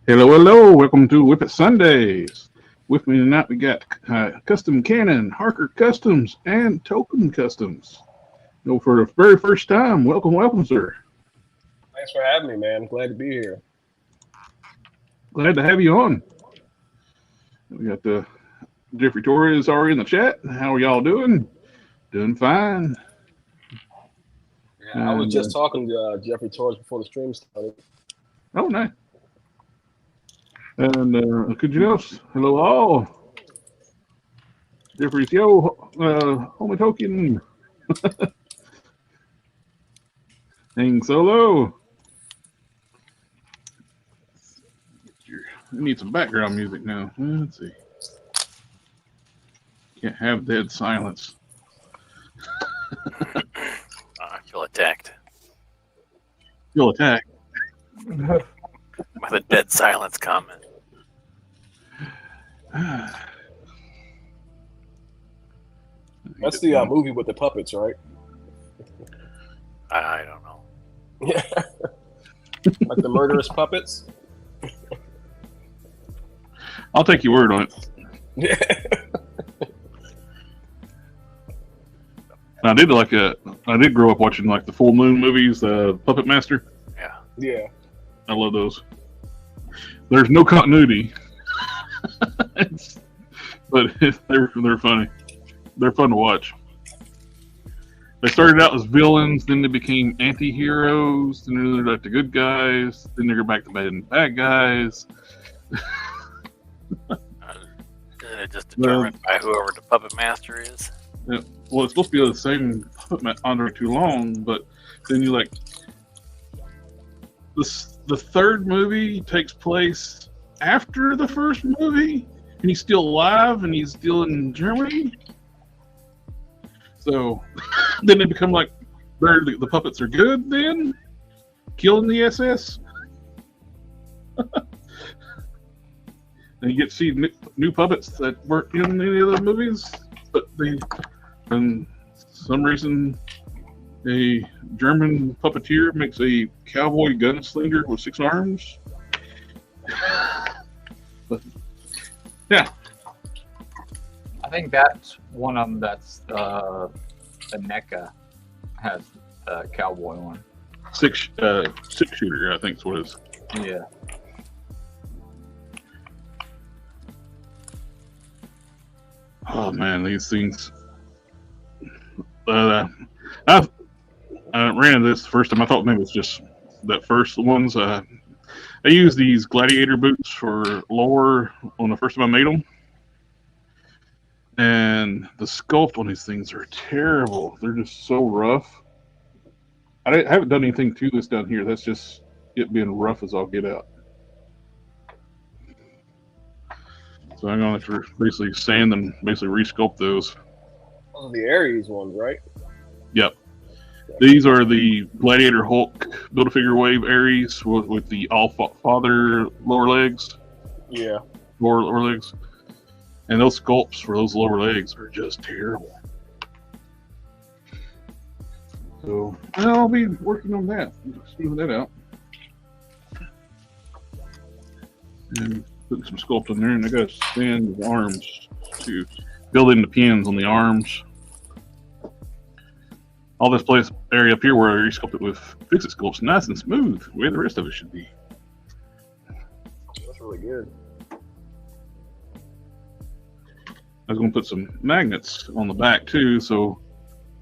Hello, hello. Welcome to WIP IT Sundays. With me tonight, we got Custom Cannon, Harker Customs, and Token Customs. For the very first time, welcome, sir. Thanks for having me, man. Glad to be here. Glad to have you on. We got Jeffrey Torres already in the chat. How are y'all doing? Doing fine. Yeah, I was just talking to Jeffrey Torres before the stream started. Oh, nice. And could you know, hello all. Jeffrey's homie token. Hang solo. We need some background music now. Let's see. Can't have dead silence. I feel attacked. Feel attacked. With a dead silence comment. That's the movie with the puppets, right? I don't know. Yeah. Like the murderous puppets? I'll take your word on it. Yeah. I did grow up watching like the full moon movies, Puppet Master. Yeah. Yeah. I love those. There's no continuity. But they're funny. They're fun to watch. They started out as villains, then they became anti-heroes, then they're like the good guys, then they go back to being bad guys. Just determined by whoever the puppet master is. Yeah. Well, it's supposed to be the same puppet under too long, but then you like the third movie takes place after the first movie, and he's still alive, and he's still in Germany. So then they become like the puppets are good then, killing the SS. And you get to see new puppets that weren't in any other movies, but for some reason, a German puppeteer makes a cowboy gunslinger with 6 arms. But, yeah. I think that's one of them. That's the NECA has a cowboy one. Six shooter, I think is what it is. Yeah. Oh man, these things. I ran into this the first time. I thought maybe it was just that first ones. I used these gladiator boots for lore on the first time I made them. And the sculpt on these things are terrible. They're just so rough. I haven't done anything to this down here. That's just it being rough as I'll get out. So I'm going to have to basically sand and basically re-sculpt those. Those are the Ares ones, right? Yep. These are the Gladiator Hulk Build-A-Figure Wave Ares with the All-Father lower legs. Yeah. Lower legs. And those sculpts for those lower legs are just terrible. So I'll be working on that. Smooth that out. And putting some sculpt in there, and I got to sand the arms to build in the pins on the arms. All this area up here where I resculpt it with Fixit sculpt's nice and smooth, the way the rest of it should be. That's really good. I was going to put some magnets on the back too, so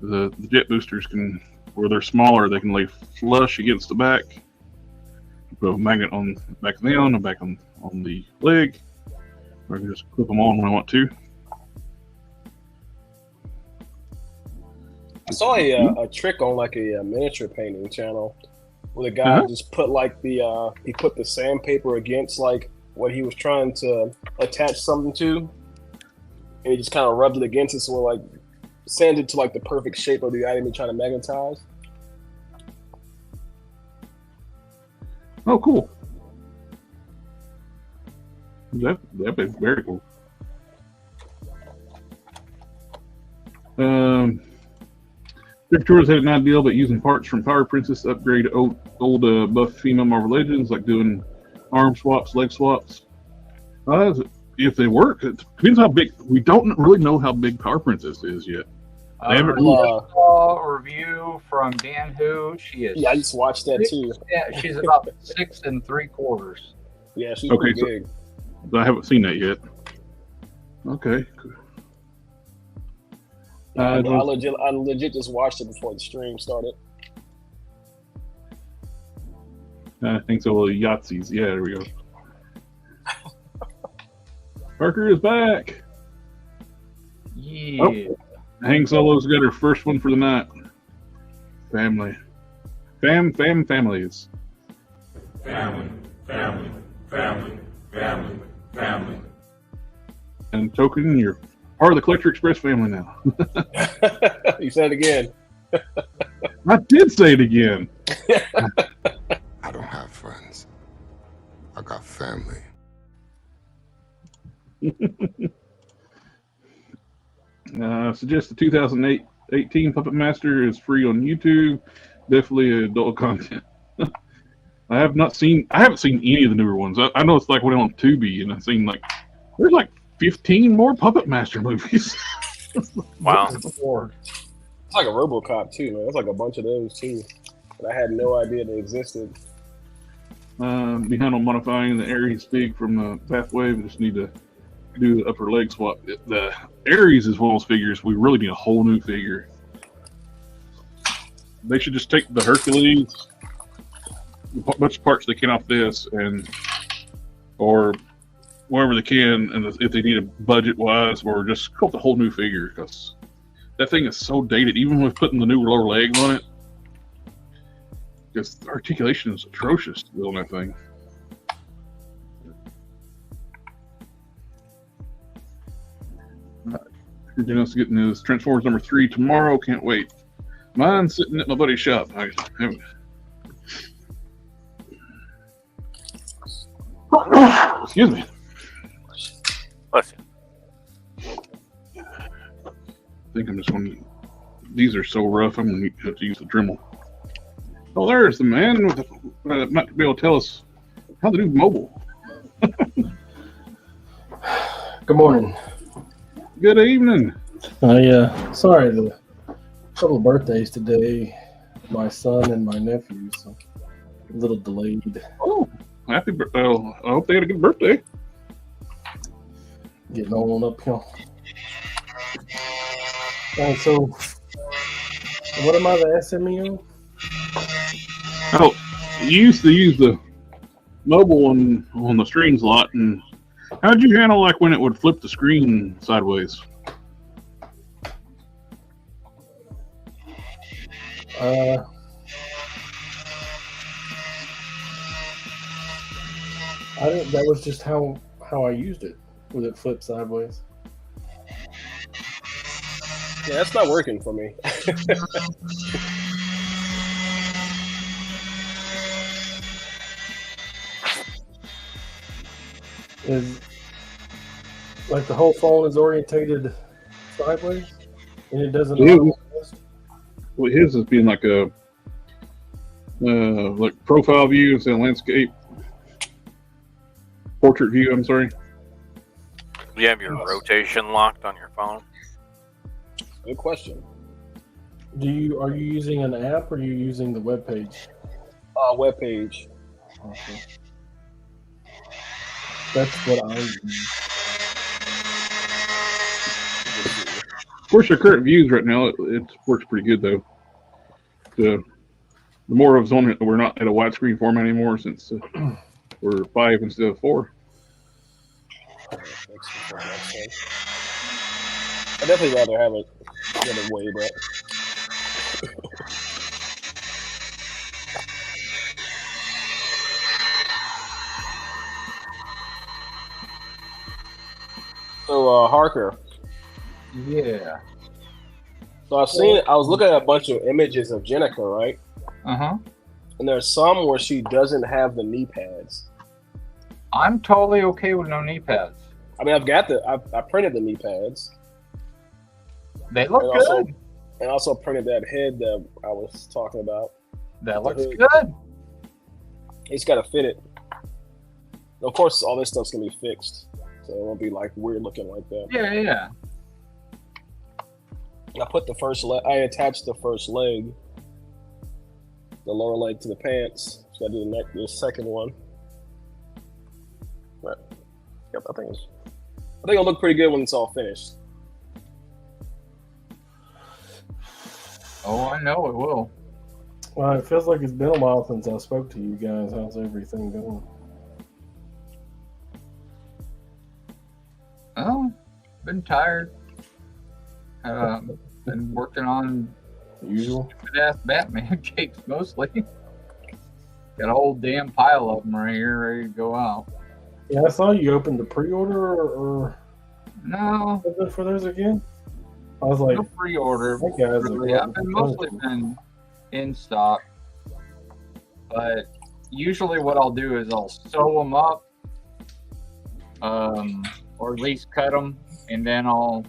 the jet boosters can, where they're smaller, they can lay flush against the back. Put a magnet on the back of them and back on the leg. Or I can just clip them on when I want to. I saw a trick on like a miniature painting channel where the guy just put like he put the sandpaper against like what he was trying to attach something to, and he just kind of rubbed it against it, so it like sanded to like the perfect shape of the item he's trying to magnetize. Oh, cool. That'd be very cool. Tours had an idea about using parts from Power Princess to upgrade old buff female Marvel Legends, like doing arm swaps, leg swaps. If they work, it depends how big. We don't really know how big Power Princess is yet. They haven't saw a review from Dan Who. She is. Yeah, I just watched that too. Yeah, she's about 6 3/4. Yeah, she's Okay, pretty big. I haven't seen that yet. Okay. I legit just watched it before the stream started. I think so. Yahtzees. Yeah, there we go. Harker is back. Yeah. Oh, Hang Solo's got her first one for the night. Family. Families. Family. And Token, you're part of the Collector Express family now. You said it again. I did say it again. I don't have friends. I got family. Suggest the 2018 Puppet Master is free on YouTube. Definitely adult content. I haven't seen any of the newer ones. I know it's like went on Tubi, and I've seen there's 15 more Puppet Master movies. Wow. It's like a RoboCop too, man. It's like a bunch of those too. But I had no idea they existed. Behind on modifying the Ares fig from the pathway. We just need to do the upper leg swap. The Ares is one of those figures we really need a whole new figure. They should just take the Hercules, a bunch of parts they can off this, or wherever they can, and if they need a budget wise, or just sculpt a whole new figure, because that thing is so dated. Even with putting the new lower legs on it, because the articulation is atrocious on that thing. Everything else getting is Transformers number 3 tomorrow. Can't wait. Mine's sitting at my buddy's shop. Excuse me. Bless you. I think I'm just going to. These are so rough. I'm going to have to use the Dremel. Oh, there's the man that might be able to tell us how to do mobile. Good morning. Good evening. Sorry, the couple of birthdays today, my son and my nephew, so a little delayed. Oh, happy birthday. I hope they had a good birthday. Getting on uphill. So, what am I, the SME on? Oh, you used to use the mobile one on the streams a lot, and how'd you handle when it would flip the screen sideways? That was just how I used it, with it flipped sideways. Yeah, that's not working for me. Is the whole phone is orientated sideways, and it doesn't. Well, his is being like a profile view instead of landscape, portrait view. I'm sorry. Do you have your rotation locked on your phone? Good question. Are you using an app, or are you using the web page? Web page. Okay. That's what I use. Of course, our current views right now, it works pretty good though. The more of us on it, we're not at a widescreen format anymore since we're 5 instead of 4. I'd definitely rather have it the other way, but. So, Harker. Yeah. So I was looking at a bunch of images of Jenica, right? Uh-huh. And there's some where she doesn't have the knee pads. I'm totally okay with no knee pads. I mean, I printed the knee pads. They look good. And also printed that head that I was talking about. That looks good. It's got to fit it. Of course, all this stuff's gonna be fixed, so it won't be like weird looking like that. Yeah, yeah. I put the first leg. I attached the first leg, the lower leg to the pants. So I do the second one. But yep, I think it'll look pretty good when it's all finished. Oh, I know it will. Well, it feels like it's been a while since I spoke to you guys. How's everything going? Oh, been tired. Been working on Usual. stupid ass Batman capes mostly. Got a whole damn pile of them right here ready to go out. Yeah, I saw you opened the pre-order or No, something for those again. I was like, no pre-order. that guy's a Really. I've been mostly been in stock, but usually what I'll do is I'll sew them up, or at least cut them, and then I'll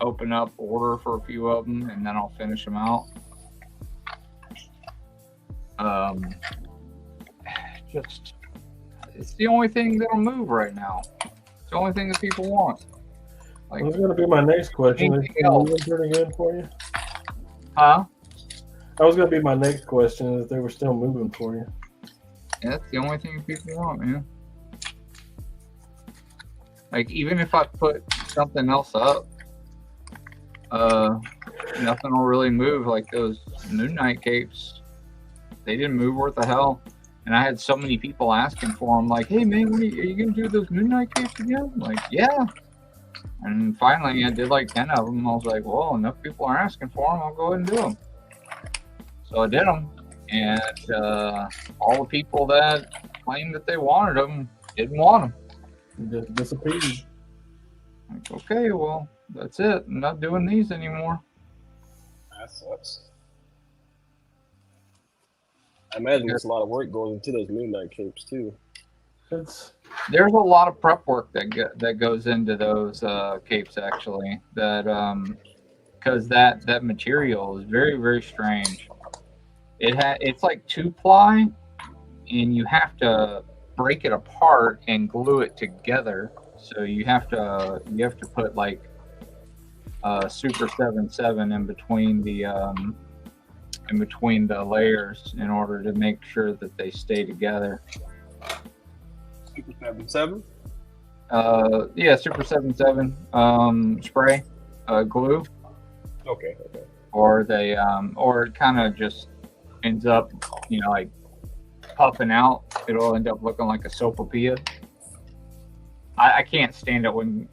open up, order for a few of them, and then I'll finish them out. Just it's the only thing that'll move right now. It's the only thing that people want. Like, that's going to be my next question. Is anything it else? moving pretty good for you? huh? That was going to be my next question. Is they were still moving for you? Yeah, that's the only thing people want, man. Like, even if I put something else up, nothing will really move. Like those Moon Knight capes, they didn't move worth the hell. And I had so many people asking for them, like, hey man, are you gonna do those Moon Knight capes again? I'm like, yeah. And finally, I did like 10 of them. I was like, well, enough people are asking for them, I'll go ahead and do them. So I did them, and all the people that claimed that they wanted them didn't want them. Just disappeared. Like, okay, well, that's it. I'm not doing these anymore. That sucks. I imagine there's a lot of work going into those Moon Knight capes too. It's There's a lot of prep work that goes into those capes, actually. That because that material is very, very strange. It's like 2-ply, and you have to break it apart and glue it together. So you have to put like Super 7.7 in between the layers in order to make sure that they stay together. Super 7.7? Yeah, Super 7.7 spray glue, Okay. or they or it kind of just ends up, like puffing out. It'll end up looking like a sopapilla. I can't stand it when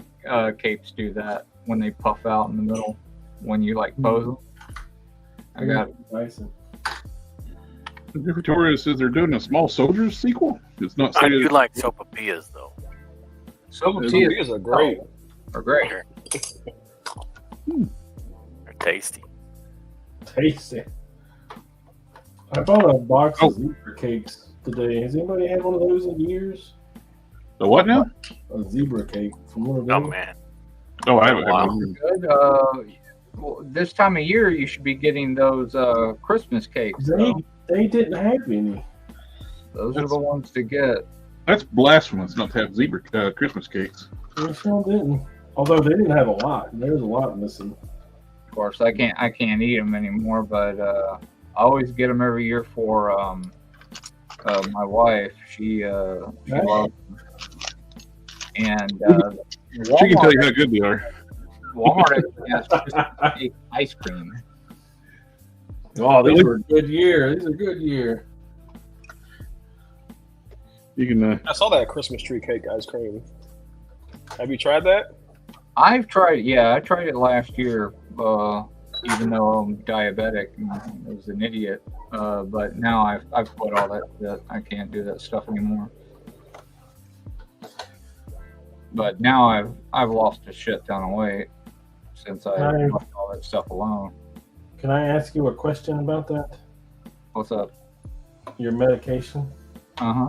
capes do that, when they puff out in the middle when you like pose them. I got it. nice. Victoria says they're doing a Small Soldiers sequel. It's not I stated. do like sopapillas though. Sopapillas These are great. are great. They're tasty. Tasty. I bought a box of zebra cakes today. Has anybody had one of those in years? The what now? A zebra cake from one of Oh those. man. Oh, I haven't Wow. had one. Good. Well, this time of year, you should be getting those Christmas cakes. They didn't have any. Those are the ones to get. That's blasphemous not to have zebra Christmas cakes. They still didn't. Although they didn't have a lot. There was a lot missing. Of course, I can't eat them anymore, but I always get them every year for my wife. She loves them. And She can tell you how good they are. Walmart actually has Christmas cake ice cream. Oh, these were a good year. These are a good year. You can. I saw that Christmas tree cake ice cream. Have you tried that? I've tried. Yeah, I tried it last year. Even though I'm diabetic and I was an idiot, but now I've quit all that shit. I can't do that stuff anymore. But now I've lost a shit ton of weight since I left all that stuff alone. Can I ask you a question about that? What's up? Your medication? Uh-huh.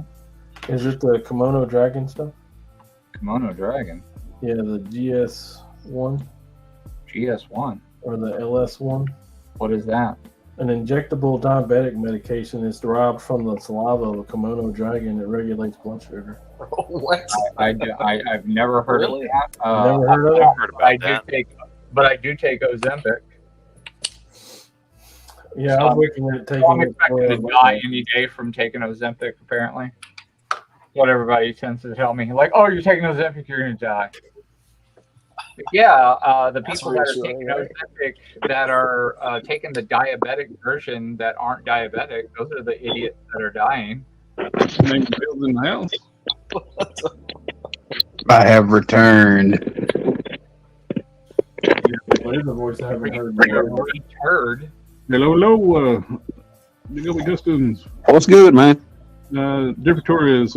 Is it the Kimono Dragon stuff? Kimono Dragon. Yeah, the GS1 GS1. or the LS1. What is that? An injectable diabetic medication is derived from the saliva of a Komodo dragon that regulates blood sugar. What? I've never heard Really? of that. Never heard of it? I've heard about I do that. take Ozempic. Yeah, I was looking at So I'm taking it expecting to for die any day from taking Ozempic, apparently. What everybody tends to tell me. Like, oh, you're taking Ozempic, you're going to die. But yeah, the That's people that are reassuring, taking right? Ozempic that are taking the diabetic version that aren't diabetic, those are the idiots that are dying. Name bills in the house. I have returned. There's a voice I haven't heard. You're before. a turd. Hello. Big Old Justin's. What's good, man? Dear Victoria, is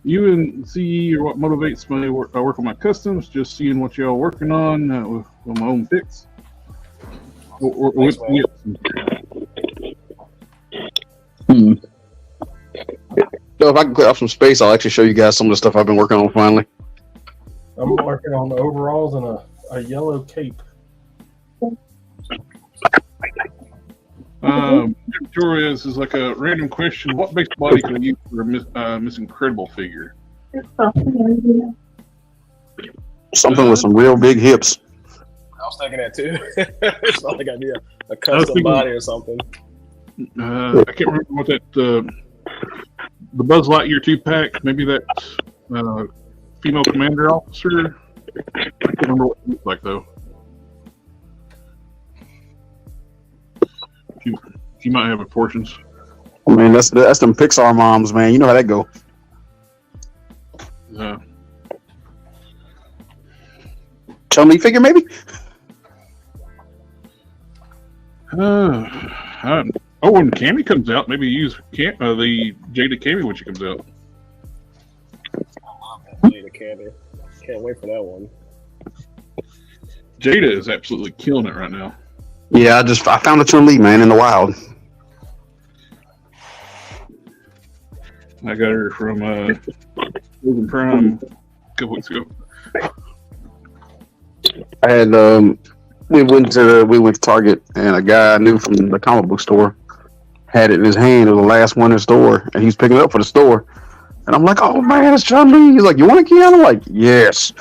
you and CE are what motivates me to work on my customs. Just seeing what y'all working on with my own picks. Thanks, man. So if I can clear up some space, I'll actually show you guys some of the stuff I've been working on finally. I'm working on the overalls and a yellow cape. Victoria, this is like a random question. What base body can you use for a Miss Incredible figure? Something with some real big hips. I was thinking that too. It's not like I need a custom thinking- body or something. I can't remember what that the Buzz Lightyear 2-pack. Maybe that female commander officer. I can't remember what it looks like though. She might have proportions. I mean, that's them Pixar moms, man. You know how that go. Tell me figure maybe. When Cammy comes out, maybe use the Jada Cammy when she comes out. Jada Candy. Can't wait for that one. Jada is absolutely killing it right now. Yeah, I found a Chun-Li, man, in the wild. I got her from Golden Prime a couple weeks ago. I had we went to Target, and a guy I knew from the comic book store had it in his hand. It was the last one in the store, and he was picking it up for the store. And I'm like, "Oh man, it's Chun-Li." He's like, "You want a key?" I'm like, "Yes."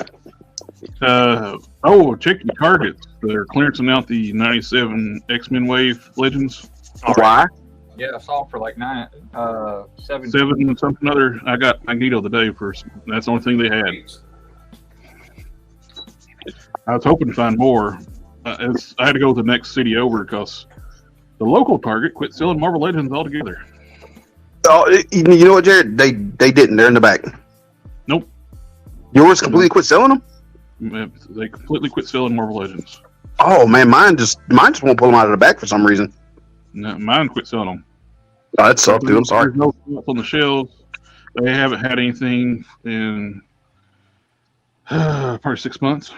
Check your Targets. They're clearancing out the '97 X-Men Wave Legends. Why? Yeah, I saw for like 7 7 something other. I got Magneto today for. That's the only thing they had. I was hoping to find more. I had to go to the next city over because the local Target quit selling Marvel Legends altogether. Oh, you know what, Jared? They didn't. They're in the back. Nope. Yours completely quit selling them? They completely quit selling Marvel Legends. Oh man, mine just won't pull them out of the back for some reason. No, mine quit selling them. Oh, that sucked, dude. I'm sorry. There's no stuff on the shelves. They haven't had anything in probably 6 months.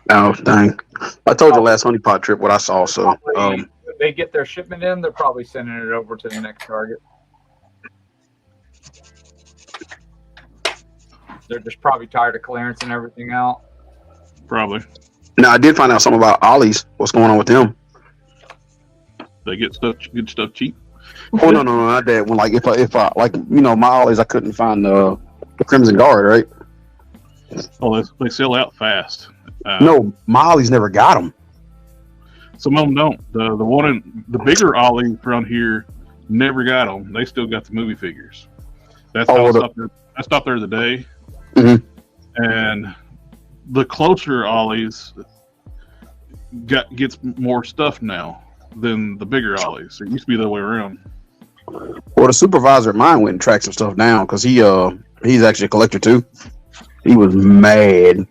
Oh, dang. I told you last honeypot trip what I saw, so when they get their shipment in, they're probably sending it over to the next Target. They're just probably tired of clearance and everything out. Probably. now I did find out something about Ollie's. What's going on with them? They get good stuff cheap. Oh no, not that one. Like if I like my Ollie's, I couldn't find the Crimson Guard, right? Oh, they sell out fast. No, my Ollie's never got them. Some of them don't. The bigger Ollie around here never got them. They still got the movie figures. That's how I stopped there today. Mm-hmm. And the closer Ollies gets more stuff now than the bigger Ollies. It used to be the other way around. Well, the supervisor at mine went and tracked some stuff down because he's actually a collector too. He was mad.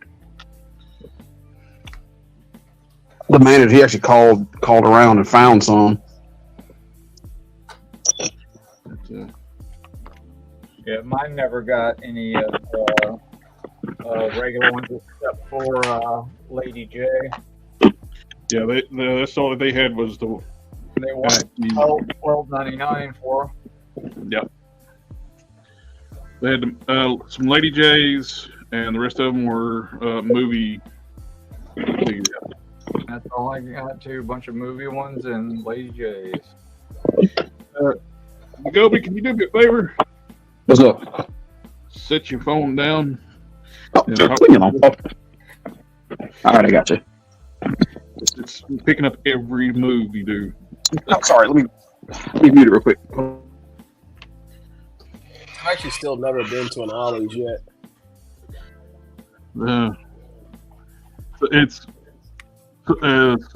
The manager, he actually called around and found some. Yeah, mine never got any of the regular ones except for Lady J. Yeah, that's all that they had was the. They wanted $12.99 for. Yep. They had some Lady J's, and the rest of them were movie figures. That's all I got too. A bunch of movie ones and Lady J's. Gobi, can you do me a favor? What's up? Set your phone down. Oh, and you know. All right, I got you. It's picking up every move you do. I'm sorry. Let me mute it real quick. I've actually still never been to an Ollie's yet. It's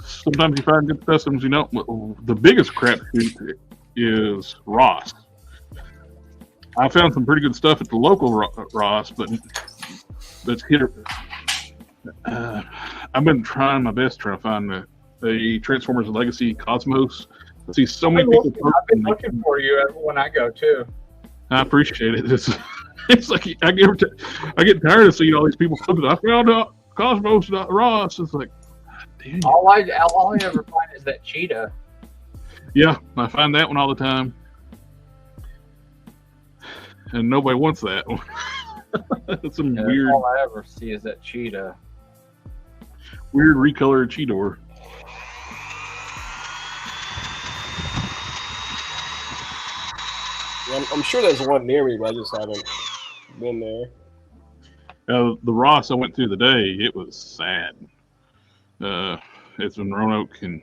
sometimes you find good customs. You know, the biggest crap shoot is Ross. I found some pretty good stuff at the local Ross, but that's hit. I've been trying my best to find the Transformers Legacy Cosmos. I see so many people. I've been looking for you when I go too. I appreciate it. It's like I get tired of seeing all these people flipping. I found out Cosmos Ross. It's like, damn. All I ever find is that cheetah. Yeah, I find that one all the time, and nobody wants that one. That's some weird. All I ever see is that cheetah. Weird recolored Cheetor. Yeah, I'm sure there's one near me, but I just haven't been there. The Ross I went to today, it was sad. It's in Roanoke, and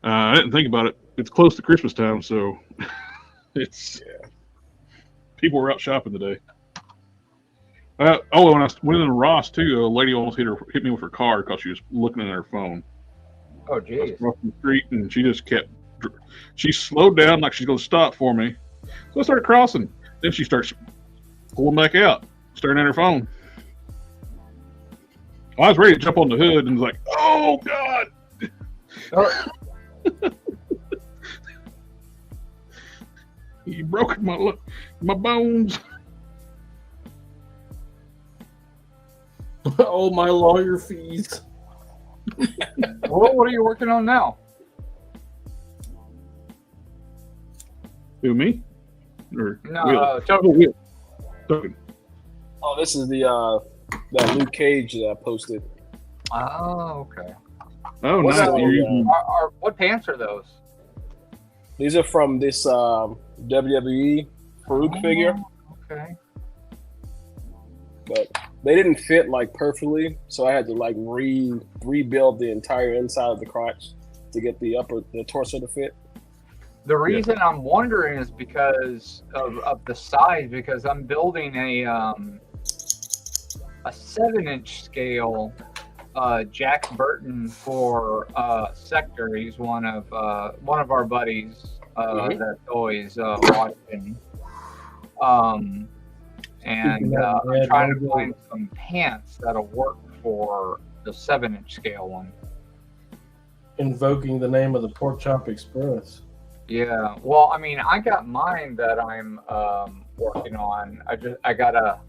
I didn't think about it. It's close to Christmas time, so people were out shopping today. When I went in the Ross too, a lady almost hit me with her car because she was looking at her phone. Oh, I geez. was crossing the street, and she slowed down like she's going to stop for me. So I started crossing. Then she starts pulling back out, staring at her phone. I was ready to jump on the hood and was like, "Oh God!" Oh. You broke my bones. Oh, my lawyer fees. Well, what are you working on now? Who, me? Or No, Will? Token. Oh, this is the that Luke Cage that I posted. Oh, okay. Oh, What's nice. that? You're using, What pants are those? These are from this WWE Farouk figure, Okay. but they didn't fit like perfectly, so I had to like rebuild the entire inside of the crotch to get the torso to fit. The reason I'm wondering is because of the size, because I'm building a 7-inch scale Jack Burton for Sector. He's one of our buddies that's always watching. And I'm trying to find some pants that'll work for the 7-inch scale one. Invoking the name of the Pork Chop Express. Yeah, well, I mean, I got mine that I'm working on. I gotta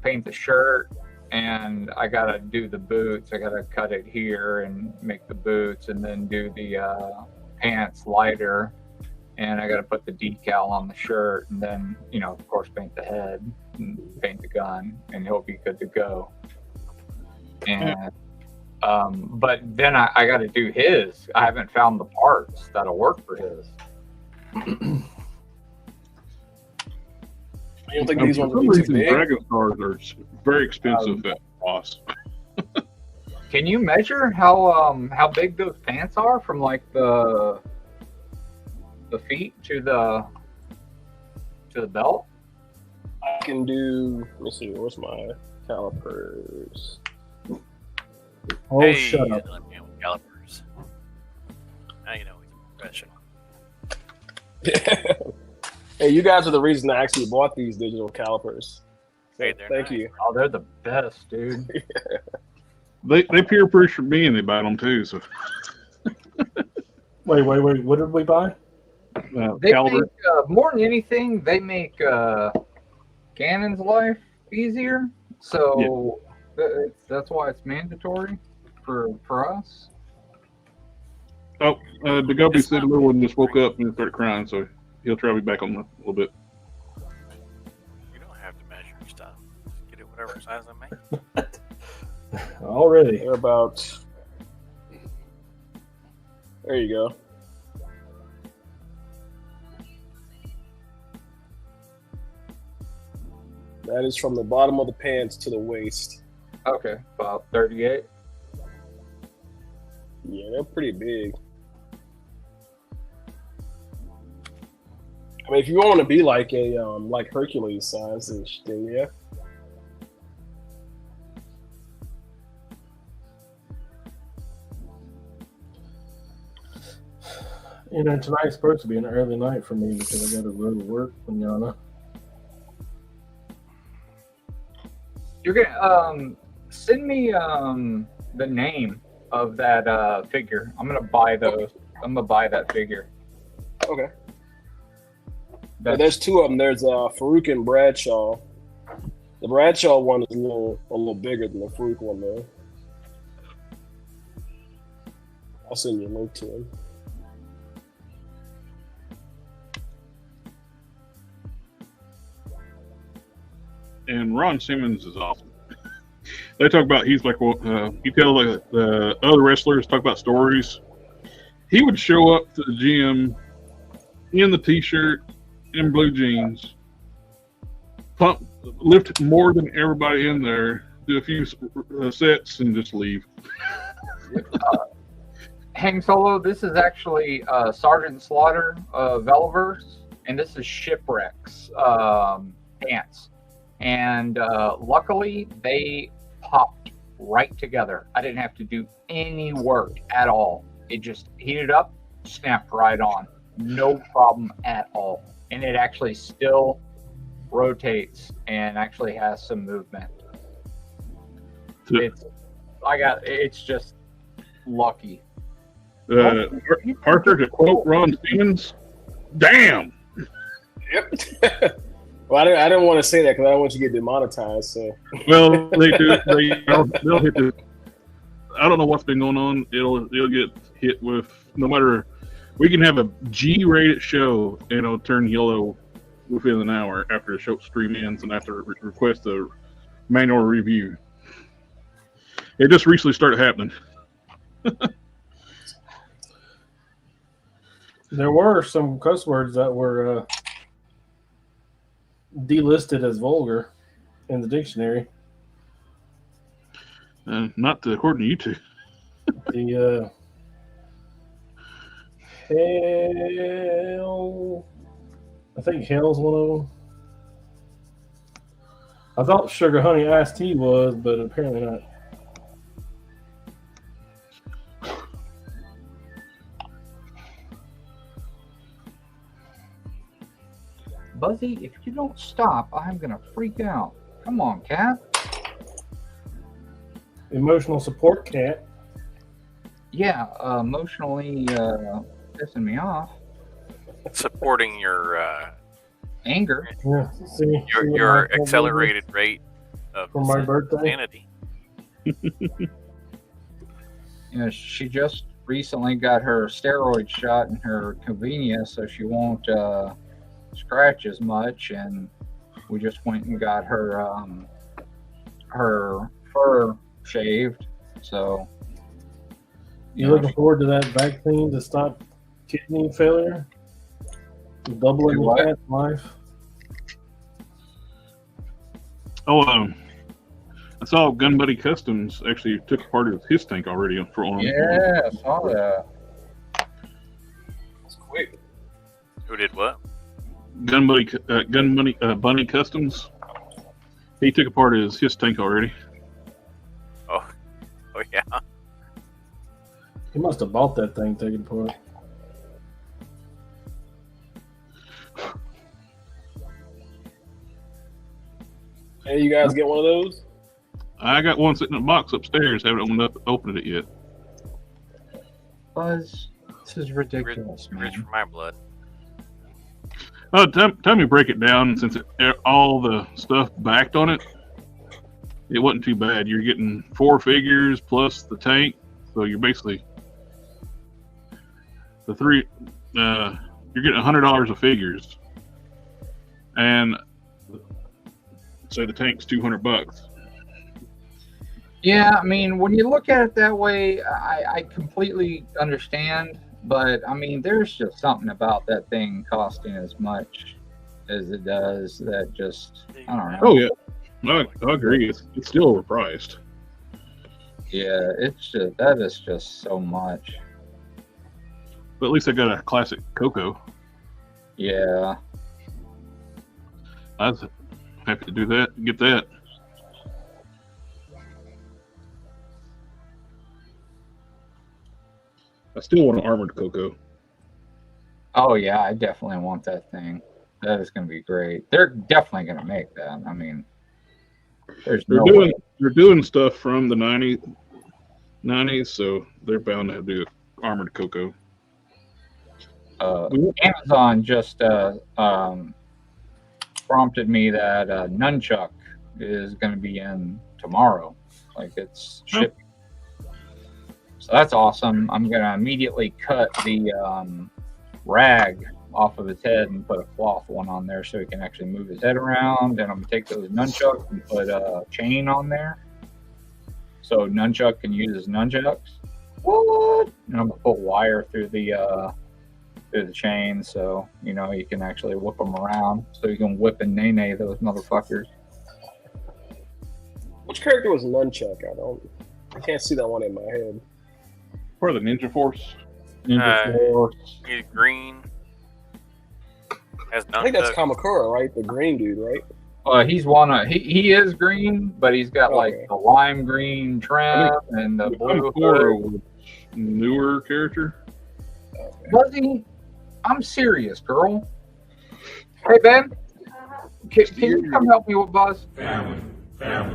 paint the shirt, and I gotta do the boots. I gotta cut it here and make the boots, and then do the pants lighter, and I gotta put the decal on the shirt, and then of course paint the head and paint the gun, and he'll be good to go. And but then I got to do his. I haven't found the parts that'll work for his. You don't think these for ones some will be too reason, big? Dragon Stars are very expensive at Ross. Can you measure how big those pants are from like the feet to the belt? I can do. Let me see. Where's my calipers? Oh, Hey, shut up. let me know with calipers. Now you know he's a professional. Hey, you guys are the reason I actually bought these digital calipers. So, Hey, they're thank nice. you. Oh, they're the best, dude. They peer pressure me and they buy them too. So Wait. What did we buy? They caliber. make, more than anything, they make Ganon's life easier. So that's why it's mandatory for us. Oh, the Gobi said a little one just woke up and started crying, so he'll try to be back on a little bit. You don't have to measure stuff. Just get it whatever size I make. Already. They're about. There you go. That is from the bottom of the pants to the waist. Okay, about 38. Yeah, they're pretty big. I mean, if you want to be like a like Hercules size, then yeah. You know, tonight's supposed to be an early night for me because I got to go to work, manana. You're gonna send me the name of that figure. I'm gonna buy those. I'm gonna buy that figure. Okay. That's, There's two of them. There's Farouk and Bradshaw. The Bradshaw one is a little bigger than the Farouk one, though. I'll send you a link to him. And Ron Simmons is awesome. They talk about, he's like, well, you tell the other wrestlers talk about stories. He would show up to the gym in the t-shirt, in blue jeans, lift more than everybody in there, do a few sets, and just leave. Hang Solo, this is actually Sergeant Slaughter Veliverse, and this is Shipwreck's pants. And luckily, they popped right together. I didn't have to do any work at all. It just heated up, snapped right on. No problem at all. And it actually still rotates and actually has some movement. It's just lucky. Harker, to quote Ron Simmons, damn. Yep. Well, I didn't want to say that because I don't want you to get demonetized. So. Well, they do. They'll hit the. I don't know what's been going on. It'll get hit with no matter. We can have a G-rated show and it'll turn yellow within an hour after the show stream ends and after request a manual review. It just recently started happening. There were some cuss words that were delisted as vulgar in the dictionary. Not according to you two. The hell, I think hell's one of them. I thought sugar honey iced tea was, but apparently not. Buzzy, if you don't stop, I'm gonna freak out. Come on, cat. Emotional support cat. Yeah, emotionally pissing me off. Supporting your Anger. Yeah, see your accelerated rate of for my birthday. sanity. You know, she just recently got her steroid shot in her convenia, so she won't scratch as much, and we just went and got her her fur shaved. So You looking forward to that vaccine to stop kidney failure? Doubling Do the what? cat's life. Oh, I saw Gun Buddy Customs actually took part of his tank already for on. yeah, I saw that. It's quick. Who did what? Gun Bunny Customs. He took a part of his tank already. Oh yeah. He must have bought that thing taken apart. Hey, you guys get one of those? I got one sitting in a box upstairs. Haven't opened it yet. Buzz, this is ridiculous, Rich man. for my blood. Oh, tell me break it down. Since all the stuff backed on it, it wasn't too bad. You're getting 4 figures plus the tank, so you're basically the 3. You're getting $100 of figures, and say the tank's $200. Yeah, I mean, when you look at it that way, I completely understand. But I mean, there's just something about that thing costing as much as it does that just, I don't know. Oh yeah, I agree. It's still overpriced. Yeah, it's just, that is just so much. But at least I got a classic Coco. Yeah. I was happy to do that. Get that. I still want an armored Coco. Oh yeah, I definitely want that thing. That is going to be great. They're definitely going to make that. I mean, there's no way. They're doing stuff from the 90s, so they're bound to do armored Coco. Amazon just prompted me that Nunchuck is going to be in tomorrow. Like, it's shipping. So that's awesome. I'm going to immediately cut the rag off of his head and put a cloth one on there so he can actually move his head around. And I'm going to take those nunchucks and put a chain on there so Nunchuck can use his nunchucks. What? And I'm going to put wire through the chain so, you know, you can actually whip them around so you can whip and nay those motherfuckers. Which character was Nunchuck? I can't see that one in my head. Part of the Ninja Force. Ninja Force. He's green. Has I think that's Kamakura, right? The green dude, right? He's one of he is green, but he's got like the lime green trim and the blue. Kamakura, newer character. Was he? I'm serious, girl. Hey Ben, can you come help me with Buzz? Family. I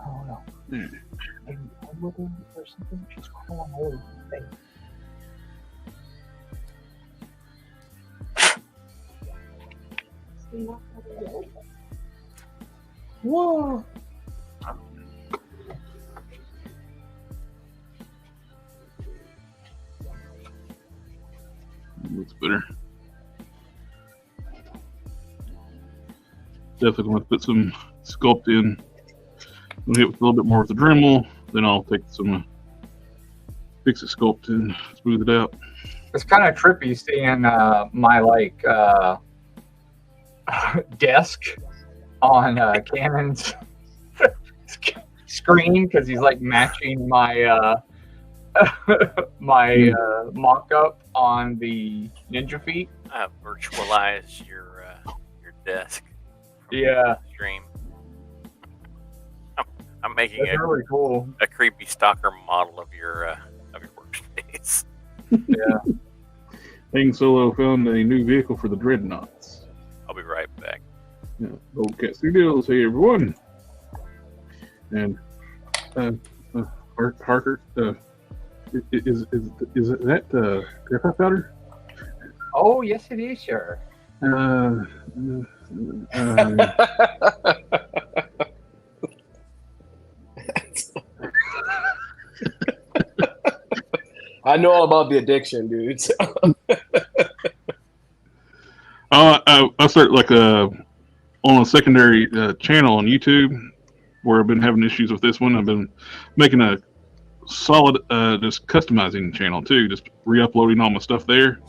don't know. Maybe or something. She's crawling all over the face. Whoa. Looks better. Definitely going to put some Sculpt in. We'll hit with a little bit more with the Dremel. Then I'll take some Fixit Sculpt and smooth it out. It's kind of trippy seeing my like desk on Canon's screen because he's like matching my my mock-up on the Ninja Feet. Virtualize your desk. Yeah. Stream. I'm making That's really cool. a creepy stalker model of your workspace. Yeah. Hang Solo found a new vehicle for the Dreadnoughts. I'll be right back. Yeah, Old Cat Studios, hey everyone. And Harker, is that grappa powder? Oh yes, it is, sure. I know all about the addiction, dude. I started like on a secondary channel on YouTube where I've been having issues with this one. I've been making a solid just customizing channel too, just re-uploading all my stuff there.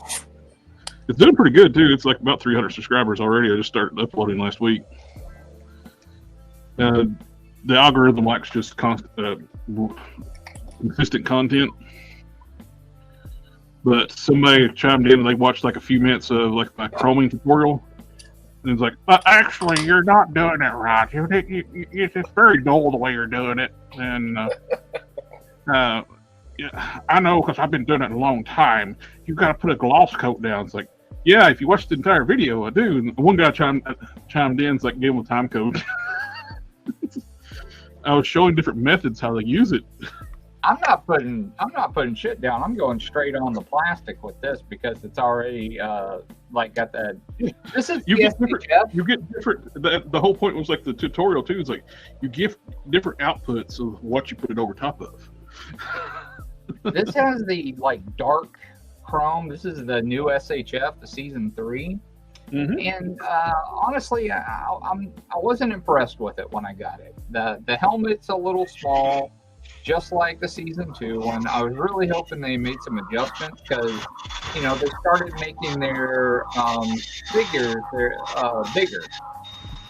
It's doing pretty good too. It's like about 300 subscribers already. I just started uploading last week. The algorithm likes just consistent content. But somebody chimed in and they watched like a few minutes of like my chroming tutorial. And it's like, actually, you're not doing it right. It's just very dull the way you're doing it. And yeah, I know because I've been doing it a long time. You've got to put a gloss coat down. It's like, yeah, if you watch the entire video, I do. And one guy chimed in, it's like, gave him a time code. I was showing different methods how to use it. I'm not putting shit down. I'm going straight on the plastic with this because it's already like got that. This is you get different. The whole point was like the tutorial too. Is like you give different outputs of what you put it over top of. This has the like dark Chrome. This is the new SHF, the season 3. And honestly, I wasn't impressed with it when I got it. The helmet's a little small, just like the season 2 one. I was really hoping they made some adjustments because, you know, they started making their figures bigger.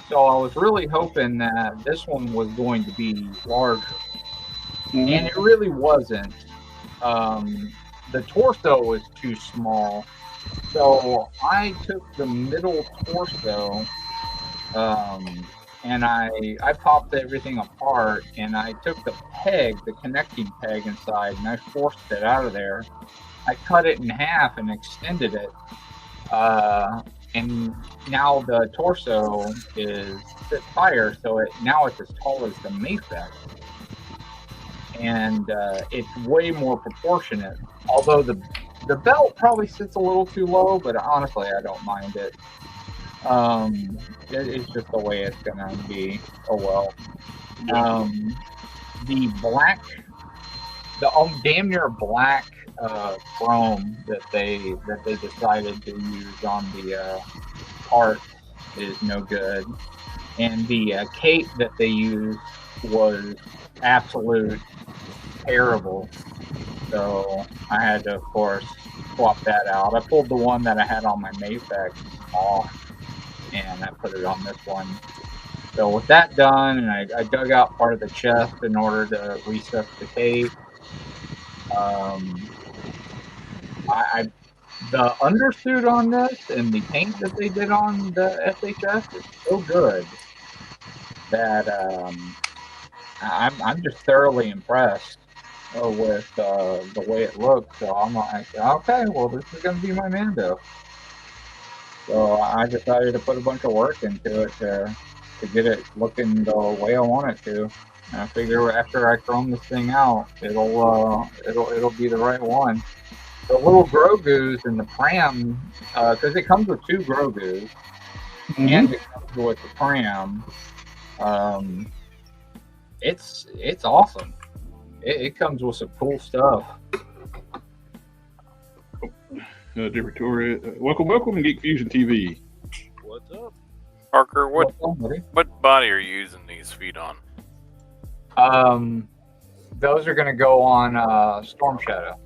So I was really hoping that this one was going to be larger, and it really wasn't. The torso was too small. So I took the middle torso, and I popped everything apart, and I took the peg, the connecting peg inside, and I forced it out of there. I cut it in half and extended it, and now the torso is a bit higher, so now it's as tall as the Mayfet, and it's way more proportionate. Although the belt probably sits a little too low, but honestly, I don't mind it. It's just the way it's gonna be. Oh well. The black, the damn near black chrome that they decided to use on the part is no good, and the cape that they used was absolute terrible. So I had to, of course, swap that out. I pulled the one that I had on my Mayfet off, and I put it on this one. So with that done, and I dug out part of the chest in order to reset the tape. The undersuit on this and the paint that they did on the SHS is so good that I'm just thoroughly impressed with the way it looks. So I'm like, okay, well, this is going to be my Mando. So I decided to put a bunch of work into it to get it looking the way I want it to. And I figure after I chrome this thing out, it'll be the right one. The little Grogu's in the pram, because it comes with 2 Grogu's, and it comes with the pram. It's awesome. It comes with some cool stuff. Victoria, welcome to GeekFusionTV. What's up, Harker? What body are you using these feet on? Those are going to go on Storm Shadow.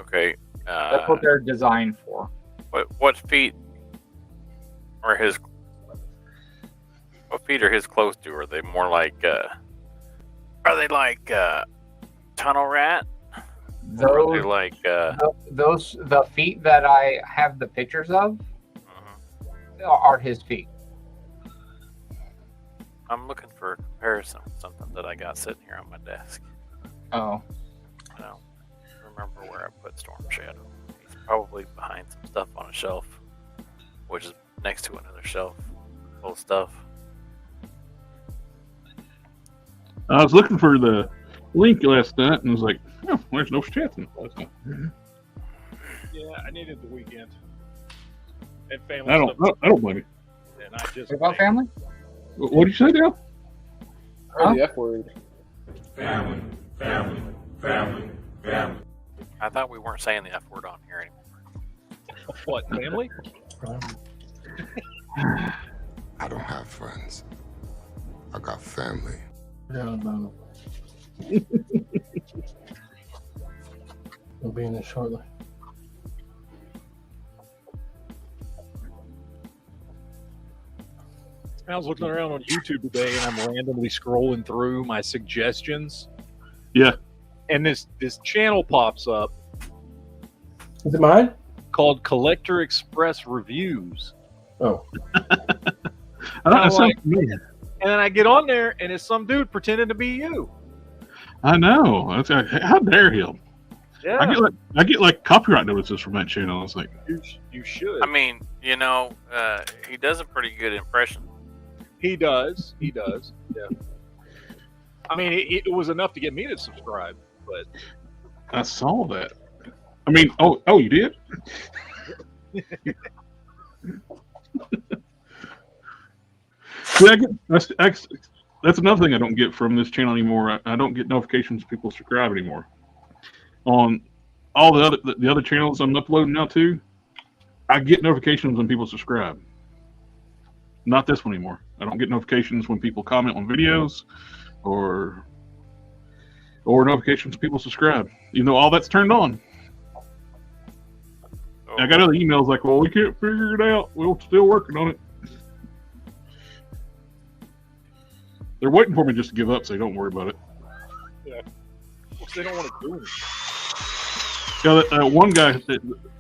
Okay. That's what they're designed for. What feet are his? What feet are his close to? Are they more like? Are they like tunnel rat? Those the feet that I have the pictures of are his feet. I'm looking for a comparison with something that I got sitting here on my desk. Oh. I don't remember where I put Storm Shadow. He's probably behind some stuff on a shelf, which is next to another shelf full of stuff. I was looking for the link last night and was like, oh, there's no Stetson. Yeah, I needed the weekend. And family I don't blame you. And I just What about family? What did you say, Dale? The F word. Family. I thought we weren't saying the F word on here anymore. What, family? I don't have friends. I got family. Yeah, no. We'll be in there shortly. I was looking around on YouTube today, and I'm randomly scrolling through my suggestions. Yeah. And this channel pops up Is it mine? called Collector Express Reviews. Oh. I like- And then I get on there, and it's some dude pretending to be you. I know. That's like, how dare him? Yeah, I get like copyright notices from that channel. It's like, you should. I mean, he does a pretty good impression. He does. Yeah. I mean, it was enough to get me to subscribe, but I saw that. I mean, oh, you did? See, that's another thing I don't get from this channel anymore. I don't get notifications people subscribe anymore. On all the other channels I'm uploading now too, I get notifications when people subscribe. Not this one anymore. I don't get notifications when people comment on videos, or notifications when people subscribe. Even though all that's turned on. Oh, I got other emails like, well, we can't figure it out. We're still working on it. They're waiting for me just to give up, so don't worry about it. Yeah. Well, they don't want to do it. Yeah, one guy,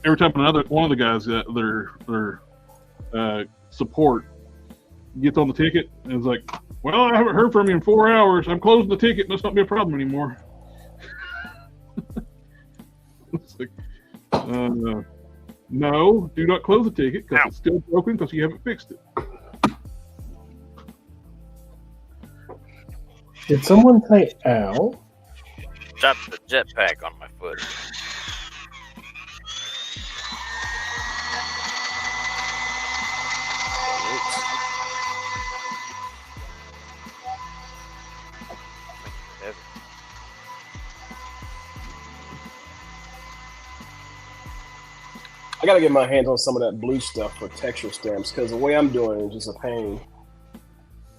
every time one of the guys, their support gets on the ticket and is like, well, I haven't heard from you in 4 hours. I'm closing the ticket. Must not be a problem anymore. It's like, no, do not close the ticket because it's still broken because you haven't fixed it. Did someone say ow? Drop the jetpack on my foot. I gotta get my hands on some of that blue stuff for texture stamps because the way I'm doing it is just a pain.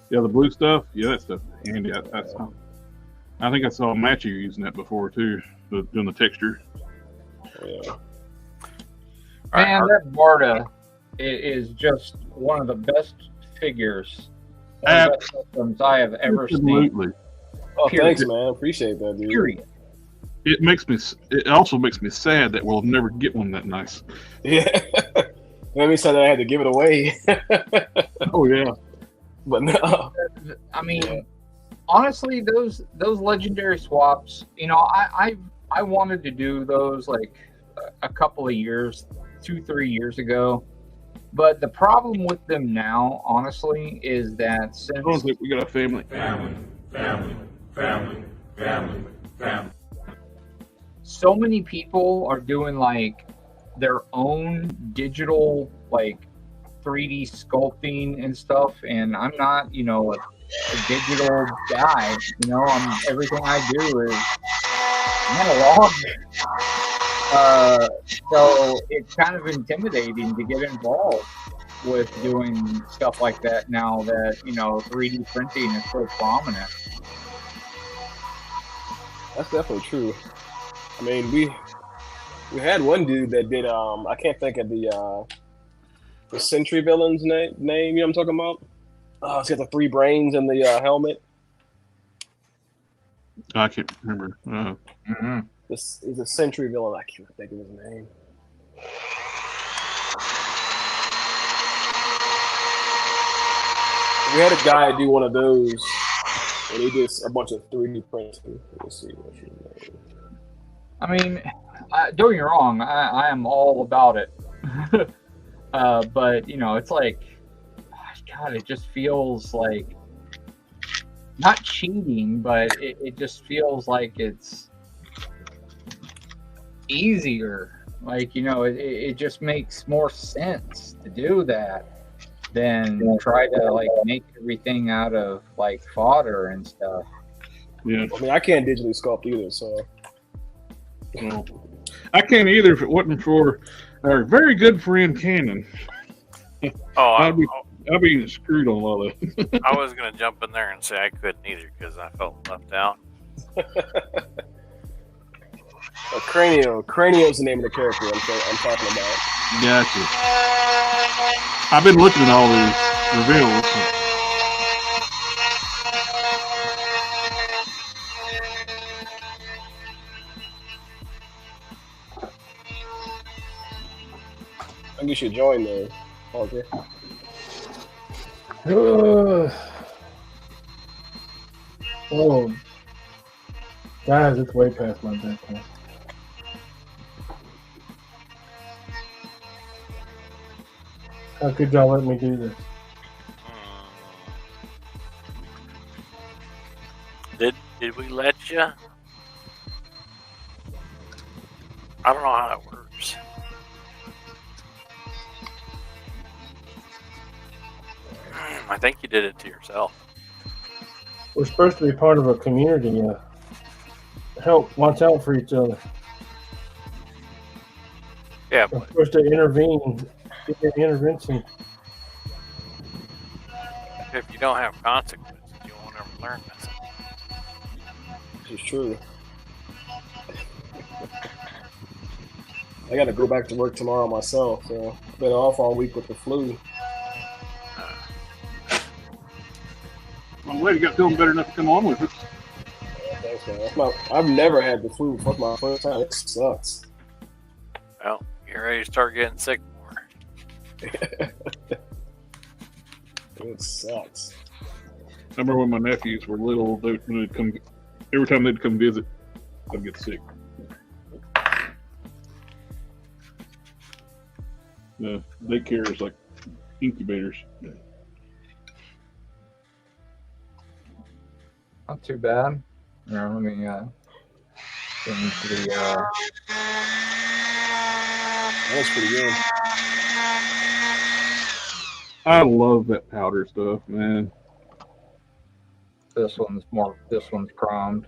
Yeah, the blue stuff. Yeah, that stuff is handy. I think I saw Matthew using that before too, doing the texture. Yeah. Man, that Barta is just one of the best figures, one of the best systems I have ever Absolutely. seen. Oh, Period. thanks, man. Appreciate that, dude. Period. It also makes me sad that we'll never get one that nice. Yeah. Let me say that I had to give it away. Oh yeah. But no. I mean, honestly, those legendary swaps, you know, I wanted to do those like a couple of years, 2-3 years ago. But the problem with them now, honestly, is that since We got a family. So many people are doing like their own digital like 3D sculpting and stuff, and I'm not, you know, a digital guy. You know, everything I do is analog. So it's kind of intimidating to get involved with doing stuff like that now that, you know, 3D printing is so prominent. That's definitely true. I mean, we had one dude that did I can't think of the Sentry villain's name. You know what I'm talking about? Oh, he's got the 3 brains and the helmet. I can't remember. This is a Sentry villain. I can't think of his name. We had a guy do one of those, and he did a bunch of 3D printing. Let's see what's his name. I mean, don't get me wrong, I am all about it. But, you know, it's like, God, it just feels like, not cheating, but it just feels like it's easier. Like, you know, it just makes more sense to do that than try to, like, make everything out of, like, fodder and stuff. Yeah. I mean, I can't digitally sculpt either, so. Well, I can't either if it wasn't for our very good friend Cannon. Oh, I'd be screwed on a lot of that. I was going to jump in there and say I couldn't either because I felt left out. Cranio's the name of the character I'm talking about. Gotcha. I've been looking at all these reveals. I guess you should join there, Harker. Oh, guys, it's way past my bedtime. How could y'all let me do this? Did we let you? I don't know how that works. I think you did it to yourself. We're supposed to be part of a community. Help, watch out for each other. Yeah, I'm supposed to intervene. Get an intervention. if you don't have consequences, you won't ever learn this. It's true. I got to go back to work tomorrow myself. So I've been off all week with the flu. I'm glad you got feeling better enough to come on with us. Thanks, man. I've never had the flu. Fuck my first time. It sucks. Well, you're ready to start getting sick more. It sucks. I remember when my nephews were little, they'd come every time they'd come visit, I'd get sick. Daycare is like incubators. Not too bad. Here, let me get into the. That's pretty good. I love that powder stuff, man. This one's chromed.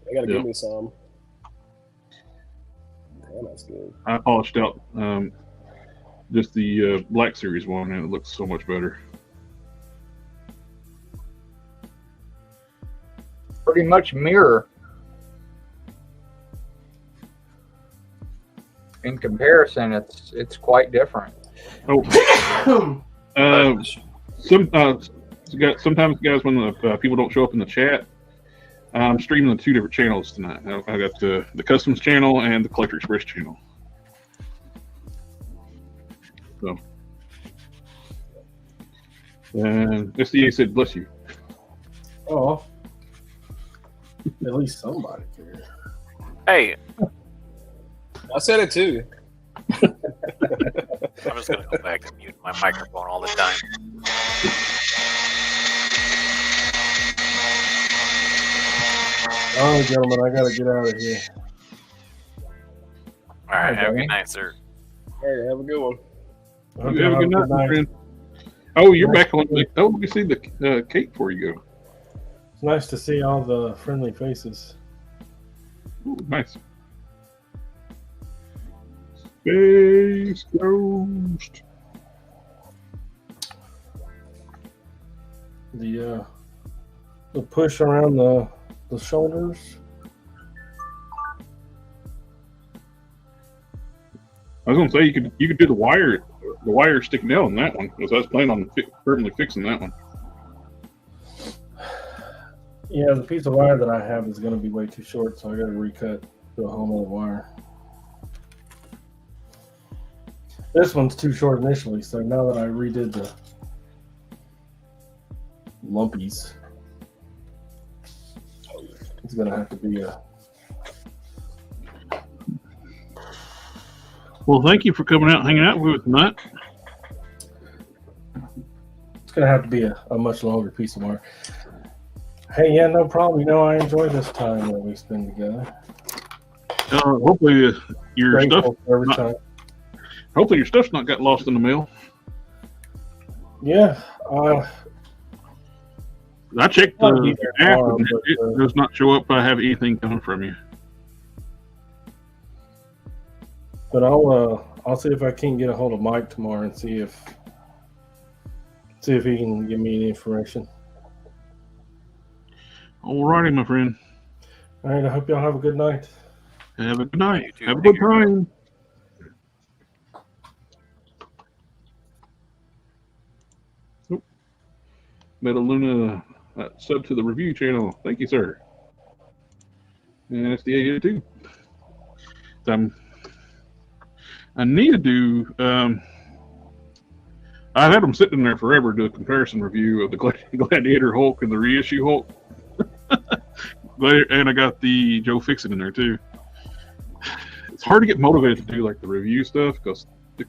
I gotta give me some. Damn, that's good. I polished out just the Black Series one, and it looks so much better. Pretty much mirror. In comparison, it's quite different. Oh, sometimes, guys, when the people don't show up in the chat, I'm streaming the two different channels tonight. I got the Customs channel and the Collector Express channel. So, and SDA said, "Bless you." Oh, at least somebody cares. Hey, I said it too. I'm just gonna go back to mute my microphone all the time. Oh, gentlemen, I gotta get out of here. All right, have a Okay. good night, sir. All right, have a good one. Hope You y'all have a good night, my night. friend. Oh, you're Nice back on. Oh, let me see the cake before you go. It's nice to see all the friendly faces. Ooh, nice. Space Ghost. The push around the shoulders. I was gonna say you could do the wire sticking out on that one, because I was planning on permanently fixing that one. Yeah, the piece of wire that I have is going to be way too short, so I got to recut to a whole nother wire. This one's too short initially, so now that I redid the lumpies, it's going to have to be a... Well, thank you for coming out and hanging out with us tonight. It's going to have to be a much longer piece of wire. Hey, yeah, no problem. You know, I enjoy this time that we spend together. Hopefully your stuff. Grateful for every time. Hopefully your stuff's not got lost in the mail. Yeah, I checked I'll be the there app tomorrow, and but, it does not show up. I have anything coming from you. but I'll see if I can get a hold of Mike tomorrow and see if he can give me any information. Alrighty, my friend. All right, I hope y'all have a good night. Have a good night. You too. Have a Take good care. time. Oop. Metaluna sub to the review channel. Thank you, sir. And SDA here too. I need to do. I've had them sitting there forever to do a comparison review of the Gladiator Hulk and the reissue Hulk. And I got the Joe Fixit in there too. It's hard to get motivated to do like the review stuff because it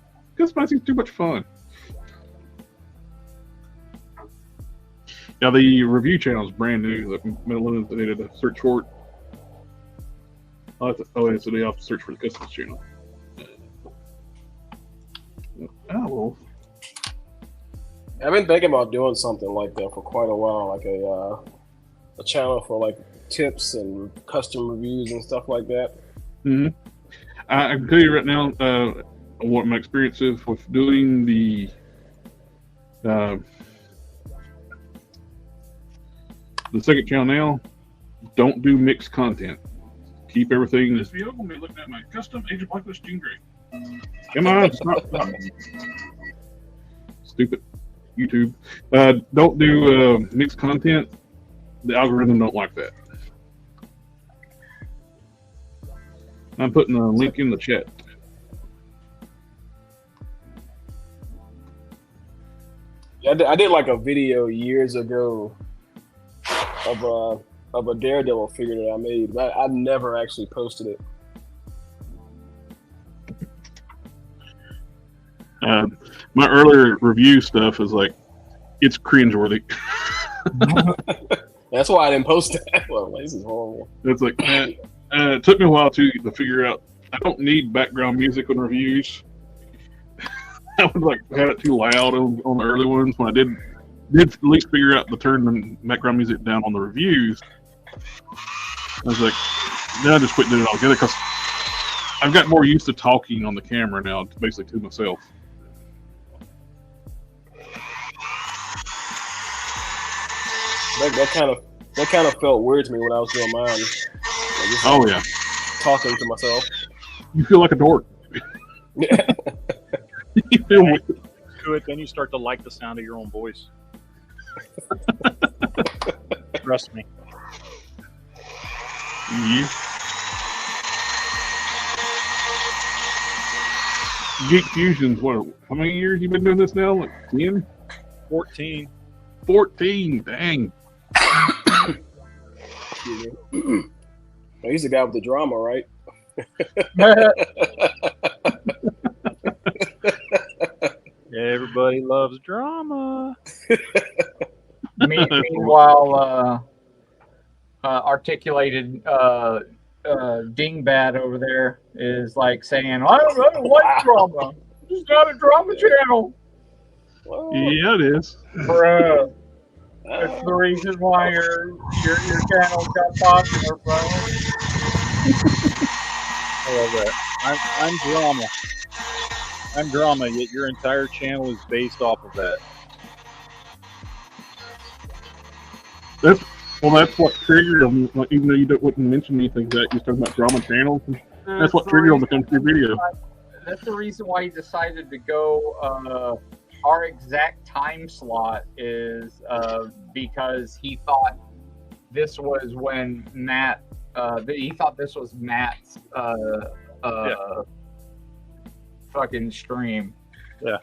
seems too much fun. Yeah, the review channel is brand new. They did a search for it. So they have to search for the customs channel. Oh, well. I've been thinking about doing something like that for quite a while, like a channel for like tips and custom reviews and stuff like that. Mm-hmm. I can tell you right now what my experience is with doing the second channel now. Don't do mixed content. Keep everything. This video, I'm going to be looking at my custom Age of Blacklist Gene Grey. Come on, stop. Stupid YouTube. Don't do mixed content. The algorithm don't like that. I'm putting a link in the chat. Yeah, I did like a video years ago of a Daredevil figure that I made, but I never actually posted it. My earlier review stuff is like, it's cringeworthy. That's why I didn't post that. Well, this is horrible. It's like, it took me a while to figure out I don't need background music on reviews. I would like have it too loud on the early ones. When I did at least figure out to turn the background music down on the reviews, I was like, then I just quit doing it altogether because I've got more used to talking on the camera now, basically to myself. That kind of felt weird to me when I was doing mine. Oh yeah, talking to myself. You feel like a dork. You feel weird. To it, then you start to like the sound of your own voice. Trust me. Yeah. Geek Fusion's what? How many years you been doing this now? Like 10? 14. 14. Dang. He's the guy with the drama, right? Everybody loves drama. Meanwhile, articulated dingbat over there is like saying, I don't like drama. It's not a drama channel. Yeah, it is. Bruh. That's the reason why your channel got popular, bro. I love that. I'm drama. I'm drama, yet your entire channel is based off of that. That's what triggered them. Like, even though you wouldn't mention anything that you're talking about drama channels. That's what triggered them to come to your video. That's the reason why he decided to go. Our exact time slot is because he thought this was when Matt. He thought this was Matt's fucking stream. Yeah,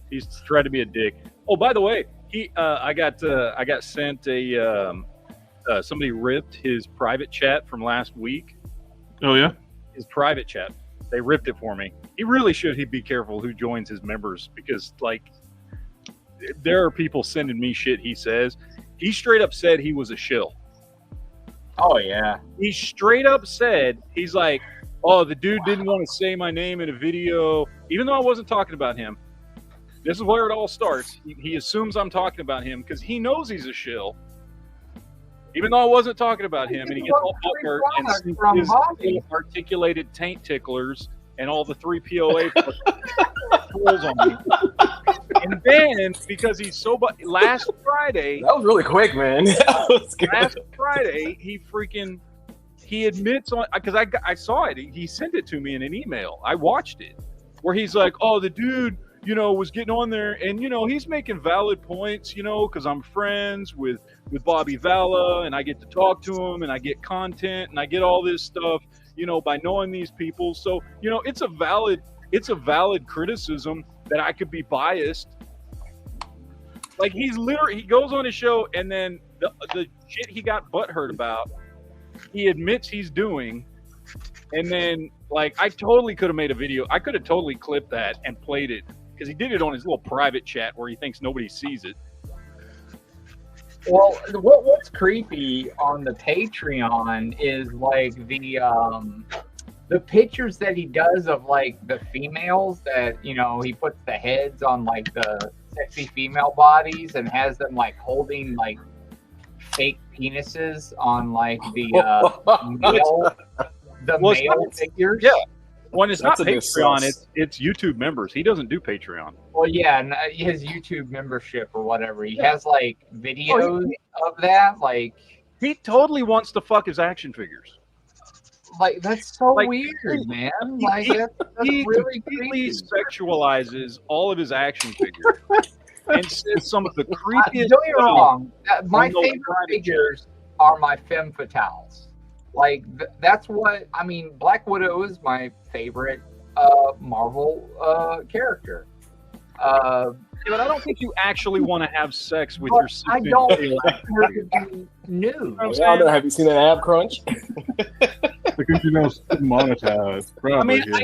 he's tried to be a dick. Oh, by the way, I got sent a somebody ripped his private chat from last week. Oh yeah, his private chat. They ripped it for me. He really should. He'd be careful who joins his members because, like, there are people sending me shit. He says he straight up said he was a shill. Oh yeah, he straight up said he's like, oh, the dude didn't want to say my name in a video, even though I wasn't talking about him. This is where it all starts. He assumes I'm talking about him because he knows he's a shill, even though I wasn't talking about him. And he gets all butthurt and his articulated taint ticklers and all the 3 POA pulls on me. And then, because he's so last Friday, that was really quick, man. Last Friday, he admits on, because I saw it. He sent it to me in an email. I watched it, where he's like, "Oh, the dude, was getting on there, and he's making valid points, because I'm friends with Bobby Valla, and I get to talk to him, and I get content, and I get all this stuff, by knowing these people. So, it's a valid criticism that I could be biased." Like, he goes on his show, and then the shit he got butthurt about, he admits he's doing, and then, like, I totally could have made a video. I could have totally clipped that and played it, because he did it on his little private chat where he thinks nobody sees it. Well, what's creepy on the Patreon is, like, the pictures that he does of, like, the females that, he puts the heads on, like, the sexy female bodies and has them, like, holding, like, fake penises on, like, the male figures. Yeah. When it's not That's a bit Patreon, sus. it's YouTube members. He doesn't do Patreon. Well, yeah, and his YouTube membership or whatever. He has like videos of that. He totally wants to fuck his action figures. Like that's so Like, weird, man. He, Like he, that's he really completely creepy. sexualizes all of his action figures and says some of the creepiest. Don't get me wrong. My on those favorite private figures are my femme fatales. Like that's what I mean. Black Widow is my favorite Marvel character. But I don't think you actually want to have sex with But your I 6-inch don't action want her figure. to be nude. Well, y'all know, have you seen an ab crunch? Because you know it's monetized. Probably, I mean, yeah.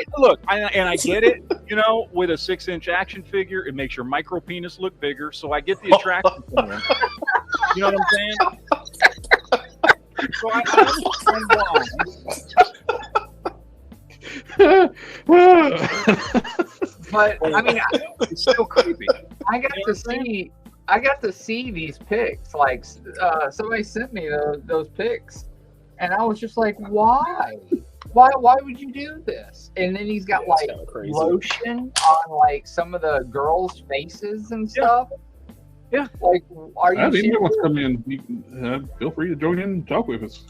I get it. You know, with a 6-inch action figure, it makes your micro penis look bigger. So I get the attraction from it. You know what I'm saying? So I understand why. But I mean, It's still creepy. I got to see these pics. Like somebody sent me those pics, and I was just like, why? Why would you do this? And then he's got like kinda crazy. lotion on like some of the girls' faces and stuff. Yeah. Like, are you If anybody serious? wants to come in, you can, feel free to join in and talk with us.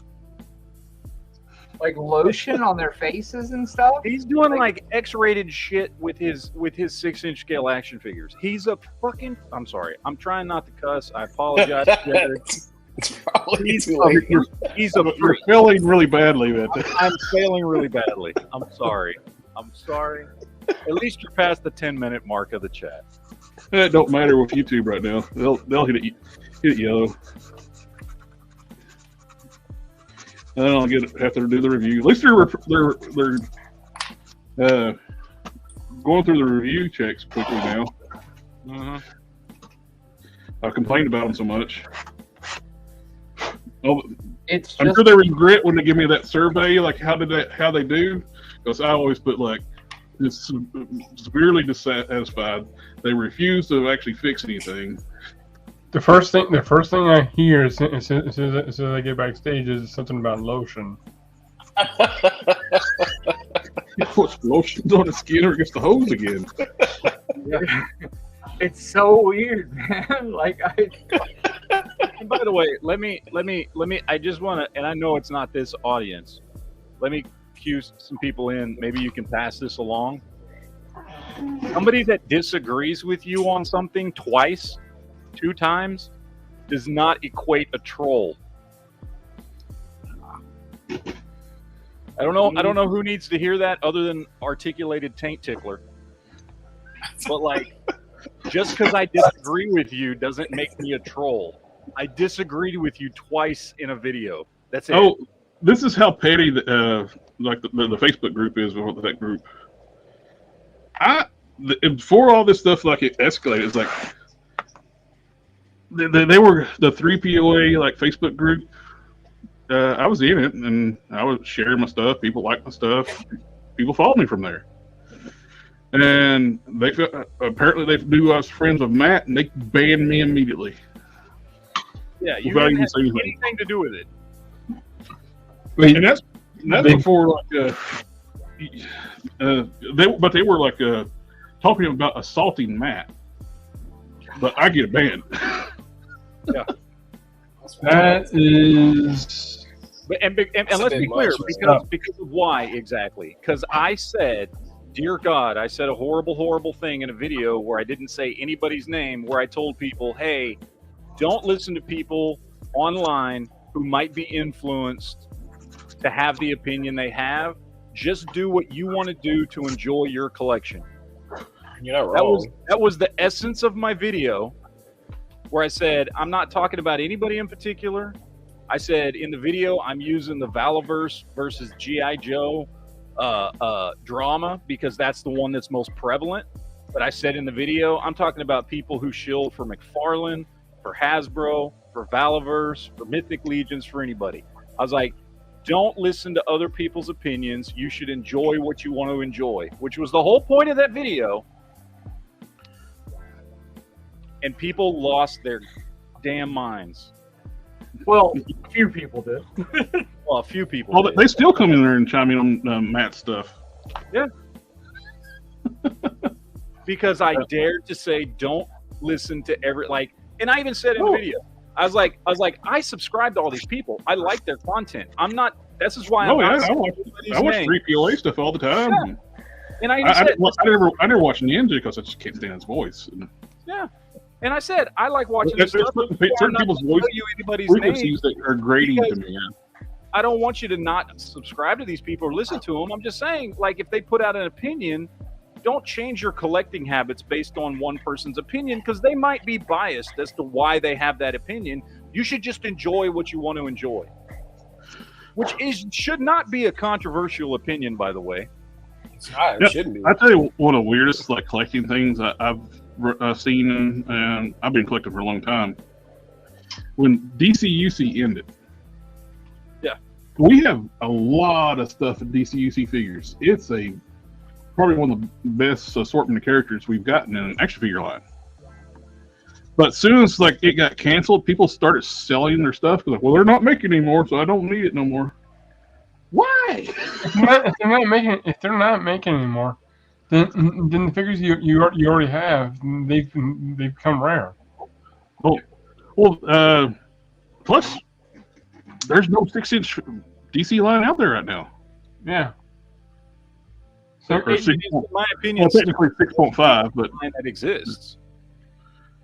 Like lotion on their faces and stuff? He's doing like X-rated shit with his 6-inch scale action figures. He's a fucking. I'm sorry. I'm trying not to cuss. I apologize. It's probably He's too late. He's a You're freak. failing really badly at that. I'm failing really badly. I'm sorry. At least you're past the 10-minute mark of the chat. It don't matter with YouTube right now. They'll hit it yellow. And then I'll have to do the review. At least they're going through the review checks quickly now. Mm-hmm. I complained about them so much. Oh, It's I'm just sure they regret when they give me that survey, like how they do, because I always put like it's severely dissatisfied. They refuse to actually fix anything. The first thing I hear as soon as I get backstage is something about lotion. What's lotions on the skin or against the hose again? it's so weird, man. Like And by the way, let me. I just want to, and I know it's not this audience. Let me cue some people in. Maybe you can pass this along. Somebody that disagrees with you on something twice, 2 times, does not equate a troll. I don't know who needs to hear that other than articulated taint tickler. But like, just because I disagree with you doesn't make me a troll. I disagreed with you twice in a video. That's it. Oh, this is how petty the Facebook group is with that group. Before all this stuff like it escalated, it's like they were the 3POA like Facebook group. I was in it and I was sharing my stuff. People liked my stuff. People followed me from there. And they apparently they knew I was friends with Matt, and they banned me immediately. Yeah, you without didn't even have saying anything to do with it. And that's before like they were like talking about assaulting Matt, but I get banned. Yeah, That is. and let's be clear, because of why exactly? Because I said, dear God, I said a horrible thing in a video where I didn't say anybody's name, where I told people, hey, don't listen to people online who might be influenced to have the opinion they have. Just do what you want to do to enjoy your collection. You're not wrong. That was the essence of my video, where I said, I'm not talking about anybody in particular. I said in the video, I'm using the Valaverse versus G.I. Joe drama because that's the one that's most prevalent. But I said in the video, I'm talking about people who shield for McFarlane, for Hasbro, for Valaverse, for Mythic Legions, for anybody. I was like, don't listen to other people's opinions. You should enjoy what you want to enjoy, which was the whole point of that video. And people lost their damn minds. well, a few people did. Well, a few people Well, did. they still come in there and chime in on Matt's stuff. Because I dared to say, don't listen to and I even said in the video, I was like, I subscribe to all these people. I like their content. I'm not. This is why. I watch 3POA stuff all the time. Yeah. And I never watched Ninja because I just can't stand his voice. Yeah. And I said I like watching this There's stuff. certain people's voice frequencies that are grating to me. I don't want you to not subscribe to these people or listen to them. I'm just saying, like, if they put out an opinion, don't change your collecting habits based on one person's opinion, because they might be biased as to why they have that opinion. You should just enjoy what you want to enjoy, which should not be a controversial opinion, by the way. It shouldn't be. I tell you, one of the weirdest collecting things I've seen, and I've been collecting for a long time. When DCUC ended, we have a lot of stuff in DCUC figures. It's probably one of the best assortment of characters we've gotten in an action figure line. But as soon as it got canceled, people started selling their stuff. Well, they're not making anymore, so I don't need it no more. Why? If they're not making anymore, then the figures you already have, they've become rare. Well, plus there's no 6-inch DC line out there right now. Yeah. So in my opinion, technically 6.5, but that exists.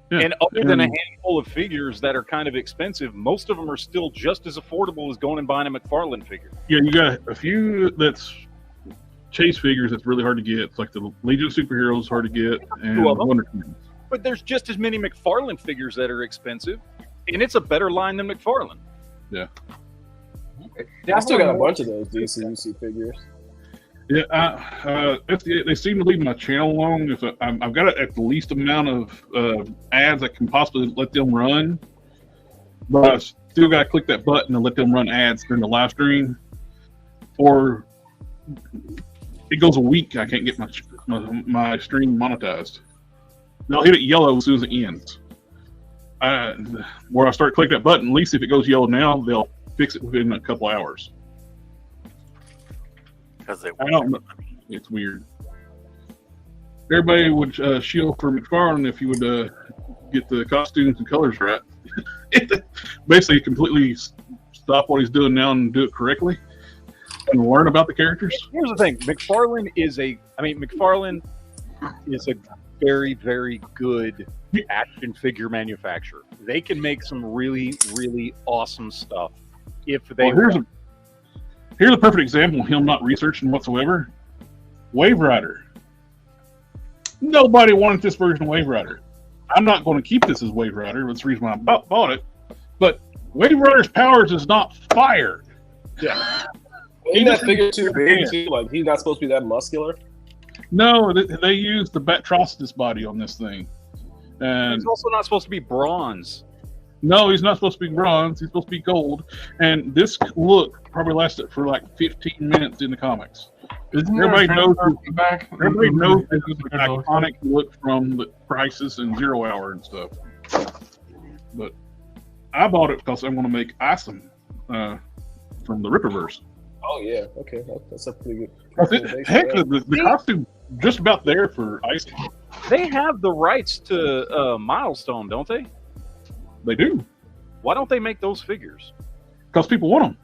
Yeah. And other than a handful of figures that are kind of expensive, most of them are still just as affordable as going and buying a McFarlane figure. Yeah, you got a few that's chase figures that's really hard to get. It's like the Legion of Superheroes hard to get, and Wonder Twins. But there's just as many McFarlane figures that are expensive, and it's a better line than McFarlane. Yeah. I still got a bunch of those DCUC figures. Yeah, they seem to leave my channel alone. I've got it at the least amount of ads I can possibly let them run, but I still got to click that button and let them run ads during the live stream, or it goes a week I can't get my stream monetized. They'll hit it yellow as soon as it ends. Where I start clicking that button, at least if it goes yellow now, they'll fix it within a couple hours. I don't know. It's weird. Everybody would shield for McFarlane if you would get the costumes and colors right. Basically, completely stop what he's doing now and do it correctly, and learn about the characters. Here's the thing: McFarlane is a very, very good action figure manufacturer. They can make some really, really awesome stuff if they. Here's a perfect example of him not researching whatsoever. Wave Rider. Nobody wanted this version of Wave Rider. I'm not going to keep this as Wave Rider. That's the reason why I bought it. But Wave Rider's powers is not fire. Yeah. Ain't that figure too big too? Like, he's not supposed to be that muscular? No, they used the Batrocidus body on this thing. And he's also not supposed to be bronze. No, he's not supposed to be bronze. He's supposed to be gold. And this look probably lasted for like 15 minutes in the comics. Everybody knows this is the iconic look from the Crisis and Zero Hour and stuff. But I bought it because I want to make Isom from the Ripperverse. Oh, yeah. Okay. That's a pretty good. Heck, the costume just about there for Isom. They have the rights to Milestone, don't they? They do. Why don't they make those figures? Because people want them.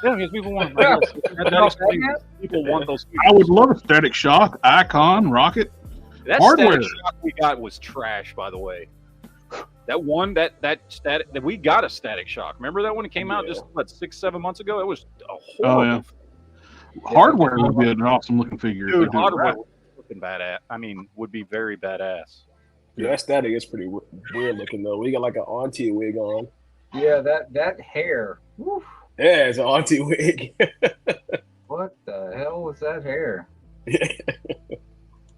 Yeah, because people want them. People want those figures. I would love a Static Shock, Icon, Rocket. That hardware. Static Shock we got was trash, by the way. That one, that we got a Static Shock. Remember that one? It came out just 6-7 months ago. It was a horrible. Hardware would be an awesome looking figure. Dude, hardware looking badass. I mean, would be very badass. Yeah, that Static is pretty weird looking though. We got like an auntie wig on. Yeah, that hair. Woof. Yeah, it's an auntie wig. What the hell was that hair?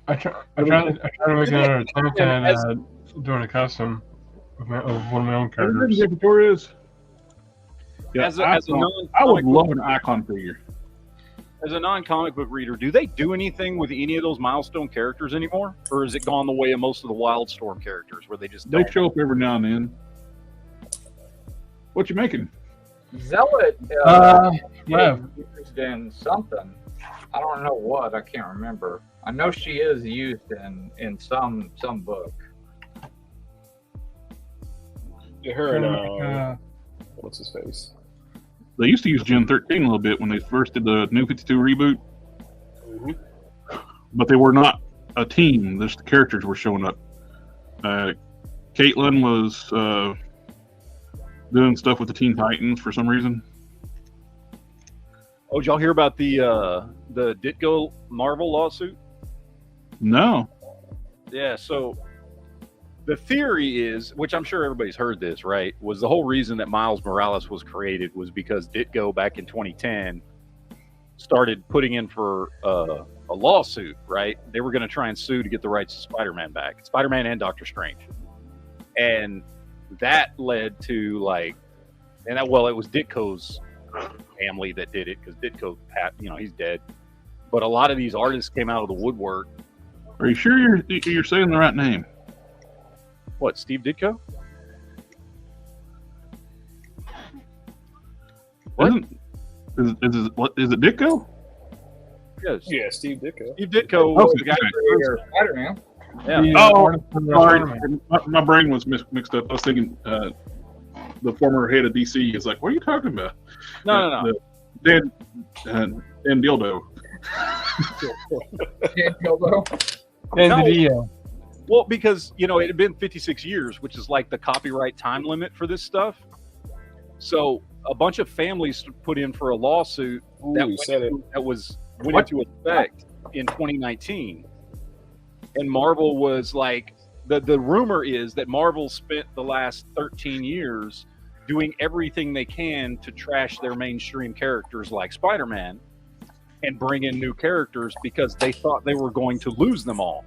I try to make another attempt at doing a custom of one of my own characters. Yeah, I would love an Icon figure. As a non-comic book reader, do they do anything with any of those Milestone characters anymore? Or has it gone the way of most of the Wildstorm characters where they just They show up every now and then. What you making? Zealot yeah. used in something. I don't know what. I can't remember. I know she is used in some book. Yeah, her and Uh, what's his face? They used to use Gen 13 a little bit when they first did the New 52 reboot, but they were not a team. Just the characters were showing up. Caitlin was doing stuff with the Teen Titans for some reason. Oh, did y'all hear about the Ditko Marvel lawsuit? No. Yeah, so the theory is, which I'm sure everybody's heard this, right, was the whole reason that Miles Morales was created was because Ditko back in 2010 started putting in for a lawsuit, right? They were going to try and sue to get the rights to Spider-Man back. Spider-Man and Doctor Strange. And that led to, like, and that, well, it was Ditko's family that did it because Ditko, he's dead. But a lot of these artists came out of the woodwork. Are you sure you're saying the right name? What, Steve Ditko? What? Is it Ditko? Yes. Yeah, Steve Ditko. Steve Ditko was the guy Creator of Spider-Man. Yeah. the Oh, artist from sorry. Assortment. My brain was mixed up. I was thinking the former head of DC is like, what are you talking about? No. Dan Dildo. And No. the Well, because, it had been 56 years, which is like the copyright time limit for this stuff. So a bunch of families put in for a lawsuit that went into effect in 2019. And Marvel was like, the rumor is that Marvel spent the last 13 years doing everything they can to trash their mainstream characters like Spider-Man and bring in new characters because they thought they were going to lose them all.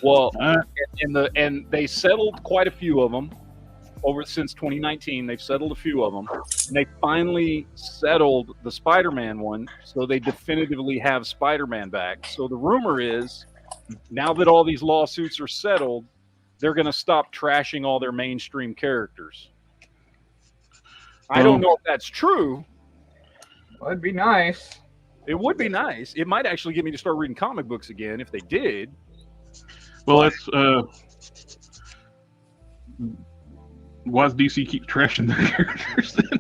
Well, and they settled quite a few of them since 2019. They've settled a few of them, and they finally settled the Spider-Man one, so they definitively have Spider-Man back. So the rumor is, now that all these lawsuits are settled, they're going to stop trashing all their mainstream characters. I don't know if that's true. Well, it'd be nice. It would be nice. It might actually get me to start reading comic books again if they did. Well, that's why does DC keep trashing their characters then?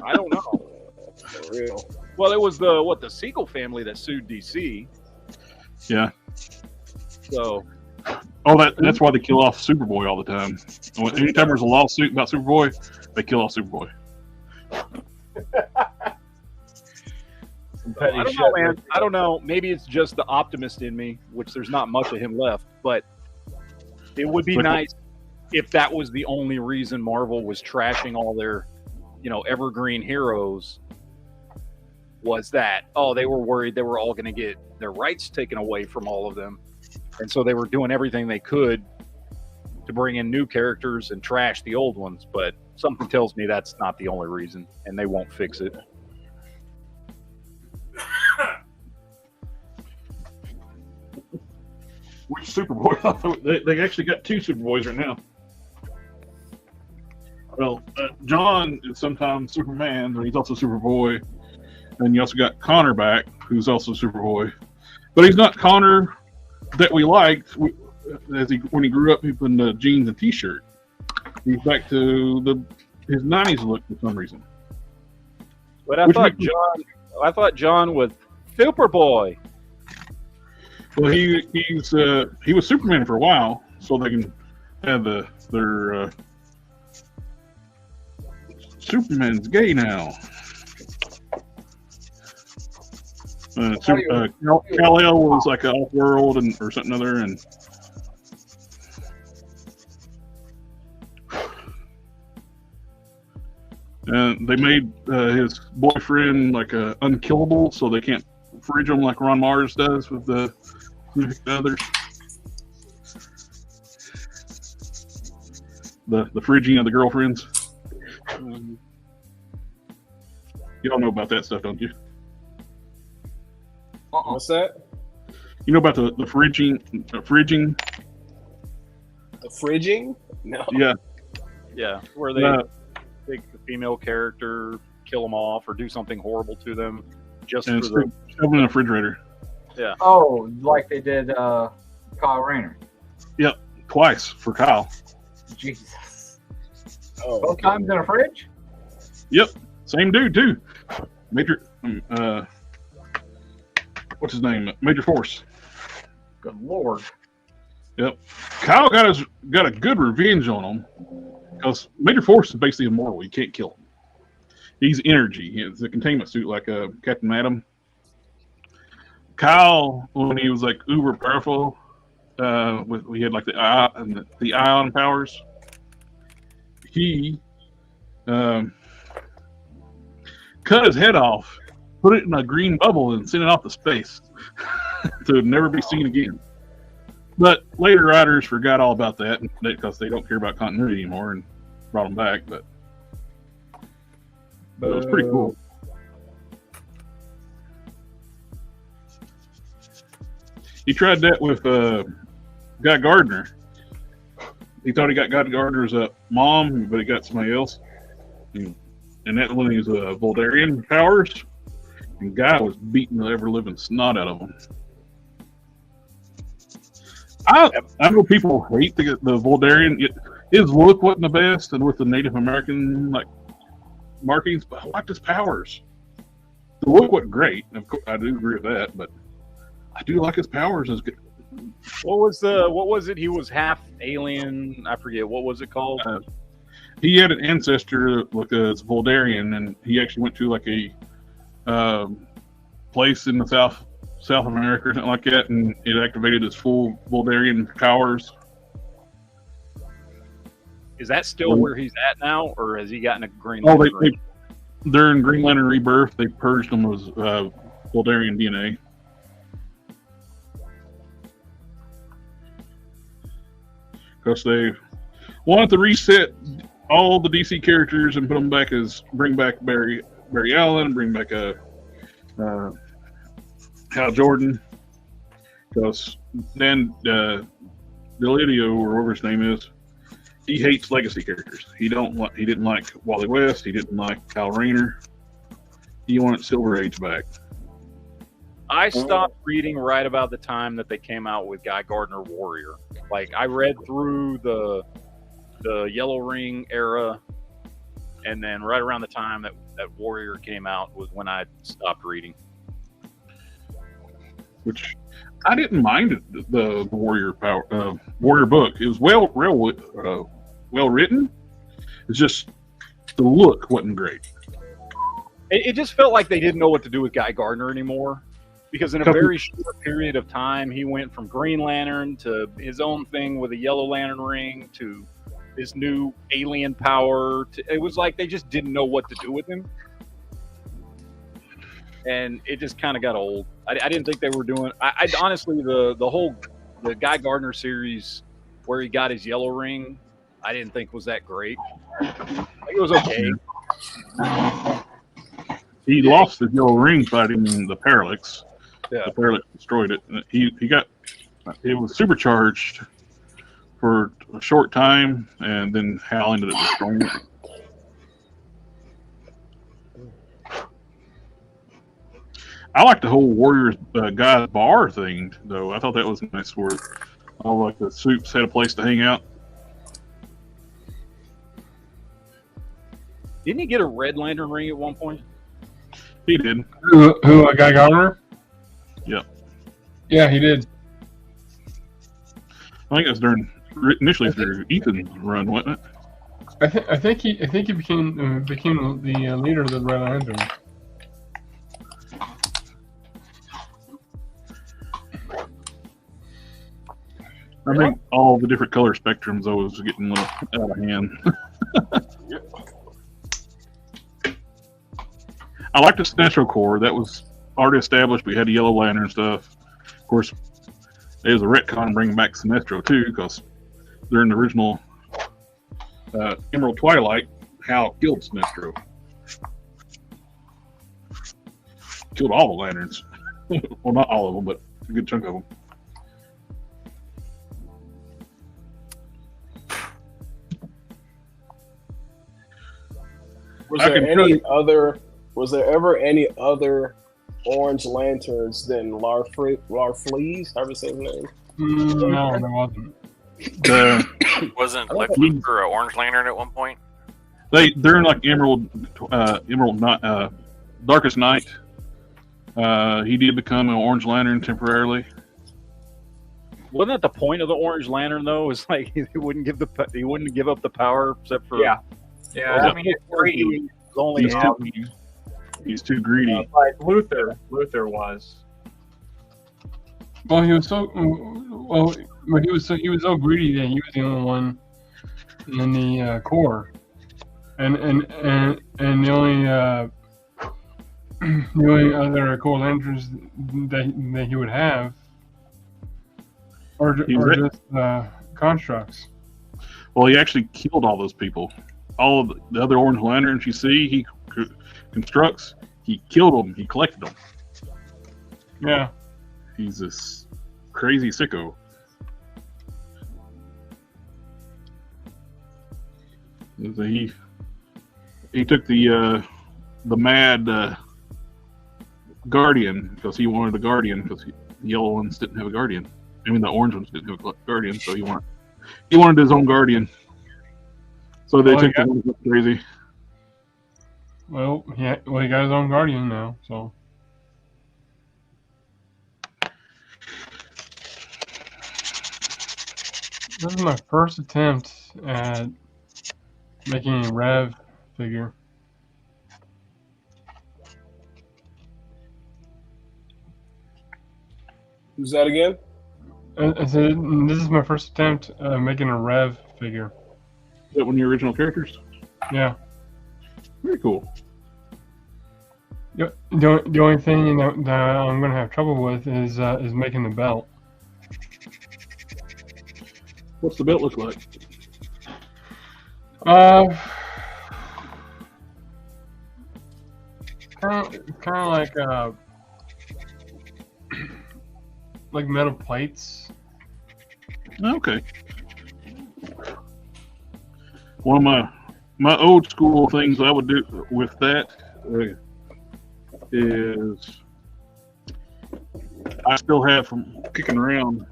I don't know. For real. Well, it was the Siegel family that sued DC. Yeah. So. Oh, that's why they kill off Superboy all the time. Anytime there's a lawsuit about Superboy, they kill off Superboy. I don't know, man. I don't know. Maybe it's just the optimist in me, which there's not much of him left. But it would be nice if that was the only reason Marvel was trashing all their, evergreen heroes. Was that, they were worried they were all going to get their rights taken away from all of them. And so they were doing everything they could to bring in new characters and trash the old ones. But something tells me that's not the only reason, and they won't fix it. Which Superboy? They actually got two Superboys right now. Well, John is sometimes Superman, but he's also Superboy. And you also got Connor back, who's also Superboy. But he's not Connor that we liked when he grew up in the jeans and t-shirt. He's back to his 90s look for some reason. But I thought John was Superboy. Well, he was Superman for a while, so they can have their Superman's gay now. Kal-El was like an off-world or something other, and they made his boyfriend like unkillable, so they can't fridge him like Ron Mars does with the others. The fridging of the girlfriends. Y'all know about that stuff, don't you? What's that? You know about the fridging? The fridging? No. Yeah. Yeah, where they take the female character, kill them off, or do something horrible to them, just and for the shove them in the refrigerator. Oh, like they did Kyle Rayner. Twice for Kyle. Jesus. Oh, Both times in a fridge? Same dude too. Major, what's his name? Major Force. Good lord. Kyle got a good revenge on him because Major Force is basically immortal. You can't kill him. He's energy. It's a containment suit like Captain Atom. Kyle, when he was like uber powerful, we had like the ion powers. He cut his head off, put it in a green bubble, and sent it off to space to never be seen again. But later writers forgot all about that because they don't care about continuity anymore and brought him back. But it was pretty cool. He tried that with Guy Gardner. He thought he got Guy Gardner's mom, but he got somebody else. And that one is Voldarian powers. And Guy was beating the ever-living snot out of him. I know people hate the Voldarian. His look wasn't the best, and with the Native American markings, but I liked his powers. The look wasn't great. Of course, I do agree with that, but I do like his powers. As good. what was it? He was half alien. I forget what was it called. He had an ancestor like a Voldarian, and he actually went to like a place in the South America or something like that, and it activated his full Voldarian powers. Is that still where he's at now, or has he gotten a green? Oh, they're in Green Lantern Rebirth. They purged him with Voldarian DNA. Because they wanted to reset all the DC characters and put them back bring back Barry Allen, bring back Hal Jordan, because then Delidio, or whatever his name is, he hates legacy characters. He didn't like Wally West. He didn't like Kyle Rayner. He wanted Silver Age back. I stopped reading right about the time that they came out with Guy Gardner Warrior. Like, I read through the Yellow Ring era, and then right around the time that Warrior came out was when I stopped reading. Which I didn't mind the Warrior book. It was well written. It's just the look wasn't great. It just felt like they didn't know what to do with Guy Gardner anymore, because in a very short period of time, he went from Green Lantern to his own thing with a Yellow Lantern ring to this new alien power. It was like they just didn't know what to do with him. And it just kind of got old. I didn't think they were doing. I honestly, the Guy Gardner series where he got his yellow ring, I didn't think was that great. It was okay. He lost his yellow ring fighting the Parallax. Yeah. The Parallax destroyed it. It was supercharged for a short time, and then Hal ended up destroying it. I like the whole Warriors guy's bar thing, though. I thought that was nice, where all like the suits had a place to hang out. Didn't he get a Red Lantern ring at one point? He did. Who Guy Gardner? Yep. Yeah, he did. I think it was initially through Ethan's run, wasn't it? I think he became the leader of the Red Lantern. I think all the different color spectrums always getting a little out of hand. I liked the Sinestro Corps. That was already established. We had the Yellow Lantern stuff. Of course, there was a retcon bringing back Sinestro too, because during the original Emerald Twilight, Hal killed Sinestro. Killed all the lanterns. Well, not all of them, but a good chunk of them. Was there ever any other orange lanterns than Larfleeze, however you say his name. No, there wasn't. Wasn't Lex Luthor an Orange Lantern at one point? They're in like Emerald Night, Darkest Night. He did become an Orange Lantern temporarily. Wasn't that the point of the Orange Lantern though? It's like he wouldn't give up the power except for Yeah. Well, I mean, it's greedy. only He's too greedy. Like Luther was. Well, he was so he was so greedy that he was the only one in the core, and the only the only other core lanterns that he would have are just constructs. Well, he actually killed all those people. All of the other Orange Lanterns you see, he constructs. He killed them. He collected them. Yeah. He's this crazy sicko. He took the mad Guardian because he wanted a Guardian because the yellow ones didn't have a Guardian. I mean, the orange ones didn't have a Guardian, so he wanted his own Guardian. So they took the ones that were crazy. Well, he got his own Guardian now, so. This is my first attempt at making a Rev figure. Who's that again? I said this is my first attempt at making a Rev figure. Is that one of your original characters? Yeah. Very cool. The only thing that I'm going to have trouble with is making the belt. What's the belt look like? Kind of like metal plates. Okay. One of my old school things I would do with that is I still have from kicking around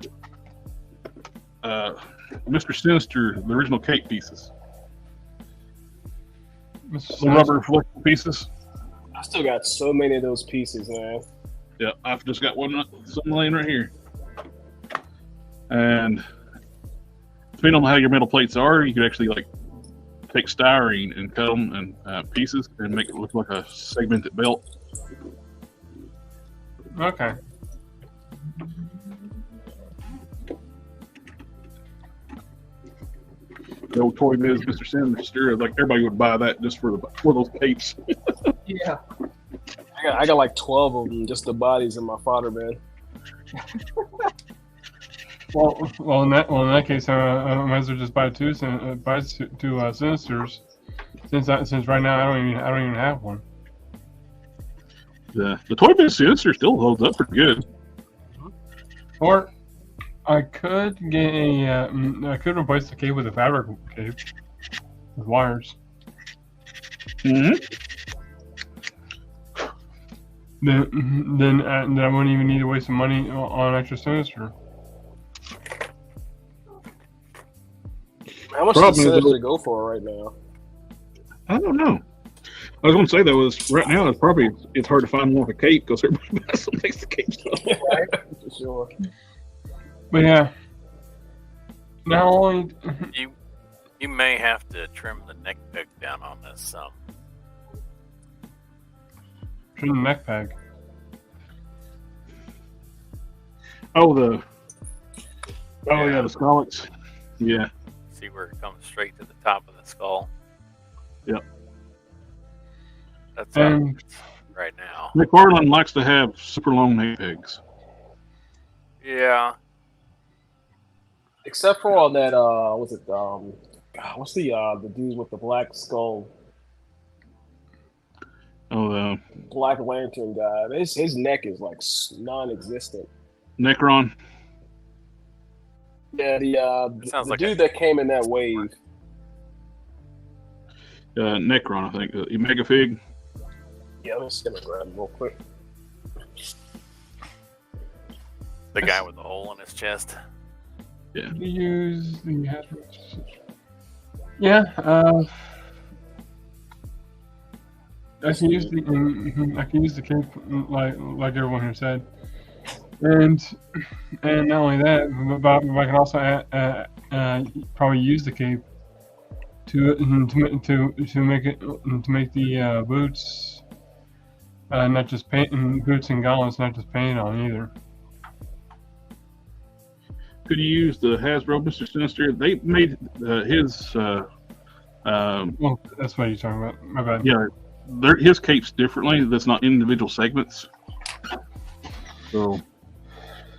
Mr. Sinister, the original cake pieces. The rubber flexible pieces. I still got so many of those pieces, man. Yeah, I've just got some laying right here. And depending on how your metal plates are, you could actually like take styrene and cut them in pieces and make it look like a segmented belt. Okay. The old Toy Biz, Mr. Sinister, like everybody would buy that just for those capes. Yeah. I got like 12 of them, just the bodies in my fodder bin. Well, in that case, I might as well just buy two Sinisters, since right now I don't even have one. The Toy Biz Sinister still holds up pretty good. Or I could get I could replace the cape with a fabric cape with wires. Mm-hmm. Then I wouldn't even need to waste some money on extra Sinister. How much does Sinister go for right now? I don't know. I was going to say though is right now it's hard to find one with a cape because everybody buys some makes the cape stuff. Right, for sure. But yeah, not only you may have to trim the neck peg down on this some. trim the neck peg. The scallops. Yeah. See where it comes straight to the top of the skull. Yep. That's how it is right now. McFarlane likes to have super long neck pegs. Yeah. Except for on that, what's the dude with the black skull? Black Lantern guy. His neck is like non-existent. Necron. Yeah, the like dude that came in that wave. Necron, I think. Mega Fig. Yeah, I'm just gonna grab him real quick. The guy with the hole in his chest. Yeah. You use the yeah. I can use the cape like everyone here said, and not only that, but I can also probably use the cape to make the boots not just paint boots and gauntlets not just painted on either. Could you use the Hasbro Mr. Sinister? They made his. Well, that's what you're talking about. My bad. Yeah, his capes differently. That's not individual segments. So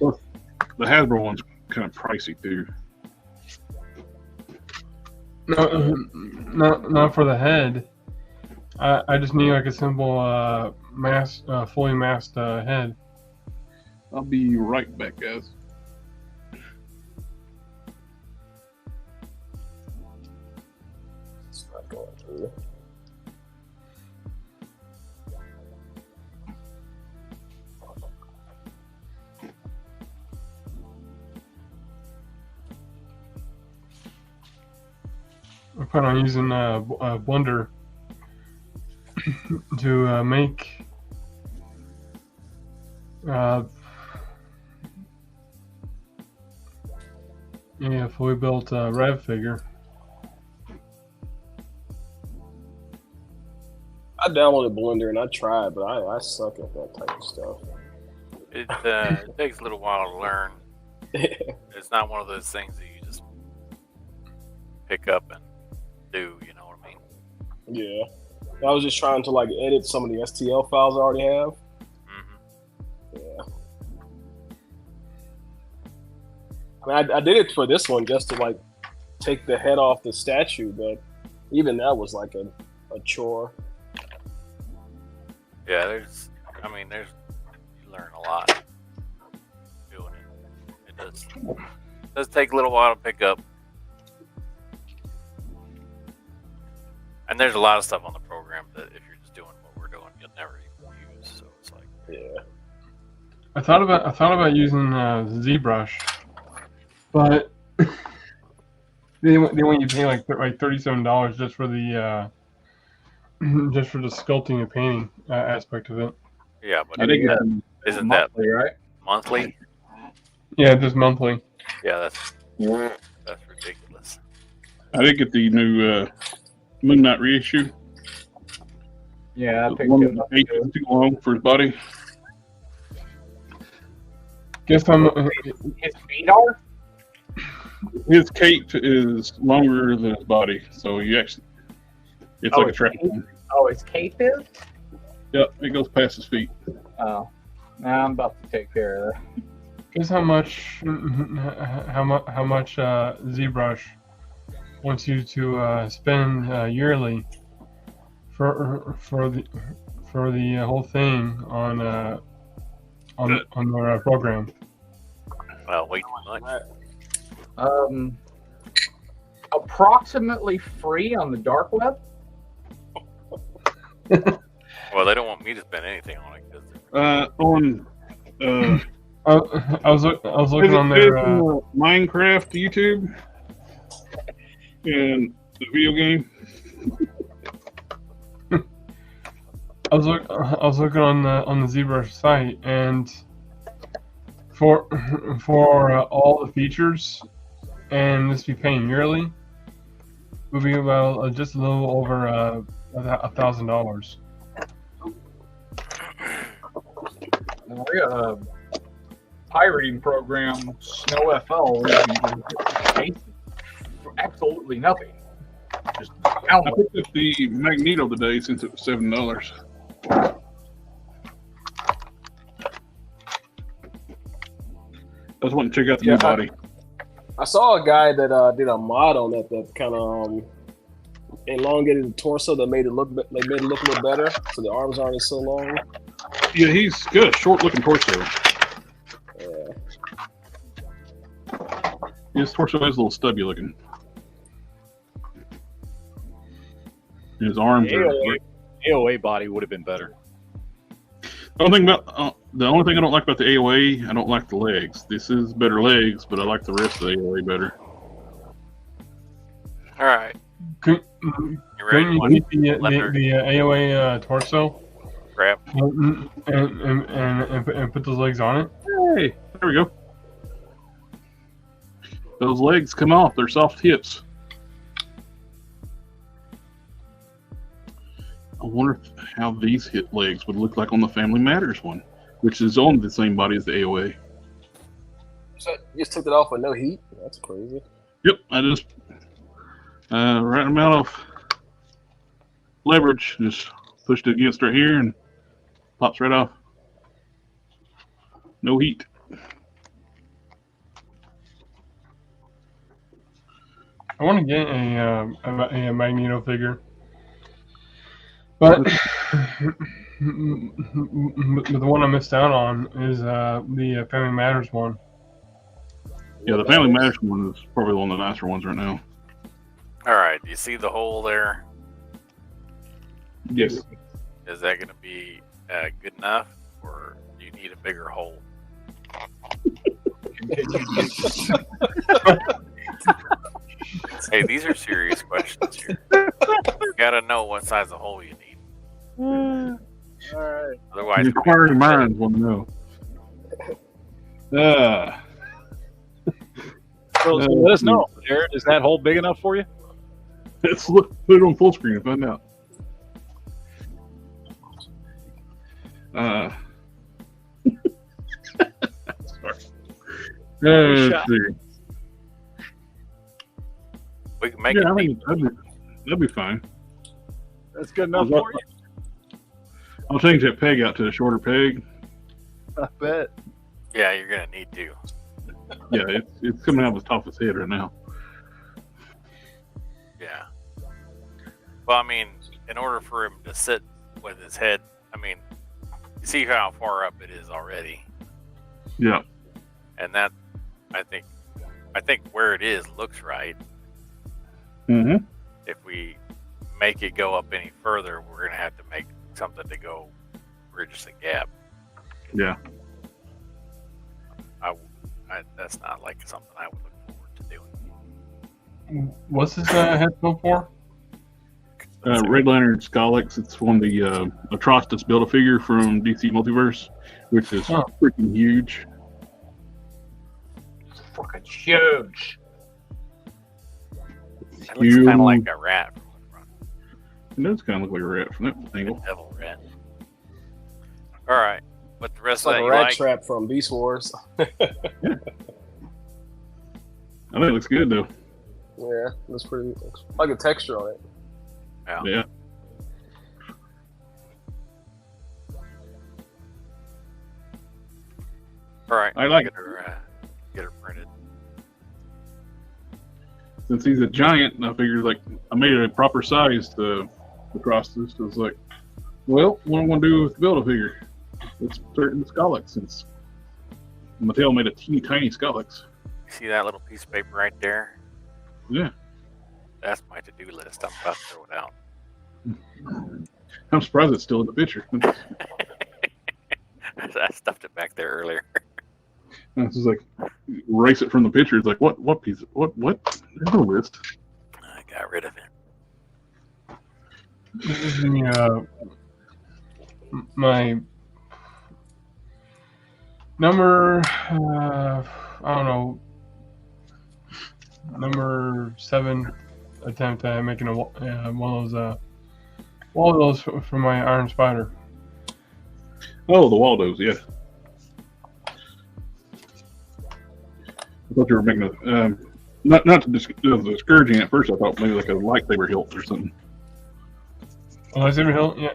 the Hasbro one's kind of pricey too. No, not for the head. I just need like a simple fully masked head. I'll be right back, guys. It's not going through. I plan on using Blender to make a fully built Rev figure. I downloaded Blender and I tried, but I suck at that type of stuff. It takes a little while to learn. It's not one of those things that you just pick up and do, you know what I mean? Yeah. I was just trying to like edit some of the STL files I already have. Yeah. I mean, I did it for this one just to like take the head off the statue, but even that was like a chore. Yeah, you learn a lot doing it. It does take a little while to pick up. And there's a lot of stuff on the program that if you're just doing what we're doing, you'll never even use. So it's like, yeah. I thought about using ZBrush, but they want you to pay like $37 just for the sculpting and painting aspect of it. yeah, but I think isn't that Monthly, right? monthly? Yeah, just monthly. Yeah, that's ridiculous. I did get the new Moon Knight reissue. Yeah, I The picked one it that up. eight is too long for his body. Guess I'm. His feet are? His cape is longer than his body, so you actually, it's like a trap. Oh, his cape is? Yep, it goes past his feet. Oh, now I'm about to take care of that. Guess how much ZBrush wants you to spend yearly for the whole thing on their program. Well, way too much. Approximately free on the dark web. Well, they don't want me to spend anything on it. I was looking on their Minecraft YouTube and the video game. I was looking on the ZBrush site, and for all the features, and this be paying yearly, would be about just a little over $1,000. I got a pirating program, Snow FL, where you can paint for absolutely nothing. Just I download. picked up the Magneto today since it was $7. I just want to check out the new body. I saw a guy that did a mod on that kind of elongated the torso that made it look a little better, so the arms aren't so long. Yeah, he's got a short-looking torso. Yeah. His torso is a little stubby looking. His arms are. AOA body would have been better. The only thing about The only thing I don't like about the AOA, I don't like the legs. This is better legs, but I like the rest of the AOA better. All right. Couldn't You ready? you keep the AOA torso Grab. and put those legs on it? Hey, there we go. Those legs come off. They're soft hips. I wonder how these hip legs would look like on the Family Matters one, which is on the same body as the AOA. So you just took it off with no heat? That's crazy. Yep, I just right amount of leverage, just pushed it against right here and pops right off. No heat. I want to get a Magneto figure, but the one I missed out on is the Family Matters one. Yeah, the Family Matters one is probably one of the nicer ones right now. All right. Do you see the hole there? Yes. Is that going to be good enough, or do you need a bigger hole? Hey, these are serious questions here. You got to know what size of hole you need. All right. Otherwise, The inquiring minds want to know. So let us know, Jared. Is that hole big enough for you? Let's put it on full screen and find out. Sorry. Let's see. we can make Yeah, I it think big. that'd be fine. That's good enough for you? I'll change that peg out to a shorter peg. I bet. Yeah, you're going to need to. Yeah, it's coming out of the top of his head right now. Yeah. Well, I mean, in order for him to sit with his head, I mean, you see how far up it is already. Yeah. And that, I think where it is looks right. Mm-hmm. If we make it go up any further, we're going to have to make something to go bridge the gap. Yeah. That's not like something I would look forward to doing. What's this head built for? Red Lantern Sculpt. It's one of the Atrocitus Build-A-Figure from DC Multiverse, which is freaking huge. It's fucking huge. It looks kind of like a rat from the front. It does kind of look like a rat from that angle. A devil rat. All right. But the rest It's like of that a you rat like? trap from Beast Wars. I think it looks good though. Yeah, looks pretty. Like a texture on it. Yeah. All right. I like it. Get her printed. Since he's a giant, I figured like I made it a proper size to across this. So it's like, well, what I'm gonna do with the Build-A-Figure? Let's start in the Sculpt since Mattel made a teeny tiny Sculpt. See that little piece of paper right there? Yeah. That's my to-do list. I'm about to throw it out. I'm surprised it's still in the picture. I stuffed it back there earlier. It's just like erase it from the picture. It's like what piece? What? There's no list. I got rid of it. This is the my number. I don't know. Number 7 attempt at making one of those for my Iron Spider. Oh, the Waldos, yeah. I thought you were making a not to discouraging at first. I thought maybe like a lightsaber hilt or something. Oh, lightsaber hilt, yeah.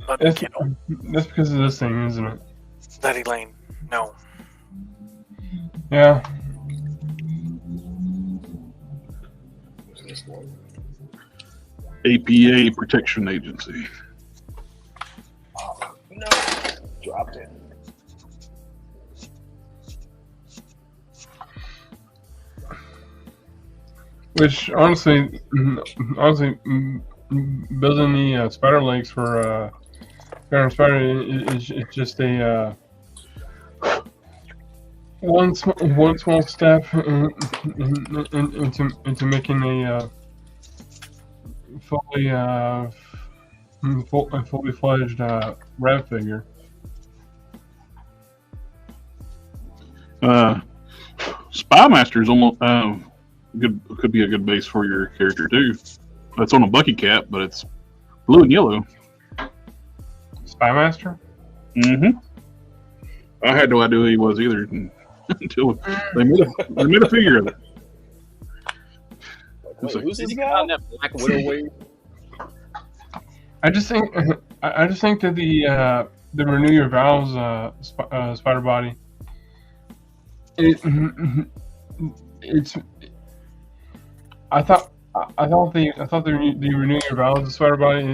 Not the Kindle. That's because of this thing, isn't it? Study lane. No. Yeah. APA Protection Agency. No, dropped it. Which honestly, building the spider legs for Scarring Spider is just a one small step into making a fully fledged Rev figure. Spymaster is almost good. Could be a good base for your character too. That's on a Bucky cap, but it's blue and yellow. Spymaster? Mm-hmm. I had no idea who he was either until they made a figure of it. Wait, who's this guy? That Black Widow wave? I just think that the Renew Your Vows spider body. It's. I thought the Renew Your Vows spider body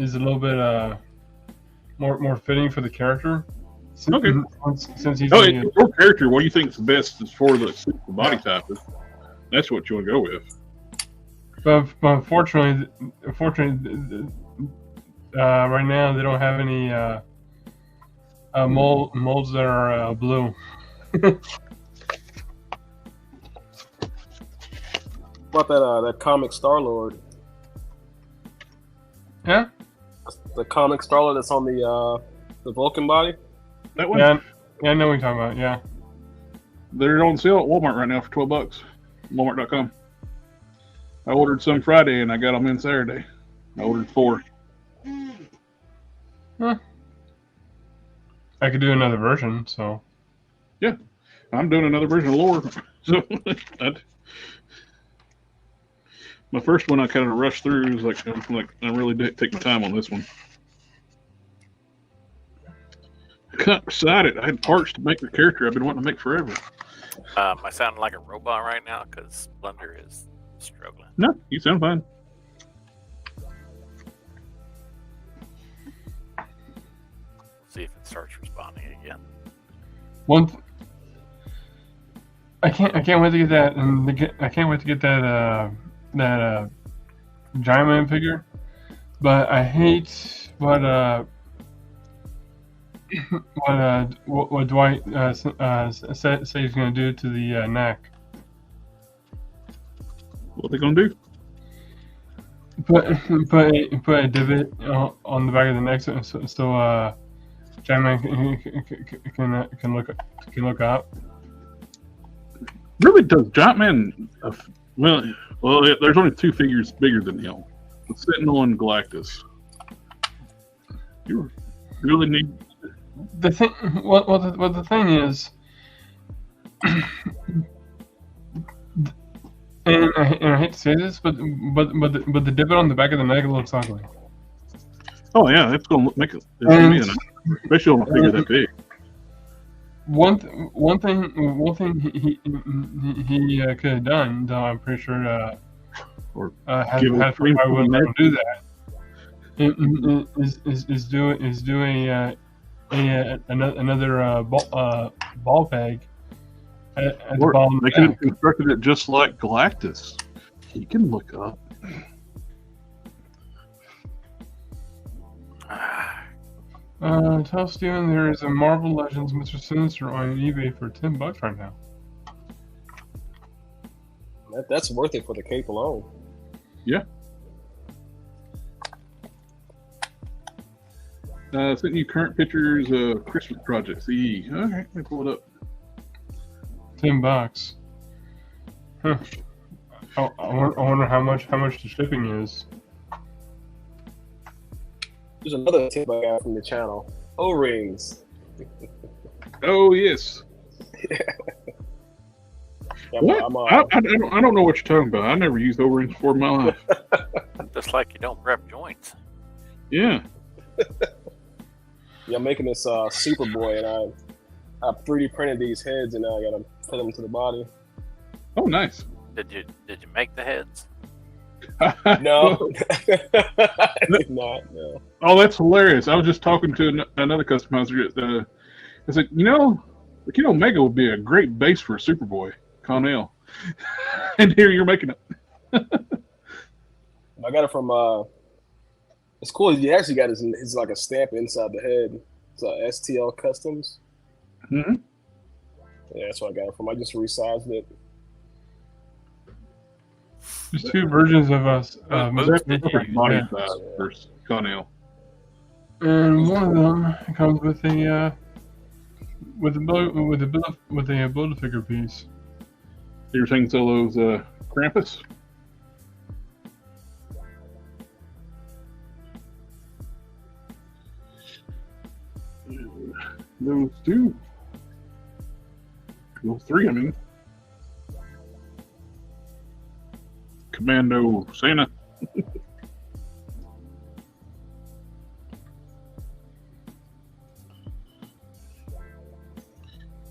is a little bit more fitting for the character. Okay. Since he's your character, what do you think is the best is for the body type? That's what you want to go with. But unfortunately, right now they don't have any molds that are blue. What about that comic Star-Lord? Yeah? The comic Star-Lord that's on the Vulcan body? That one? Yeah, I know what you're talking about, yeah. They're on sale at Walmart right now for $12. Walmart.com. I ordered some Friday and I got them in Saturday. I ordered 4. Huh. I could do another version, so. Yeah, I'm doing another version of Lore. So my first one I kind of rushed through. It was like I really did take my time on this one. I got excited. I had parts to make the character I've been wanting to make forever. I sound like a robot right now because Blender is struggling. No, you sound fine. See if it starts responding again. I can't wait to get that. I can't wait to get that Giant Man figure. But I hate what Dwight say he's going to do to the neck. What they going to do? Put a divot on the back of the neck so Giant Man can look up. Really, does Giant Man? Well, there's only 2 figures bigger than him. The Sentinel and Galactus. You really need the thing. Well, the thing is, and I hate to say this, but the divot on the back of the neck looks ugly. Oh yeah, it's gonna make it, especially on a figure that big. One thing he could have done, though I'm pretty sure I wouldn't let him do that. Is do another ball peg. At the bottom they could have constructed it just like Galactus. He can look up. Tell Steven there is a Marvel Legends Mr. Sinister on eBay for $10 right now. That's worth it for the cape alone. Yeah. Sent you current pictures of Christmas projects. Okay, let me pull it up. $10. Huh. I wonder how much the shipping is. There's another tip I got from the channel. O-rings. Oh yes. Yeah, what? I don't know what you're talking about. I never used O-rings before in my life. Just like you don't prep joints. Yeah. Yeah, I'm making this Superboy, and I 3D printed these heads, and now I gotta put them to the body. Oh, nice. Did you make the heads? No, I did not. No. Oh, that's hilarious! I was just talking to another customizer. I said, Mega would be a great base for a Superboy, Connell. And here you're making it. I got it from It's cool. He actually got his like a stamp inside the head. It's STL Customs. Mm-hmm. Yeah, that's what I got it from. I just resized it. There's two versions of us. Different body size for Connell. And one of them comes with a Build-A-Figure piece. You were saying Solo's Krampus? Those two. Those three, I mean. Commando Santa.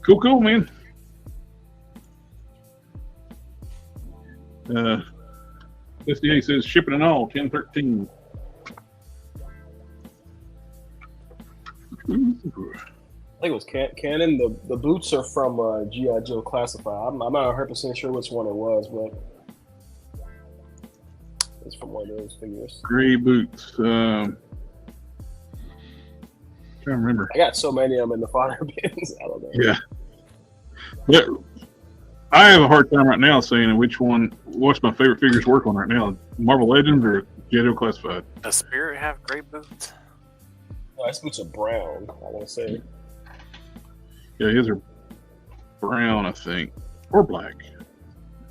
Cool, man. SDA says shipping and all, 1013. I think it was Canon. The boots are from G.I. Joe Classified. I'm not 100% sure which one it was, but it's from one of those figures. Gray boots. Trying to remember. I got so many of them in the fodder bins. I don't know. Yeah. But I have a hard time right now saying what's my favorite figures to work on right now, Marvel Legends or G.I. Joe Classified. Does Spirit have gray boots? No, his boots are brown, I want to say. Yeah, his are brown, I think, or black.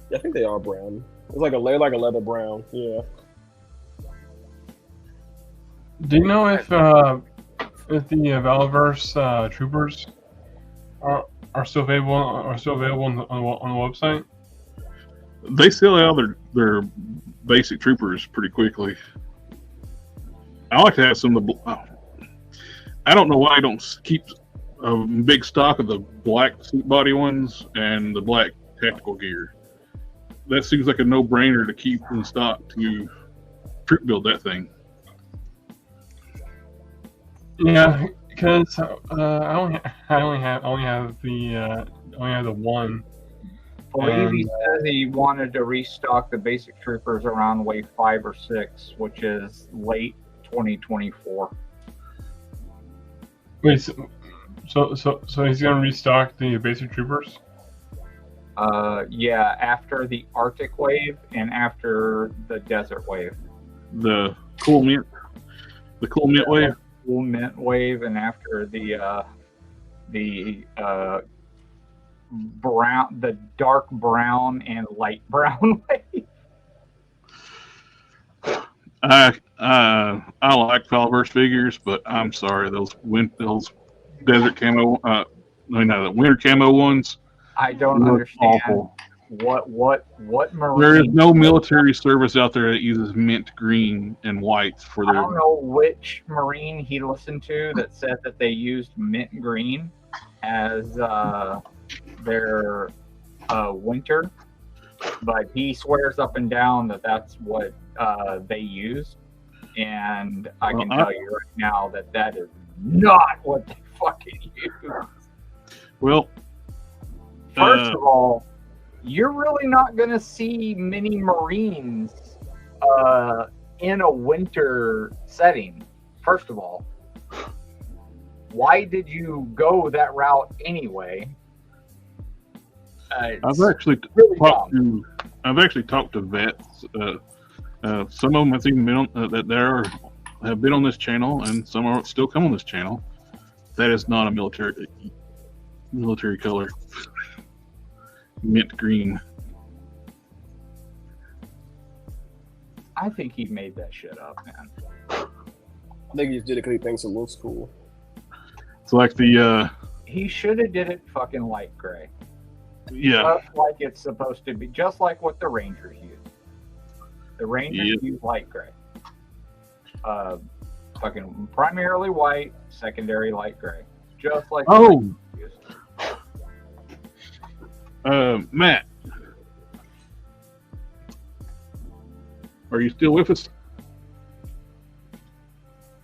Yeah, I think they are brown. It's like a leather brown. Yeah. Do you know if the Valverse troopers are still available on the website? They sell out their basic troopers pretty quickly. I like to have some of the. I don't know why I don't keep a big stock of the black suit body ones and the black tactical gear. That seems like a no-brainer to keep in stock to troop build that thing. Yeah, because I only have the one. I believe he says he wanted to restock the basic troopers around wave 5 or 6, which is late 2024. Wait, so he's gonna restock the basic troopers? Yeah, after the Arctic wave and after the desert wave. The cool mint wave. Cool mint wave, and after the brown, the dark brown and light brown wave. I like Valverse figures, but I'm sorry, those desert camo, the winter camo ones. I don't understand awful. what marine. There is no military service out there that uses mint green and white for their. I don't know which marine he listened to that said that they used mint green as their winter, but he swears up and down that that's what they use, and I can tell you right now that is not what they fucking use. Well, first of all, you're really not going to see many Marines in a winter setting. First of all, why did you go that route anyway? I've actually talked to vets. Some of them have even been on, have been on this channel, and some are still come on this channel. That is not a military color. Mint green. I think he made that shit up, man. I think he just did it because he thinks it looks cool. It's like the. He should have did it fucking light gray. Yeah. Just like it's supposed to be, just like what the Rangers use. The Rangers use light gray. Fucking primarily white, secondary light gray. Just like Matt, are you still with us?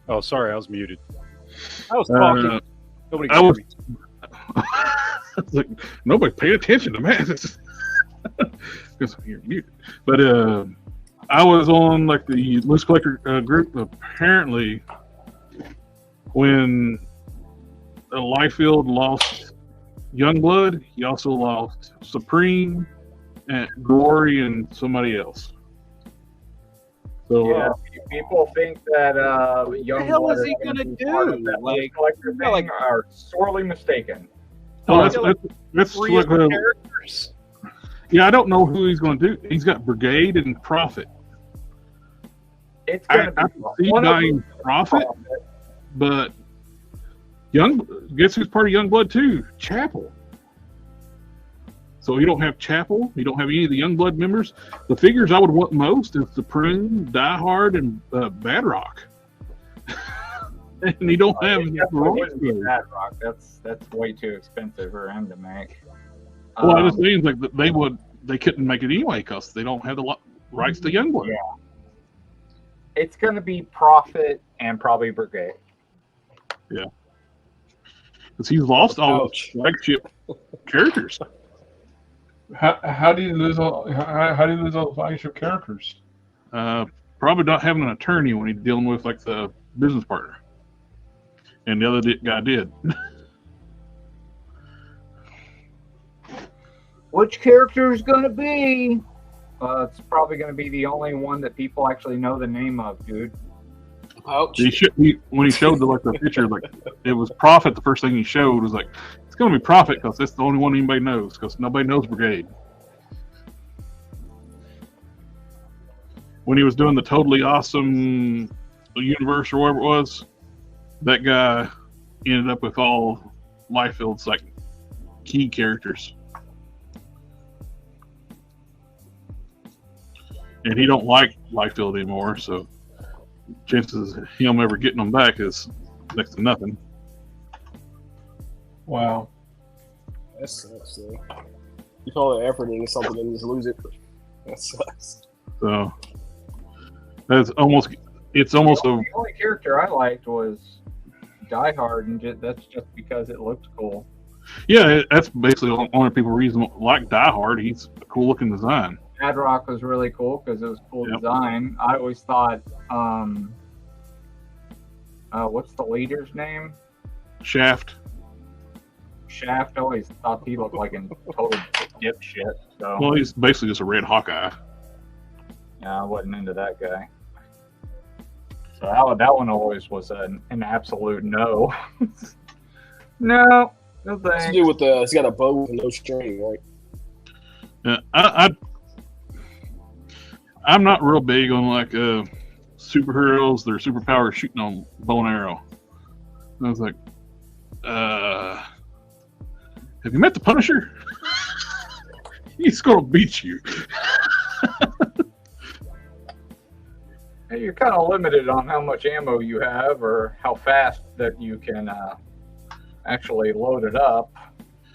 Oh, sorry, I was muted. I was talking. Nobody I was, me. like, nobody paid attention to Matt because you're muted. But I was on like the loose collector group. Apparently, when Liefeld lost Youngblood, he also lost Supreme and Glory and somebody else. So Yeah, people think that young. What the hell is he gonna do? Like, collector thing like- are sorely mistaken. that's Three like, other characters. yeah. I don't know who he's going to do. He's got Brigade and Prophet. It's I gonna can be see one of dying them- Prophet, but guess who's part of Youngblood too? Chapel. So you don't have Chapel. You don't have any of the Youngblood members. The figures I would want most is Supreme, Die Hard, and Badrock. And you don't have It wouldn't be that rock. That's way too expensive for him to make. Well, I just mean like they couldn't make it anyway because they don't have the rights to Youngblood. Yeah. It's gonna be Prophet and probably Brigade. Because he's lost all the flagship characters. How do you lose all? How do you lose all the flagship characters? Probably not having an attorney when he's dealing with like the business partner, and the other guy did. Which character is gonna be? It's probably gonna be the only one that people actually know the name of, dude. Ouch. When he showed the picture, like it was Prophet. The first thing he showed was like it's going to be Prophet because that's the only one anybody knows because nobody knows Brigade. When he was doing the totally awesome universe or whatever it was, that guy ended up with all Liefeld's like key characters, and he don't like Liefeld anymore, so chances of him ever getting them back is next to nothing. Wow. That sucks, though. You call it effort into something and just lose it. That sucks. So it's almost The only character I liked was Die Hard, and that's just because it looked cool. yeah. That's basically the only people reason like Die Hard. He's a cool looking design. Badrock was really cool because it was cool Yep. design. I always thought, what's the leader's name? Shaft. Shaft. I always thought he looked like a total dipshit. So Well, he's basically just a red Hawkeye. yeah, I wasn't into that guy. So that one always was an absolute no. No What's thanks. to do with he's got a bow with no string, right? I'm not real big on like superheroes. Their superpowers shooting on bow and arrow. And I was like, have you met the Punisher? He's gonna beat you. Hey, you're kind of limited on how much ammo you have or how fast that you can actually load it up.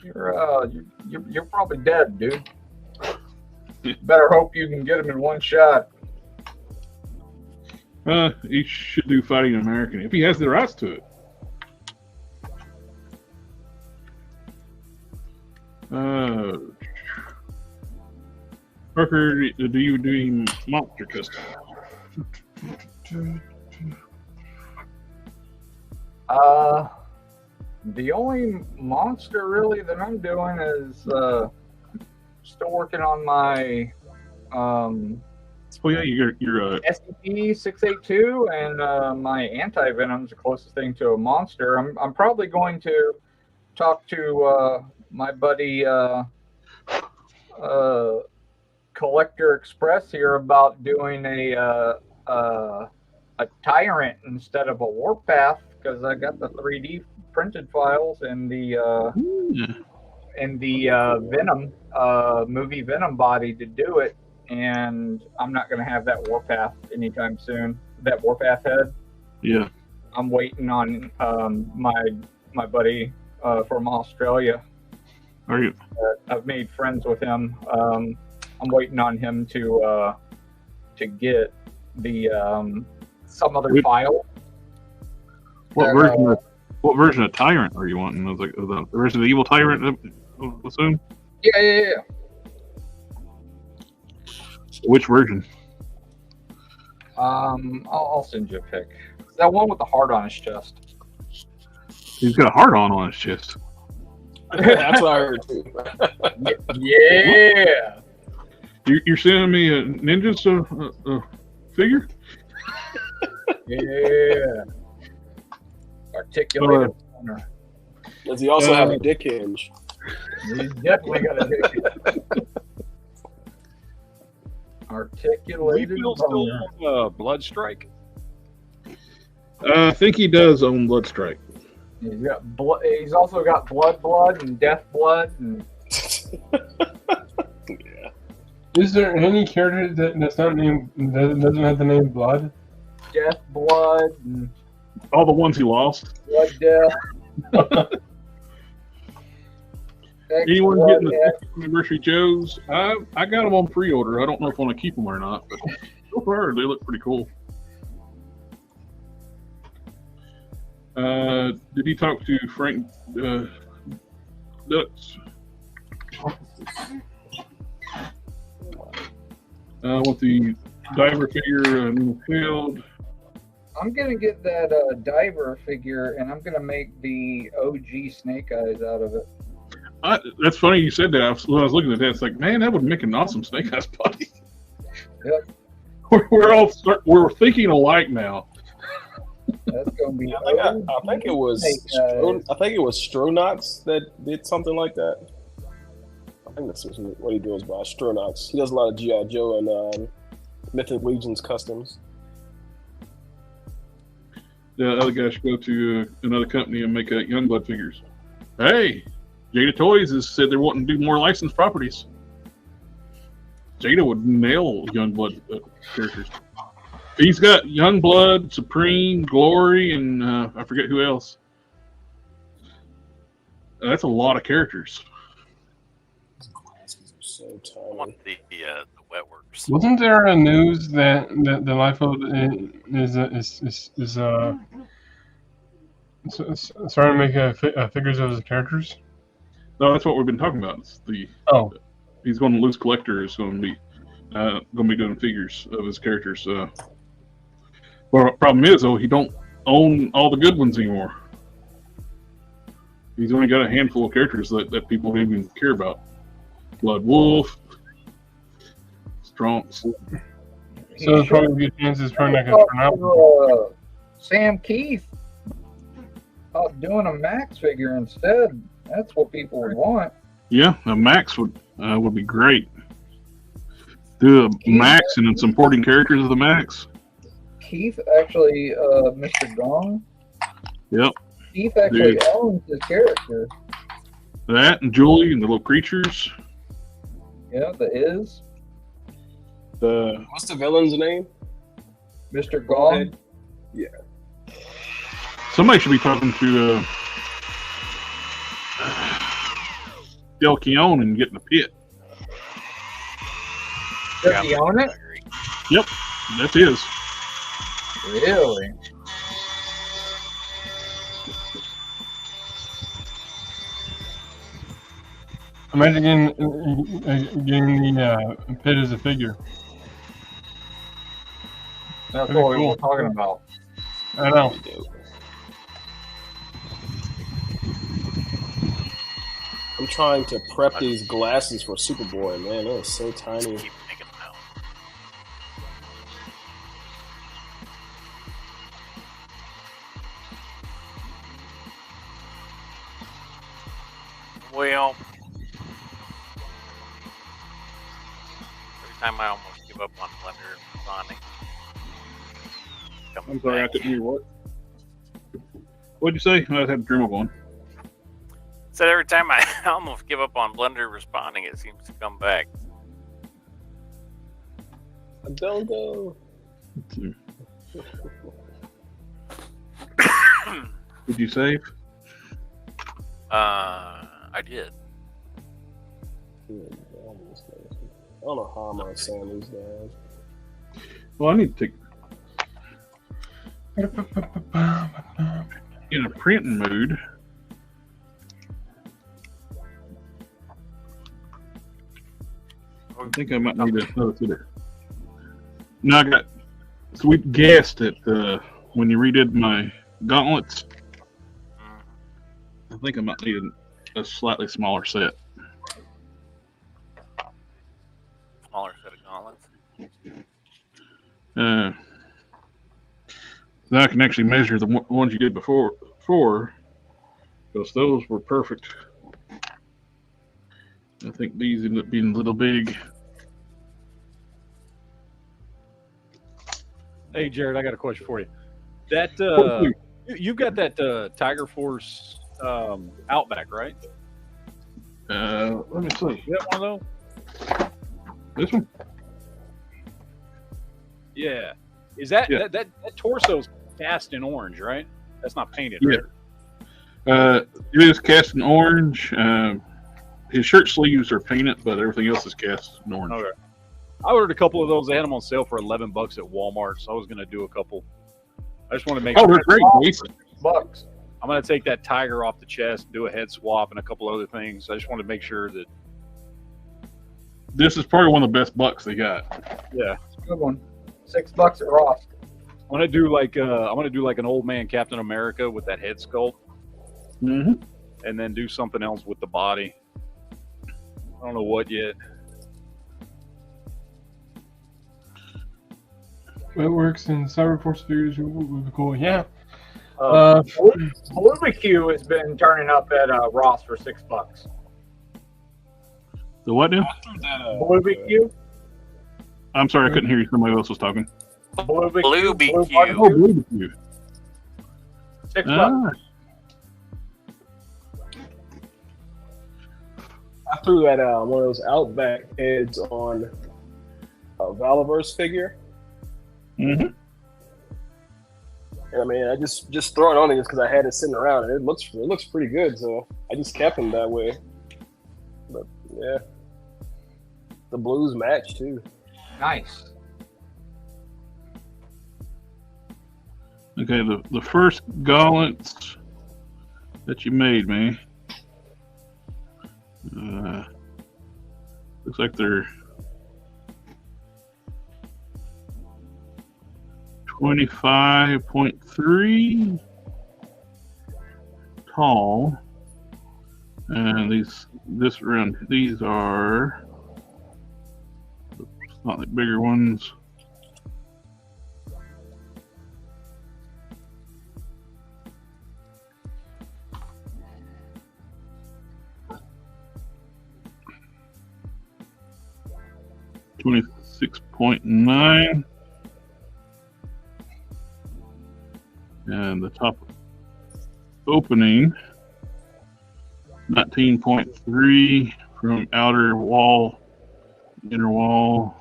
You're probably dead, dude. Better hope you can get him in one shot. He should do Fighting American if he has the rights to it. Harker, do you do monster custom? The only monster really that I'm doing is still working on my Oh yeah, you're SCP-682 and my anti-venom's the closest thing to a monster. I'm probably going to talk to my buddy Collector Express here about doing a tyrant instead of a warpath because I got the 3D printed files and the Venom movie Venom body to do it, and I'm not going to have that warpath anytime soon. That warpath head. Yeah. I'm waiting on my buddy from Australia. Are you? I've made friends with him. I'm waiting on him to get the some other file. What version of Tyrant are you wanting? Was like the Resident Evil Tyrant, I assume? Yeah. Which version? I'll send you a pic. That one with the heart on his chest. He's got a heart on his chest. That's what I heard too. Yeah. You're sending me a ninja's figure? Yeah. Articulated owner. Does he also have a dick hinge? He's definitely got a dick hinge. Articulated Still owner. on Blood Strike. I think he does own Bloodstrike. He's got he's also got blood and death blood and Yeah. Is there any character that's not named doesn't have the name Blood? death blood and All the ones he lost. blood death. Anyone Blood getting the death. 50th anniversary Joes? I got them on pre-order. I don't know if I want to keep them or not, but so far they look pretty cool. Did he talk to Frank Dutz? With the diver figure in the field. I'm gonna get that diver figure and I'm gonna make the OG Snake Eyes out of it. That's funny you said that. When I was looking at that, it's like, man, that would make an awesome Snake Eyes body. Yep. We're thinking alike now. That's gonna be. I think it was Stronauts that did something like that. I think that's what he goes by, Stronauts. He does a lot of G.I. Joe and Mythic Legions customs. The other guy should go to another company and make Youngblood figures. Hey, Jada Toys has said they're wanting to do more licensed properties. Jada would nail Youngblood characters. He's got Youngblood, Supreme, Glory, and I forget who else. That's a lot of characters. So I tiny. want the wet works. Wasn't there a news that the LIFO is starting to make figures of his characters? No, that's what we've been talking about. It's he's going to Loose Collector is going to be doing figures of his characters. Well, the problem is though he don't own all the good ones anymore. He's only got a handful of characters that people don't even care about. Blood Wolf, Strong. So there's probably good chances it's probably not going to turn out. Sam Keith doing a Max figure instead. That's what people would want. Yeah, a Max would be great. Do a Max and then supporting characters of the Max. Keith actually, Mr. Gong. Yep. Keith actually owns his character. That and Julie and the little creatures. Yeah, the Is. What's the villain's name? Mr. Gong. Yeah. Somebody should be talking to Del Keown and getting a pit. Does he own it? Yep, that's his. Really? Imagine getting the pit as a figure. That's That'd be what we cool. were talking about. I know. I'm trying to prep these glasses for Superboy, man. They're so tiny. Keep making them out. Well, every time I almost give up on Blender and Sonic. I'm sorry, I couldn't hear what. What'd you say? I had to dream of one. Said every time I almost give up on Blender responding, it seems to come back. Don't go. Did you save? I did. I don't know how I'm gonna sand these down. Well, I need to take in a printing mood. I think I might need another fitter. No, I got So we guessed it when you redid my gauntlets. I think I might need a slightly smaller set. Smaller set of gauntlets. Now I can actually measure the ones you did before, because those were perfect. I think these end up being a little big. Hey, Jared, I got a question for you. That you've got that Tiger Force Outback, right? Let me see. You got one of those? This one? Yeah. Is that that torso's cast in orange, right? That's not painted, right? It is cast in orange. His shirt sleeves are painted, but everything else is cast in orange. Okay. I ordered a couple of those. They had them on sale for $11 at Walmart, so I was going to do a couple. I just want to make sure. Oh, they're great. $6. I'm going to take that tiger off the chest, do a head swap, and a couple other things. I just want to make sure that. This is probably one of the best bucks they got. Yeah, It's a good one. $6 at Ross. I'm going to do like an old man Captain America with that head sculpt, Mm-hmm. and then do something else with the body. I don't know what yet. It works in Cyberforce figures would be cool. Yeah. Barbecue has been turning up at Ross for $6. The what now? Barbecue. I'm sorry, I couldn't hear you. Somebody else was talking. Blue BQ. Oh, Blue BQ. $6. I threw that one of those Outback heads on a Valaverse figure. Mm-hmm. And I mean, I just throw it on it just because I had it sitting around, and it looks pretty good. So I just kept him that way. But yeah, the blues match too. Nice. Okay, the first gauntlets that you made me. Looks like they're 25.3 tall, and these are not the bigger ones. $26.9, and the top opening 19.3 from outer wall, inner wall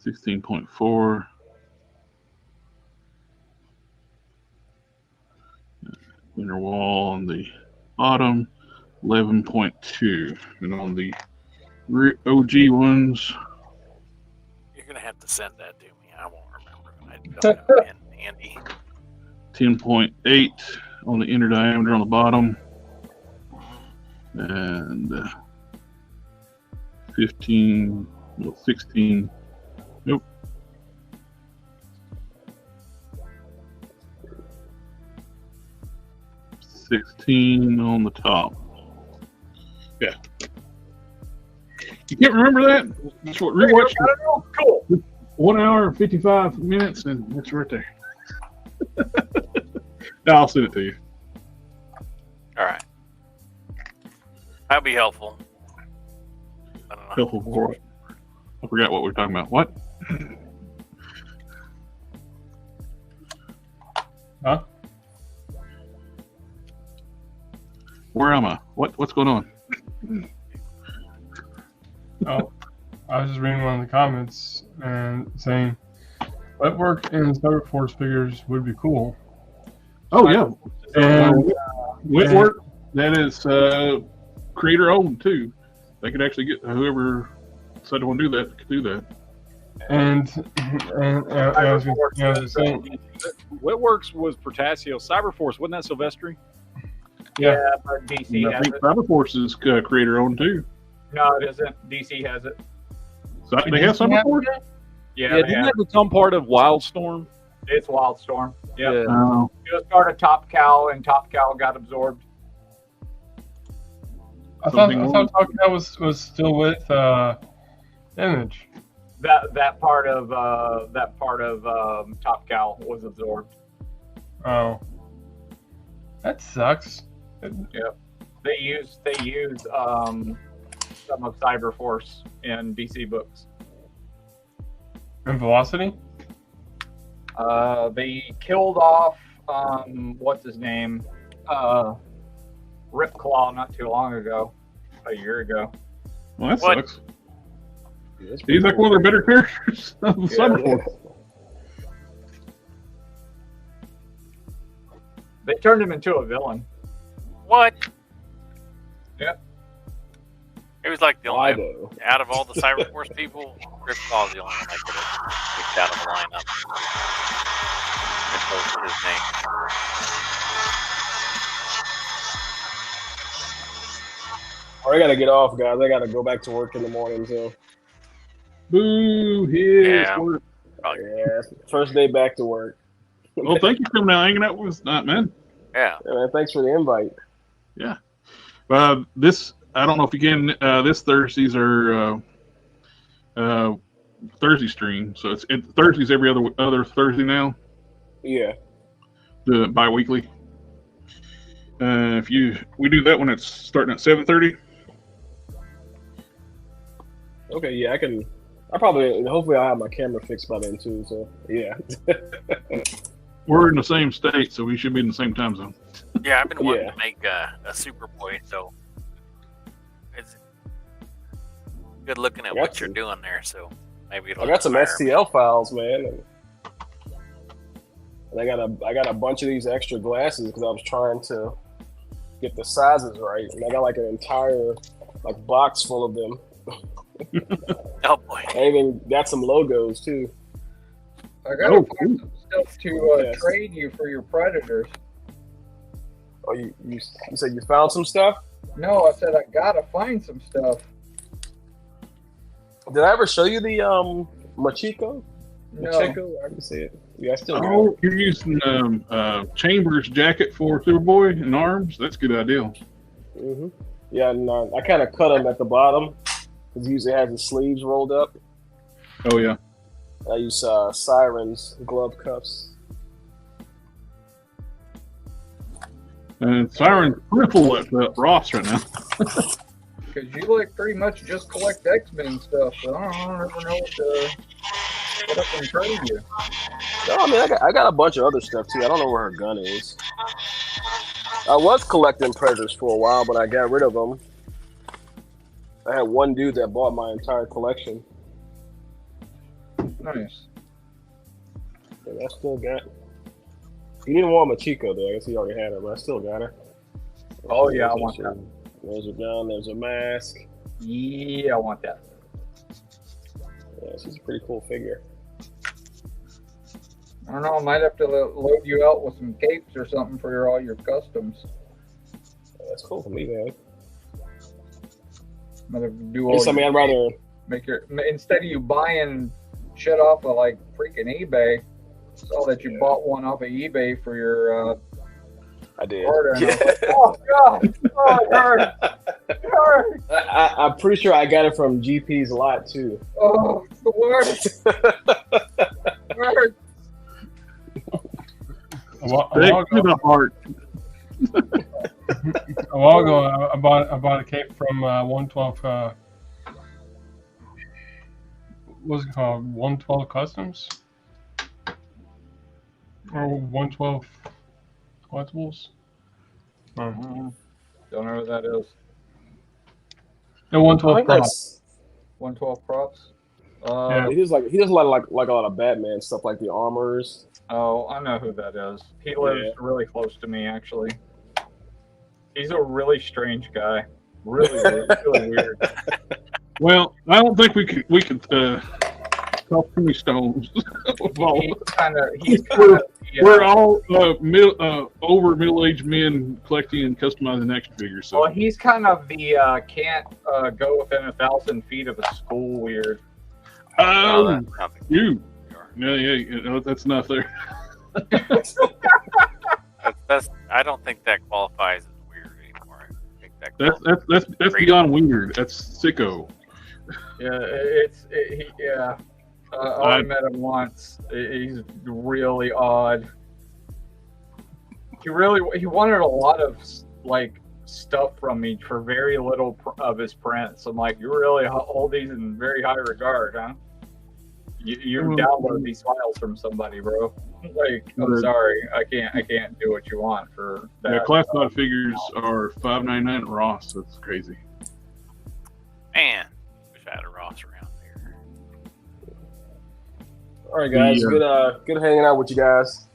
16.4. Inner wall on the bottom 11.2, and on the OG ones, You're gonna have to send that to me. I won't remember. I don't have it handy. 10.8 on the inner diameter on the bottom, and 16. Nope. 16 on the top. Yeah. You can't remember that? That's what rewatch. Cool. 1 hour and 55 minutes, and it's right there. No, I'll send it to you. All right. That'll be helpful. I don't know. Helpful for what? I forgot what we were talking about. What? Huh? Where am I? What's going on? Oh, I was just reading one of the comments and saying wet work in Cyberforce figures would be cool. Oh yeah, and wet and- work that is creator owned too. They could actually get whoever decided to want to do that could do that. And I was just saying, Wetworks was Portasio. Cyberforce, wasn't that Silvestri? yeah. But And DC I has think it. Cyberforce is creator owned too. No, it isn't. DC has it. So they have Summer Forge? Yeah, didn't that become part of Wildstorm? It's Wildstorm. Yep. Yeah. Oh. It was part of Top Cow, and Top Cow got absorbed. I thought Top Cow was still with Image. That part of Top Cow was absorbed. Oh, that sucks. Yep. They use some of Cyberforce in DC books. And Velocity? They killed off what's his name? Ripclaw not too long ago. A year ago. Well, that sucks. He's like one of their better characters of the Summer Forge. They turned him into a villain. What? Yep. It was like the only out of all the Cyberforce people, Ripclaw's the only one that could have kicked out of the lineup. Ripclaw was his name. I gotta get off, guys. I gotta go back to work in the morning, so. Boo! Yeah. Yeah. First day back to work. Well, thank you for coming out hanging out with us tonight, man. Yeah. Man, thanks for the invite. Yeah. This, I don't know if you can, this Thursdays are Thursday stream. So it's Thursdays every other Thursday now. Yeah. The bi-weekly. We do that when it's starting at 7:30. Okay, yeah, hopefully I'll have my camera fixed by then too, so yeah. We're in the same state, so we should be in the same time zone. Yeah, I've been wanting to make a Superboy, so it's good looking at what you're doing there, so maybe it'll I got some inspire me. STL files, man. And I got a bunch of these extra glasses because I was trying to get the sizes right, and I got like an entire box full of them. Oh boy! I even got some logos too. I gotta find some stuff to trade you for your Predators. Oh, you said you found some stuff? No, I said I gotta find some stuff. Did I ever show you the Machiko? No. Machiko? I can see it. Yeah, I still got it. Oh, you're using Chambers jacket for Superboy and arms? That's a good idea. Mm-hmm. Yeah, and I kind of cut them at the bottom because he usually has his sleeves rolled up. Oh, yeah. I use Siren's glove cuffs. And Siren's triple at Ross right now. Because you pretty much just collect X-Men stuff, so I don't ever know what I can trade you. No, I mean, I got a bunch of other stuff too. I don't know where her gun is. I was collecting Predators for a while, but I got rid of them. I had one dude that bought my entire collection. Nice. And I still got. He didn't want Machiko though. I guess he already had her, but I still got her. Oh yeah, I want that. There's a gun. There's a mask. Yeah, I want that. Yeah, she's a pretty cool figure. I don't know. I might have to load you out with some capes or something for all your customs. That's cool for me, man. Do all. I'd rather make your instead of you buying shit off of freaking eBay. Saw that you bought one off of eBay for your. I did. Order, and I was like, oh god! Oh, it hurt. It hurt. I'm pretty sure I got it from GP's lot too. Oh, it's the worst. It hurt. To the heart. A while ago, I bought a cape from 112. What's it called? 112 Customs or 112 Collectibles? Don't know what that is. No, 112 Props. 112 Props. He does a lot of like a lot of Batman stuff, like the armors. Oh, I know who that is. He lives really close to me, actually. He's a really strange guy. Really weird. Well, I don't think we could talk too many stones. We're all over middle-aged men collecting and customizing action figures. So. Well, he's kind of the can't go within 1,000 feet of a school weird. Oh, I don't think you. we are. Yeah, you know, that's enough there. That's I don't think that qualifies as weird anymore. I think that That's beyond weird. That's sicko. Yeah, yeah. I met him once. He's really odd. He wanted a lot of like stuff from me for very little of his prints. I'm like, you really hold these in very high regard, huh? You download these files from somebody, bro. Like, I'm sorry, I can't do what you want for that. Yeah, classified figures are $5.99 at Ross. That's crazy. Man, wish I had a Ross around here. All right, guys. Good hanging out with you guys.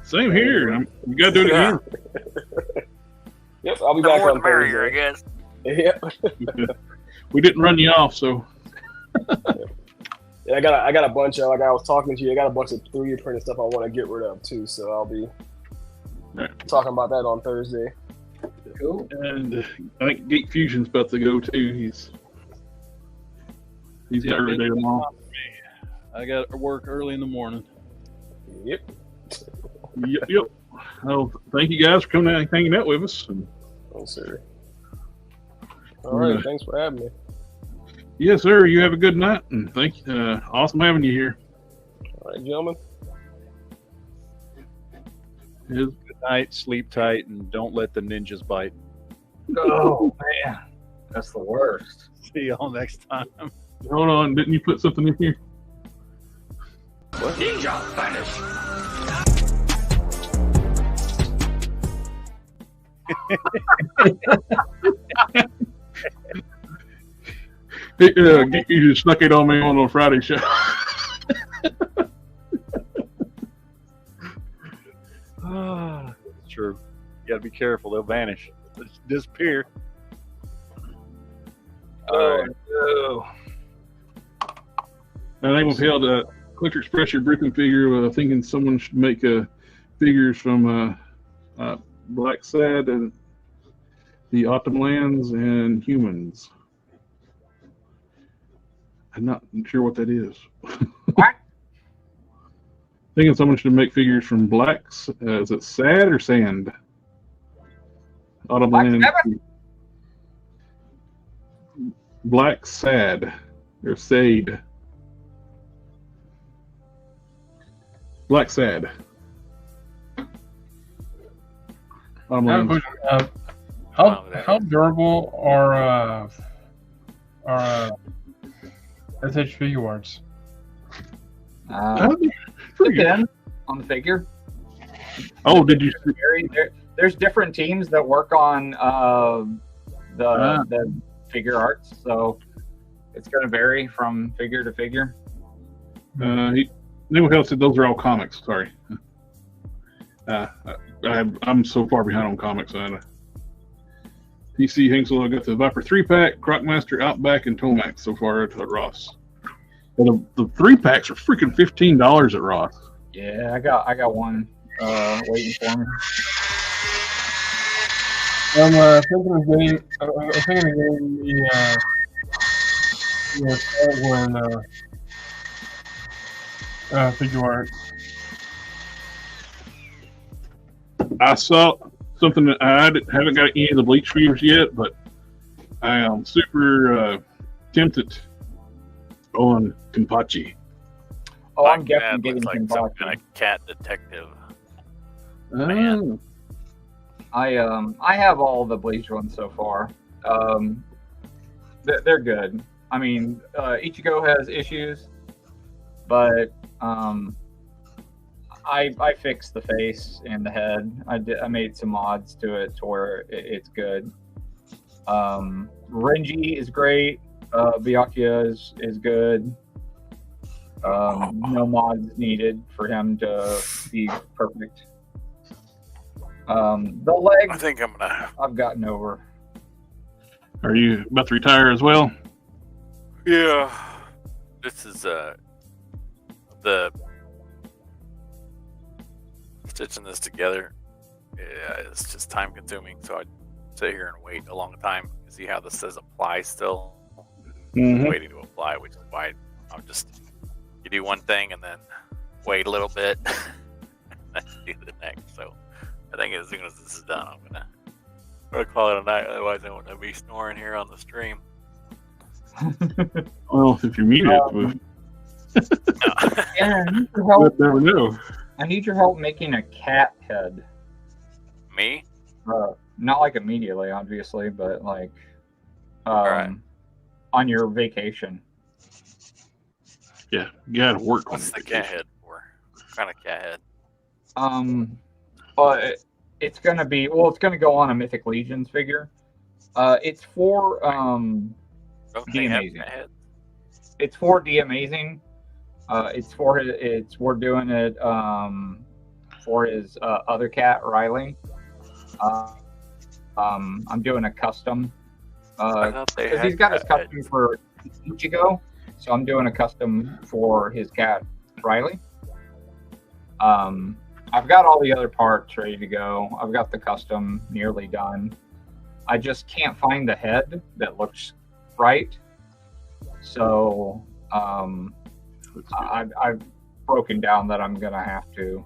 Same here. We gotta do it again. Yep, I'll be The back more on the merrier, I Thursday. guess. Yep. We didn't run you off, so Yeah, I got a bunch of, like I was talking to you, I got a bunch of 3D printed stuff I want to get rid of too, so I'll be talking about that on Thursday. Cool. And I think Geek Fusion's about to go too. He's got every day tomorrow. I got to work early in the morning. Yep. Yep. Well, thank you guys for coming out and hanging out with us. And, Oh, sir. All right, thanks for having me. yes, sir. You have a good night, and thank you. Awesome having you here. All right, gentlemen. Good night, sleep tight, and don't let the ninjas bite. Oh man, that's the worst. See y'all next time. Hold on, didn't you put something in here? What? Ninja vanish. Hey, you just snuck it on me on a Friday show. It's true. You got to be careful; they'll vanish, they'll just disappear. Oh no. And they held a Click Express your briefing figure, thinking someone should make figures from Black Sad and the Optimlands and Humans. I'm not sure what that is. What? Thinking someone should make figures from Blacks. Is it Sad or Sand? Autumnland. Black Sad or Sade. Black Sad. Autumnland. How durable are SH figure arts? Depends on the figure. Oh, did you? There's different teams that work on the figure arts, so it's going to vary from figure to figure. New Hill said those are all comics. Sorry, I'm so far behind on comics. PC Hingsel, I got the Viper 3-pack, Crocmaster, Outback, and Tomax so far at Ross. Well, the 3-packs are freaking $15 at Ross. Yeah, I got one waiting for me. I'm thinking of getting the figure art. I saw something that I haven't got any of the bleach figures yet, but I am super tempted on Kenpachi. Oh, I'm Black definitely Cat getting looks like some Kenpachi. kind of cat detective. Man. I have all the bleach ones so far. They're good. I mean, Ichigo has issues, but I fixed the face and the head. I made some mods to it to where it's good. Renji is great. Byakuya is good. No mods needed for him to be perfect. The legs, I think I'm gonna. I've gotten over. Are you about to retire as well? Yeah, this is the stitching this together. Yeah, it's just time consuming. So I sit here and wait a long time to see how this says apply still. Mhm. Waiting to apply, which is why You do one thing and then wait a little bit, and do the next. So I think as soon as this is done, I'm gonna call it a night. Otherwise, I want to be snoring here on the stream. Well, if you mute it, Aaron, I need your help. never know. I need your help making a cat head. Me? Not like immediately, obviously, but like Alright. on your vacation. Yeah, you gotta work on What's it. the cat head for? What kind of cat head? But it's gonna go on a Mythic Legions figure. It's for Don't they have Amazing. cat head? It's for the Amazing. We're doing it for his other cat, Riley. I'm doing a custom. I thought they Because had he's got his cat head. custom for Ichigo, so I'm doing a custom for his cat, Riley. I've got all the other parts ready to go. I've got the custom nearly done. I just can't find the head that looks right. So I've broken down that I'm gonna have to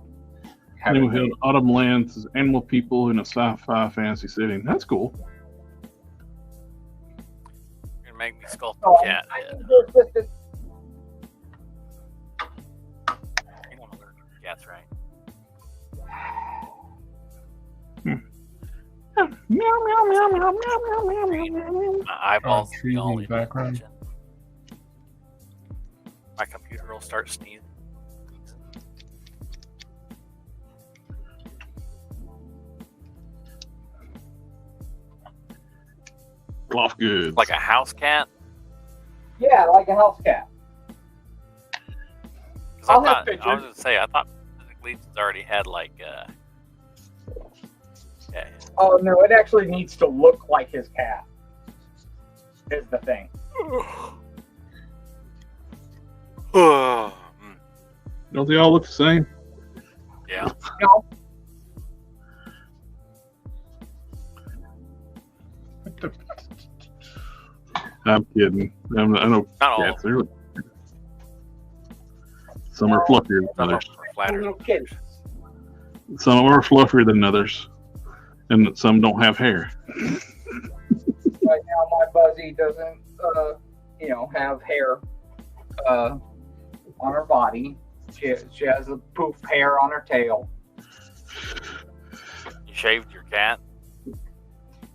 have New it made. Hill Autumn Lands is animal people in a sci-fi fantasy setting. That's cool. You're gonna make me sculpt Oh, a cat head. You know I'm allergic to cats, right? My eyeballs will be trees in all the in background. kitchen. My computer will start sneezing. Cloth goods. Like a house cat? Yeah, like a house cat. 'Cause I I'll have was pictures. gonna say, I thought Mythic Legions already had like cat head. Oh no, it actually needs to look like his cat. Is the thing. Mm. Don't they all look the same? Yeah. No, I'm kidding. I know Not all. cats. Some are fluffier than Some are others. flatter. no kidding. Some are fluffier than others, and some don't have hair. Right now, my Buzzy doesn't, have hair on her body. She has a poof hair on her tail. You shaved your cat?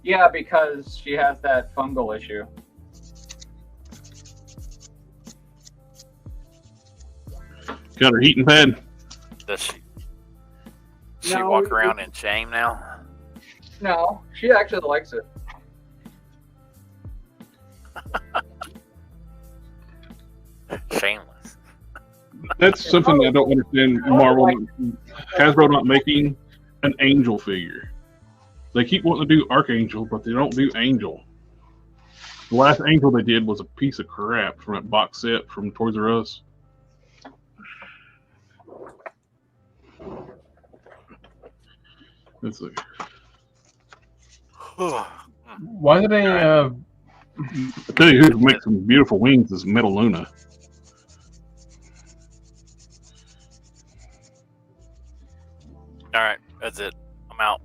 Yeah, because she has that fungal issue. Got her heating pad. Does she No, walk around in shame now? No, she actually likes it. Shameless. That's something I don't understand. Marvel, Hasbro not making an Angel figure. They keep wanting to do Archangel, but they don't do Angel. The last Angel they did was a piece of crap from that box set from Toys R Us. Let's see. Why do they? I tell you who makes some beautiful wings is Metal Luna. All right, that's it. I'm out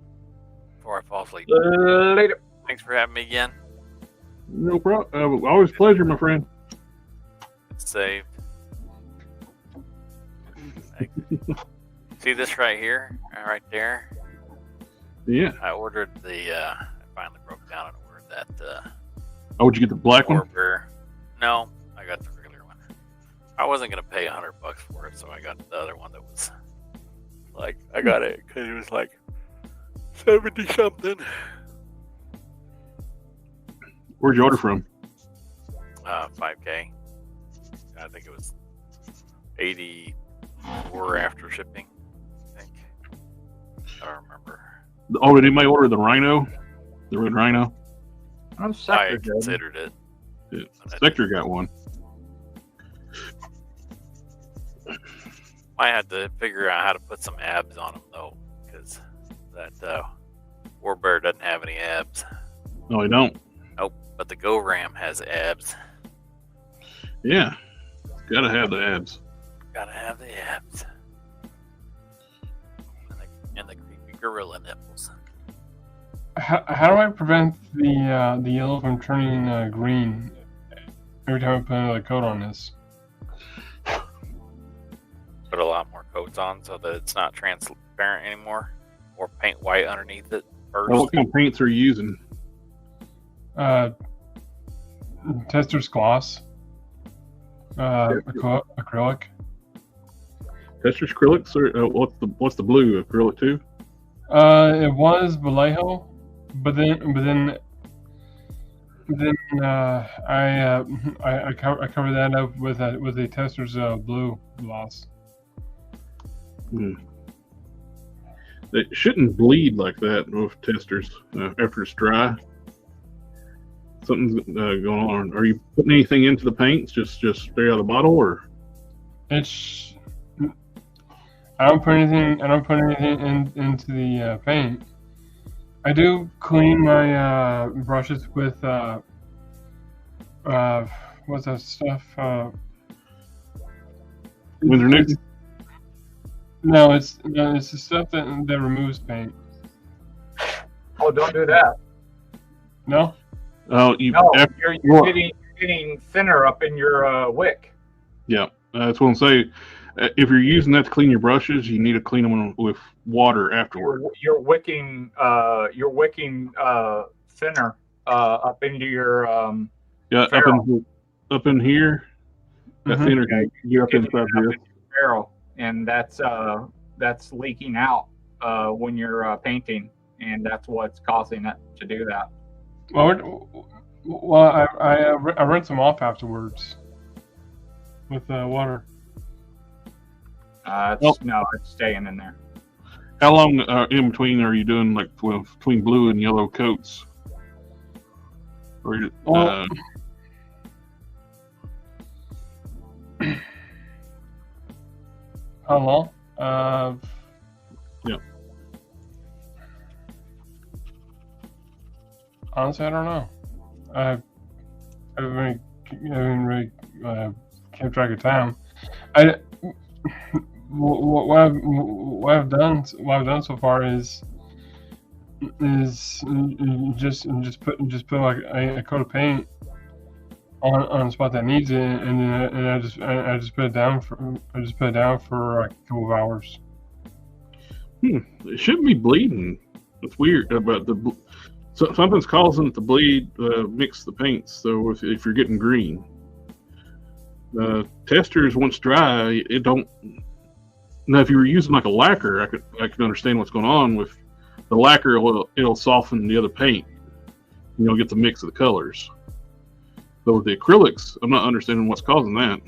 before I fall asleep. Later. Thanks for having me again. No problem. Always a pleasure, my friend. It's saved. See this right here? Right there? Yeah. I ordered I finally broke down and ordered that Oh, would you get the black one? Orber. No, I got the regular one. I wasn't going to pay $100 for it, so I got the other one that was like, I got it because it was like 70 something. Where'd you order from? 5K. I think it was 84 after shipping. I think. I don't remember. Oh, did anybody order the Rhino? The Red Rhino? I'm I Sector did. considered it. Yeah. Spectre got one. I had to figure out how to put some abs on them though, because that Warbird doesn't have any abs. No, they don't. Nope, but the Go Ram has abs. Yeah. Gotta have the abs. Gotta have the abs. And the creepy gorilla nipples. How do I prevent the yellow from turning green every time I put another coat on this? Put a lot more coats on so that it's not transparent anymore. Or paint white underneath it first. What kind of paints are you using? Tester's gloss. Acrylic. Tester's acrylics, or what's the blue acrylic too? It was Vallejo, but then I covered that up with a Tester's blue gloss. It shouldn't bleed like that with testers after it's dry. Something's going on. Are you putting anything into the paints? Just straight out of the bottle, or? I don't put anything into the paint. I do clean my brushes with what's that stuff? Windsor Newton? No, it's the stuff that removes paint. Oh, don't do that. No. Oh, you're getting thinner up in your wick. Yeah, that's what I'm saying. If you're using that to clean your brushes, you need to clean them with water afterward. You're wicking thinner up into your up in here. That thinner get up inside here. Barrel, and that's leaking out when you're painting, and that's what's causing it to do that. Well, I rinse them off afterwards with water. It's staying in there. How long in between are you doing, like between blue and yellow coats? Or how long? Yeah. Honestly, I don't know. I haven't really kept track of time. What I've done so far is just put like a coat of paint on a spot that needs it, and then I just put it down for like a couple of hours. It shouldn't be bleeding. It's weird about something's causing it to bleed. Mix the paints. So if you're getting green, testers once dry, it don't. Now, if you were using like a lacquer, I could understand what's going on with the lacquer. It'll soften the other paint. You'll get the mix of the colors. But with the acrylics, I'm not understanding what's causing that.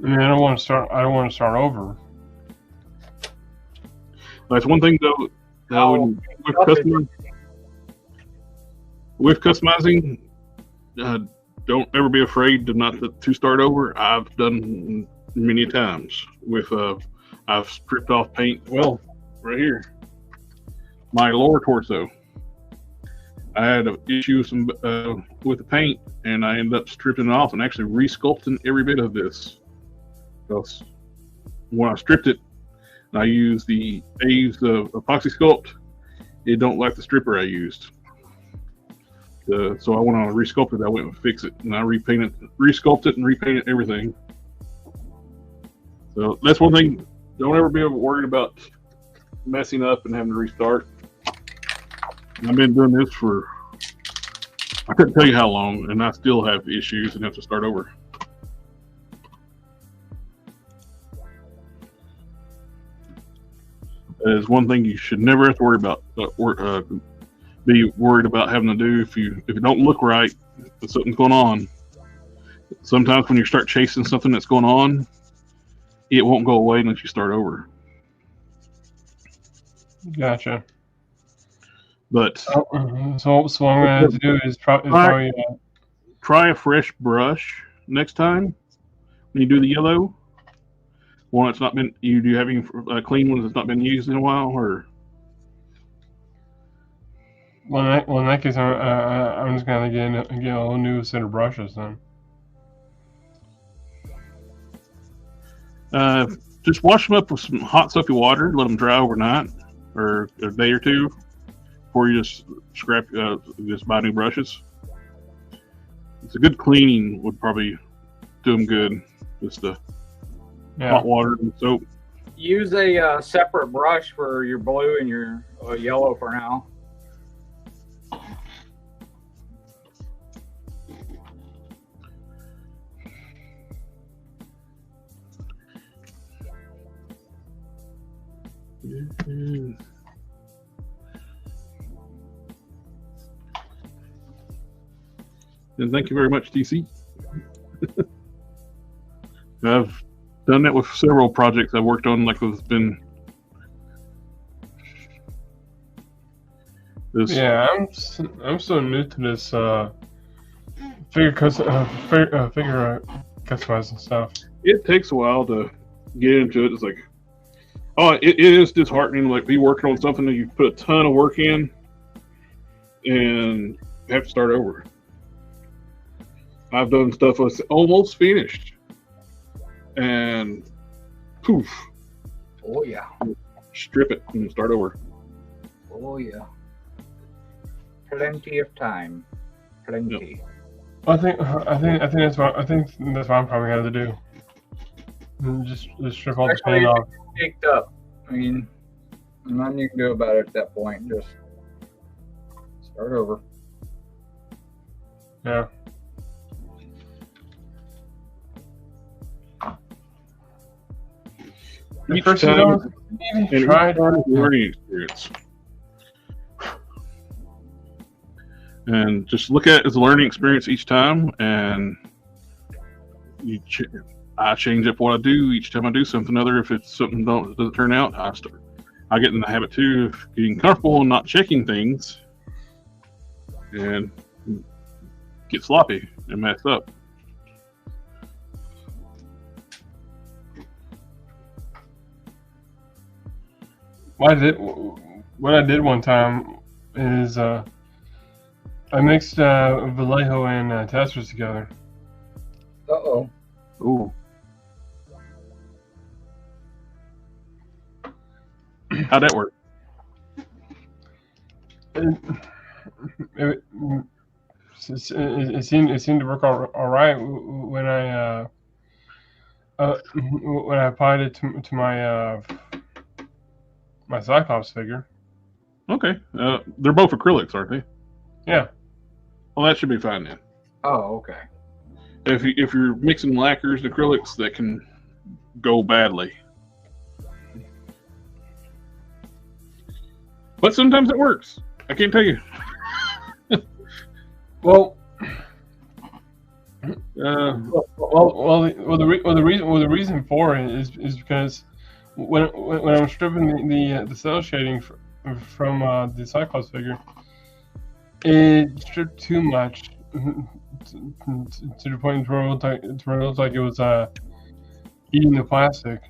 I mean, I don't want to start over. That's one thing though. With customizing, don't ever be afraid to start over. I've done many times with I've stripped off paint. Well, right here, my lower torso, I had an issue with the paint, and I ended up stripping it off and actually re-sculpting every bit of this. Because when I stripped it, I used the Aves Epoxy Sculpt. It don't like the stripper I used. So I went on a resculpted. I went with Fixit, and I resculpted and repainted everything. So that's one thing. Don't ever be worried about messing up and having to restart. I've been doing this for, I couldn't tell you how long, and I still have issues and have to start over. That is one thing you should never have to worry about. Be worried about having to do if it don't look right, if something's going on. Sometimes when you start chasing something that's going on, it won't go away unless you start over. Gotcha. But so what I'm gonna have to do is probably try a fresh brush next time when you do the yellow. One that's not been, you do having a clean one that's not been used in a while, or. Well, in that case, I'm just gonna get a whole new set of brushes then. Just wash them up with some hot soapy water. Let them dry overnight or a day or two before you just just buy new brushes. It's a good cleaning would probably do them good. Just the hot water and soap. Use a separate brush for your blue and your yellow for now. And thank you very much, TC. I've done that with several projects I've worked on. Like it's been. I'm so new to this figure customizing stuff. It takes a while to get into it. It's like, it is disheartening. Like be working on something that you put a ton of work in, and have to start over. I've done stuff that's almost finished, and poof. Oh yeah. Strip it and start over. Oh yeah. Plenty of time. Plenty. I think that's what I'm probably gonna do. Just strip all the paint off. Picked up. I mean, nothing you can do about it at that point. Just start over. Yeah. Each time, learning experience. And just look at it as a learning experience each time, and I change up what I do each time I do something other. If it's something doesn't turn out, I get in the habit too of getting comfortable and not checking things, and get sloppy and mess up. What I did one time is I mixed Vallejo and testers together. Uh-oh. Ooh. How'd that work? It seemed to work all right when I applied it to my my Cyclops figure. Okay. They're both acrylics, aren't they? Yeah. Well, that should be fine then. Oh, okay. If you're mixing lacquers and acrylics, that can go badly. But sometimes it works. I can't tell you. Well, the reason for it is because when I'm stripping the cell shading from the Cyclops figure, it stripped too much to the point where it looked like it was eating the plastic.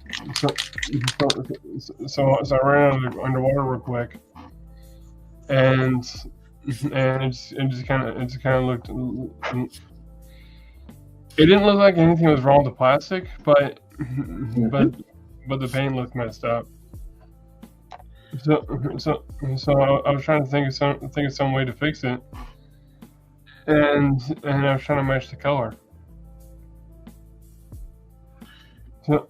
So I ran underwater real quick, and it just kind of looked. It didn't look like anything was wrong with the plastic, but the paint looked messed up. So I was trying to think of some way to fix it, and I was trying to match the color. So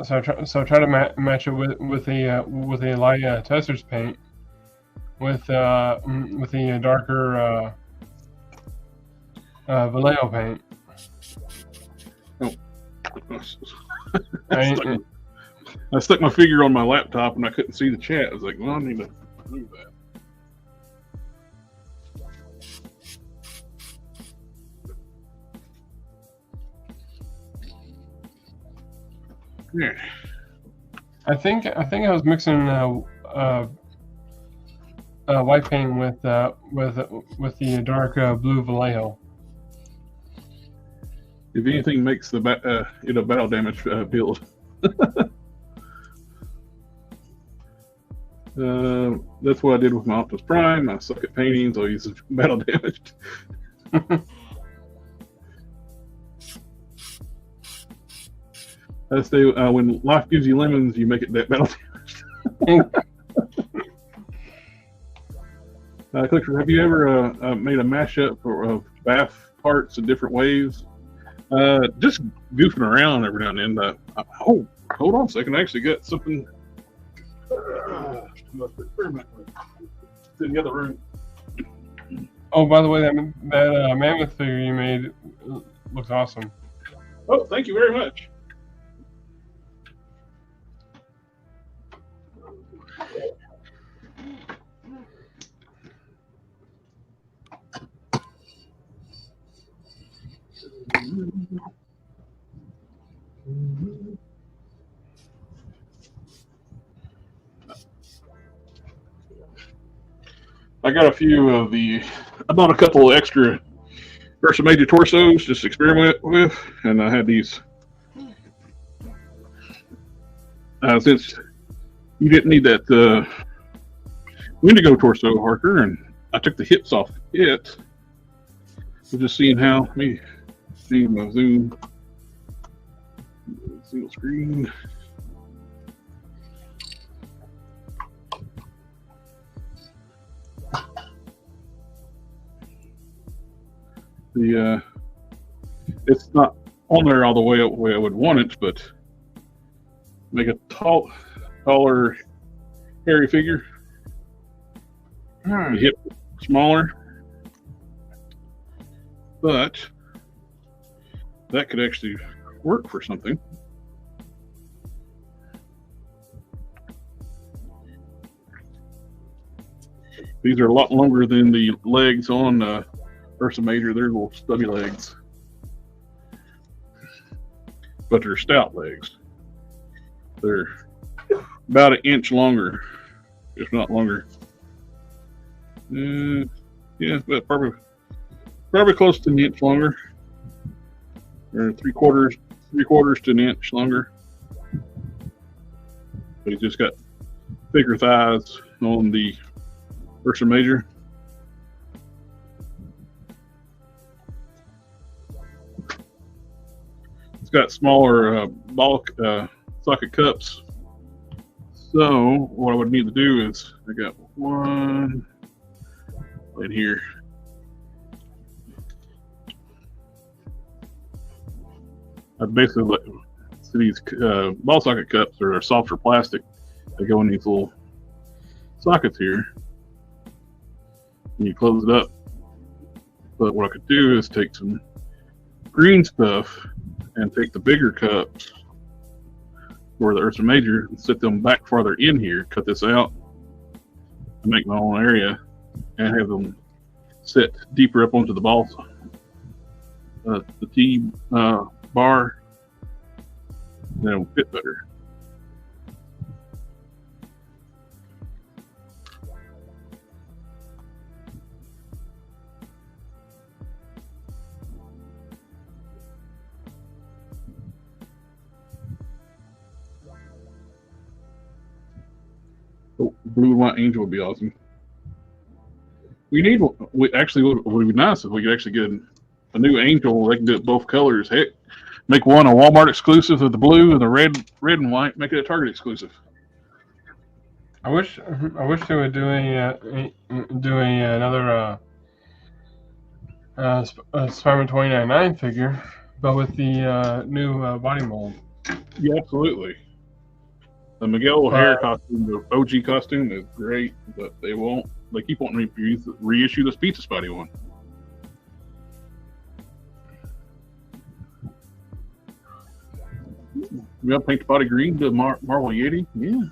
I tried to match it with a light tester's paint with the darker Vallejo paint. I stuck my figure on my laptop and I couldn't see the chat. I was like, well, I need to move that. Yeah. I think I was mixing white paint with the dark blue Vallejo. If anything makes the battle damage build. That's what I did with my Optimus Prime. I suck at painting, so I use battle damage. I say when life gives you lemons, you make it that battle. Clicker, have you ever made a mashup of bath parts in different ways? Just goofing around every now and then. Oh, hold on a second. I actually got something. In the other room. Oh, by the way, that mammoth figure you made looks awesome. Oh, thank you very much. I got a few of I bought a couple of extra Versa Major torsos just to experiment with, and I had these. Since you didn't need that Wendigo torso, Harker, and I took the hips off it. So just seeing how, let me see my zoom. Single screen. It's not on there all the way I would want it, but make a taller, hairy figure. The hip smaller, but that could actually work for something. These are a lot longer than the legs on Versa Major. They're little stubby legs, but they're stout legs. They're about an inch longer, if not longer. Yeah, but probably close to an inch longer, or three quarters to an inch longer. But he's just got thicker thighs on the Versa Major. It's got smaller ball socket cups. So what I would need to do is I got one right here. I basically so these ball socket cups are softer plastic. They go in these little sockets here, and you close it up. But what I could do is take some green stuff and take the bigger cups for the Versa Major and set them back farther in here, cut this out, and make my own area, and have them set deeper up onto the balls. The T bar, then it'll fit better. Oh, blue and white angel would be awesome. We need one. What would be nice if we could actually get a new angel. They can do it both colors. Heck, make one a Walmart exclusive of the blue and the red and white. Make it a Target exclusive. I wish they would do another Spider-Man 2099 figure, but with the new body mold. Yeah, absolutely. The Miguel O'Hare costume, the OG costume, is great, but they won't. They keep wanting to reissue this Pizza Spidey one. We got to paint the body green to Marvel Yeti, yeah.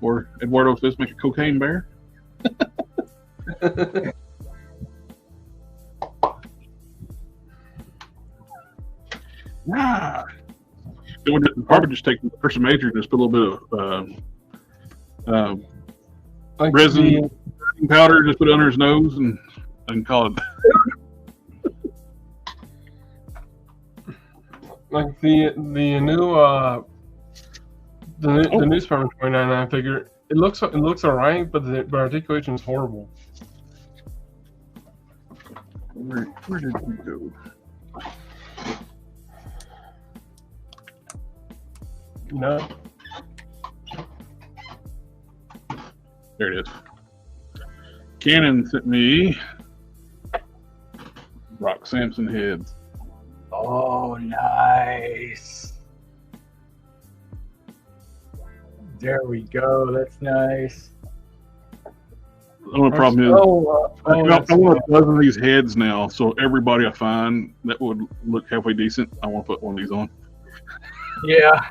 Or Eduardo says, make a cocaine bear. Nah. It would probably just take the Versa Major and just put a little bit of resin powder, just put it under his nose and call it. Like the new Spider-Man 2099 figure, it looks alright, but the articulation is horrible. Where did he go? You know. There it is. Canon sent me Rock Samson heads. Oh, nice. There we go. That's nice. The only problem is I want a dozen of these heads now, so everybody I find that would look halfway decent, I want to put one of these on. Yeah.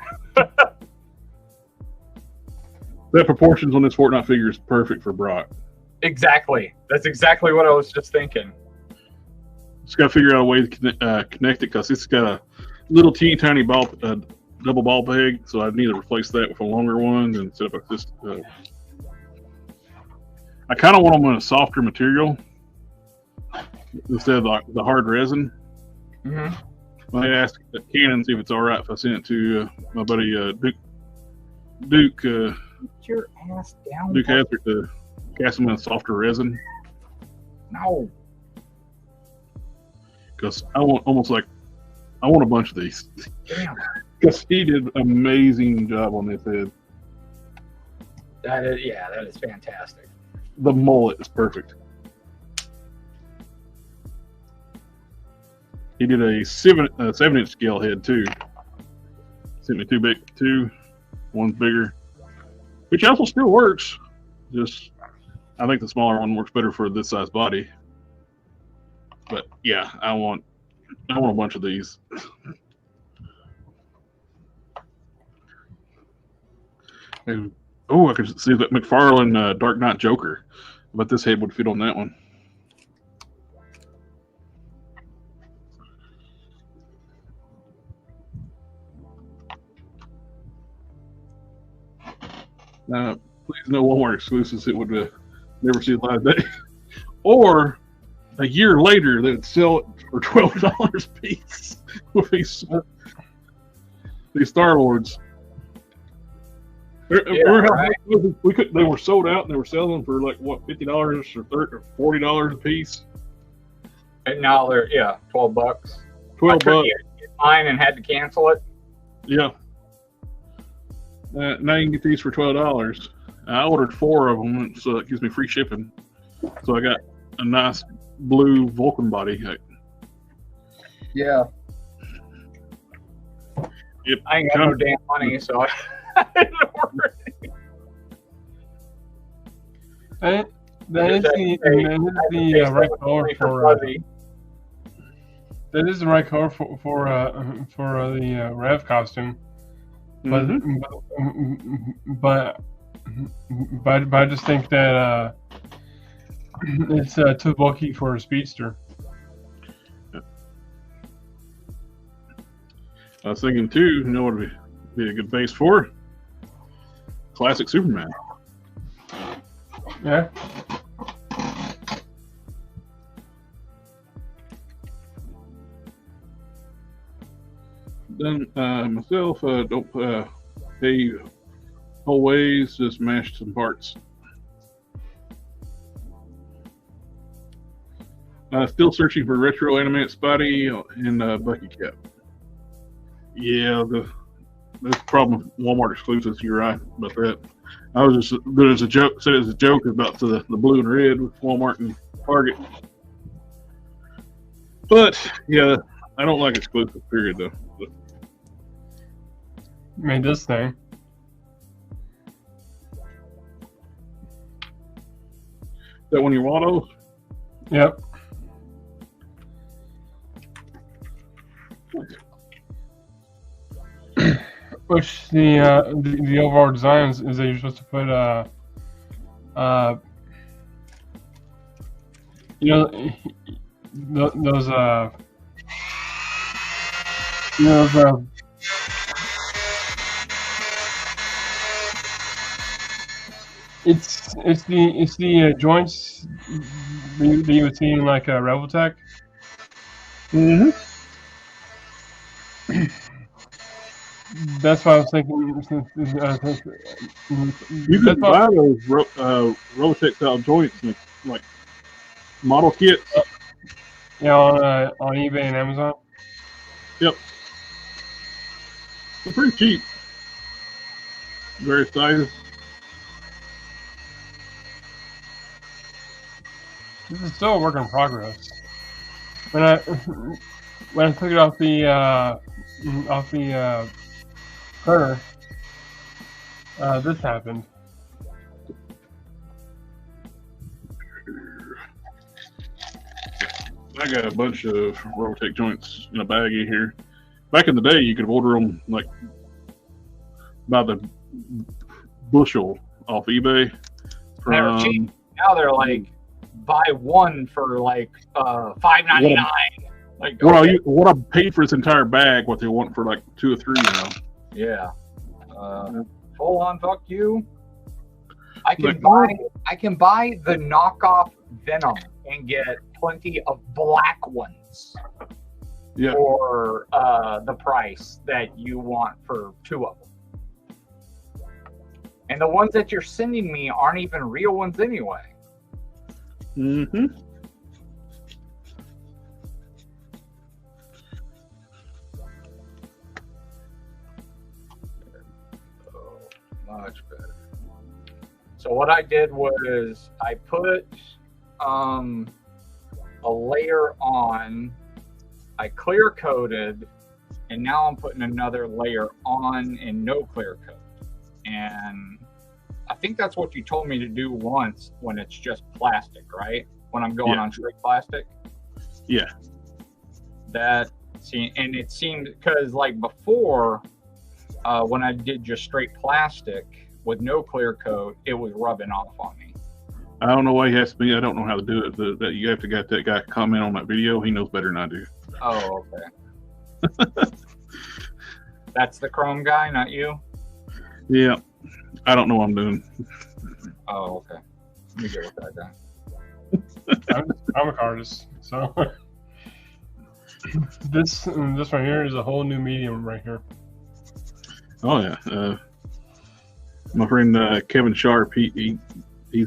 The proportions on this Fortnite figure is perfect for Brock. Exactly. That's exactly what I was just thinking. Just got to figure out a way to connect it because it's got a little teeny tiny ball, double ball peg, so I need to replace that with a longer one instead of this. I kind of want them in a softer material instead of the hard resin. Mm-hmm. I asked Canon see if it's all right if I send it to my buddy Duke. Get your ass down. Duke Hazard to cast them in a softer resin. No. Because I want a bunch of these. Damn. Because he did an amazing job on this head. That is fantastic. The mullet is perfect. He did a 7-inch scale head too. Sent me two. One's bigger, which also still works. Just I think the smaller one works better for this size body. But yeah, I want a bunch of these. And, I could see that McFarlane Dark Knight Joker. But this head would fit on that one. Please no Walmart exclusives. It would never see the light of day. Or a year later, they would sell it for $12 a piece with these Star Lords. They were sold out and they were selling them for like what, $50 or $40 a piece. And now they're $12. $12. Mine and had to cancel it. Yeah. Now you can get these for $12. I ordered 4 of them, so it gives me free shipping. So I got a nice blue Vulcan body. Yeah. Yep. I ain't got no damn money, so I didn't order it. That is the right color for. That is the right color for the Rev costume, but, but I just think that it's too bulky for a speedster. I was thinking too, you know what would be a good base for? Classic Superman. Yeah. Then myself, don't pay whole ways, just mash some parts. Still searching for retro animated Spotty and Bucky Cap. Yeah, there's a problem with Walmart exclusives. You're right about that. I was just good as a joke. Said it as a joke about the blue and red with Walmart and Target. But yeah, I don't like exclusive. Period though. But, made this thing. that one you want those? Yep. Which the overall design is that you're supposed to put you know those it's the joints that you would see in like a Reveltech. Mm-hmm. That's why I was thinking. You can buy those Rotec style joints, like model kits. Yeah, on eBay and Amazon. Yep. They're pretty cheap. various sizes. This is still a work in progress. When I took it off the printer, this happened. I got a bunch of Robotic joints in a baggie here. Back in the day, you could order them like by the bushel off eBay. They were cheap. Now they're like buy one for like $5.99. Like what I paid for this entire bag, what they want for like 2 or 3 now. Yeah. Full on fuck you. I can buy the knockoff Venom and get plenty of black ones for the price that you want for 2 of them. And the ones that you're sending me aren't even real ones anyway. Mm-hmm. Much better. So what I did was I put a layer on, I clear coated, and now I'm putting another layer on and no clear coat. And I think that's what you told me to do once when it's just plastic, right? When I'm going on straight plastic. Yeah. And it seemed, because like before, when I did just straight plastic with no clear coat, it was rubbing off on me. I don't know why he has to be. I don't know how to do it. That you have to get that guy comment on that video. He knows better than I do. Oh, okay. That's the Chrome guy, not you? Yeah. I don't know what I'm doing. Oh, okay. Let me get with that guy. I'm a artist, so this right here is a whole new medium right here. Oh yeah, my friend Kevin Sharp, he's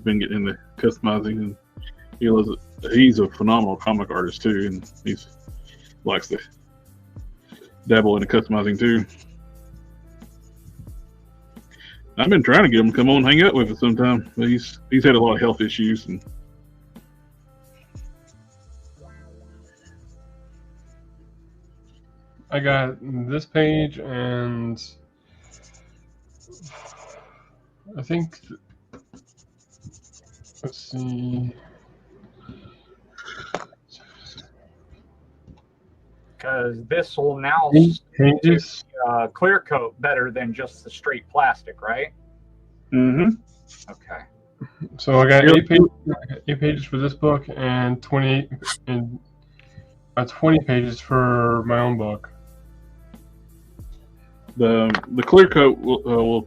been getting into customizing, and he loves it. He's a phenomenal comic artist too, and he's likes to dabble into customizing too. I've been trying to get him to come on and hang out with us sometime, but he's had a lot of health issues. And I got this page, and I think, let's see. Because this will now pages. Clear coat better than just the straight plastic, right? Mm-hmm. Okay. So I got 8 pages for this book and 20 pages for my own book. The clear coat will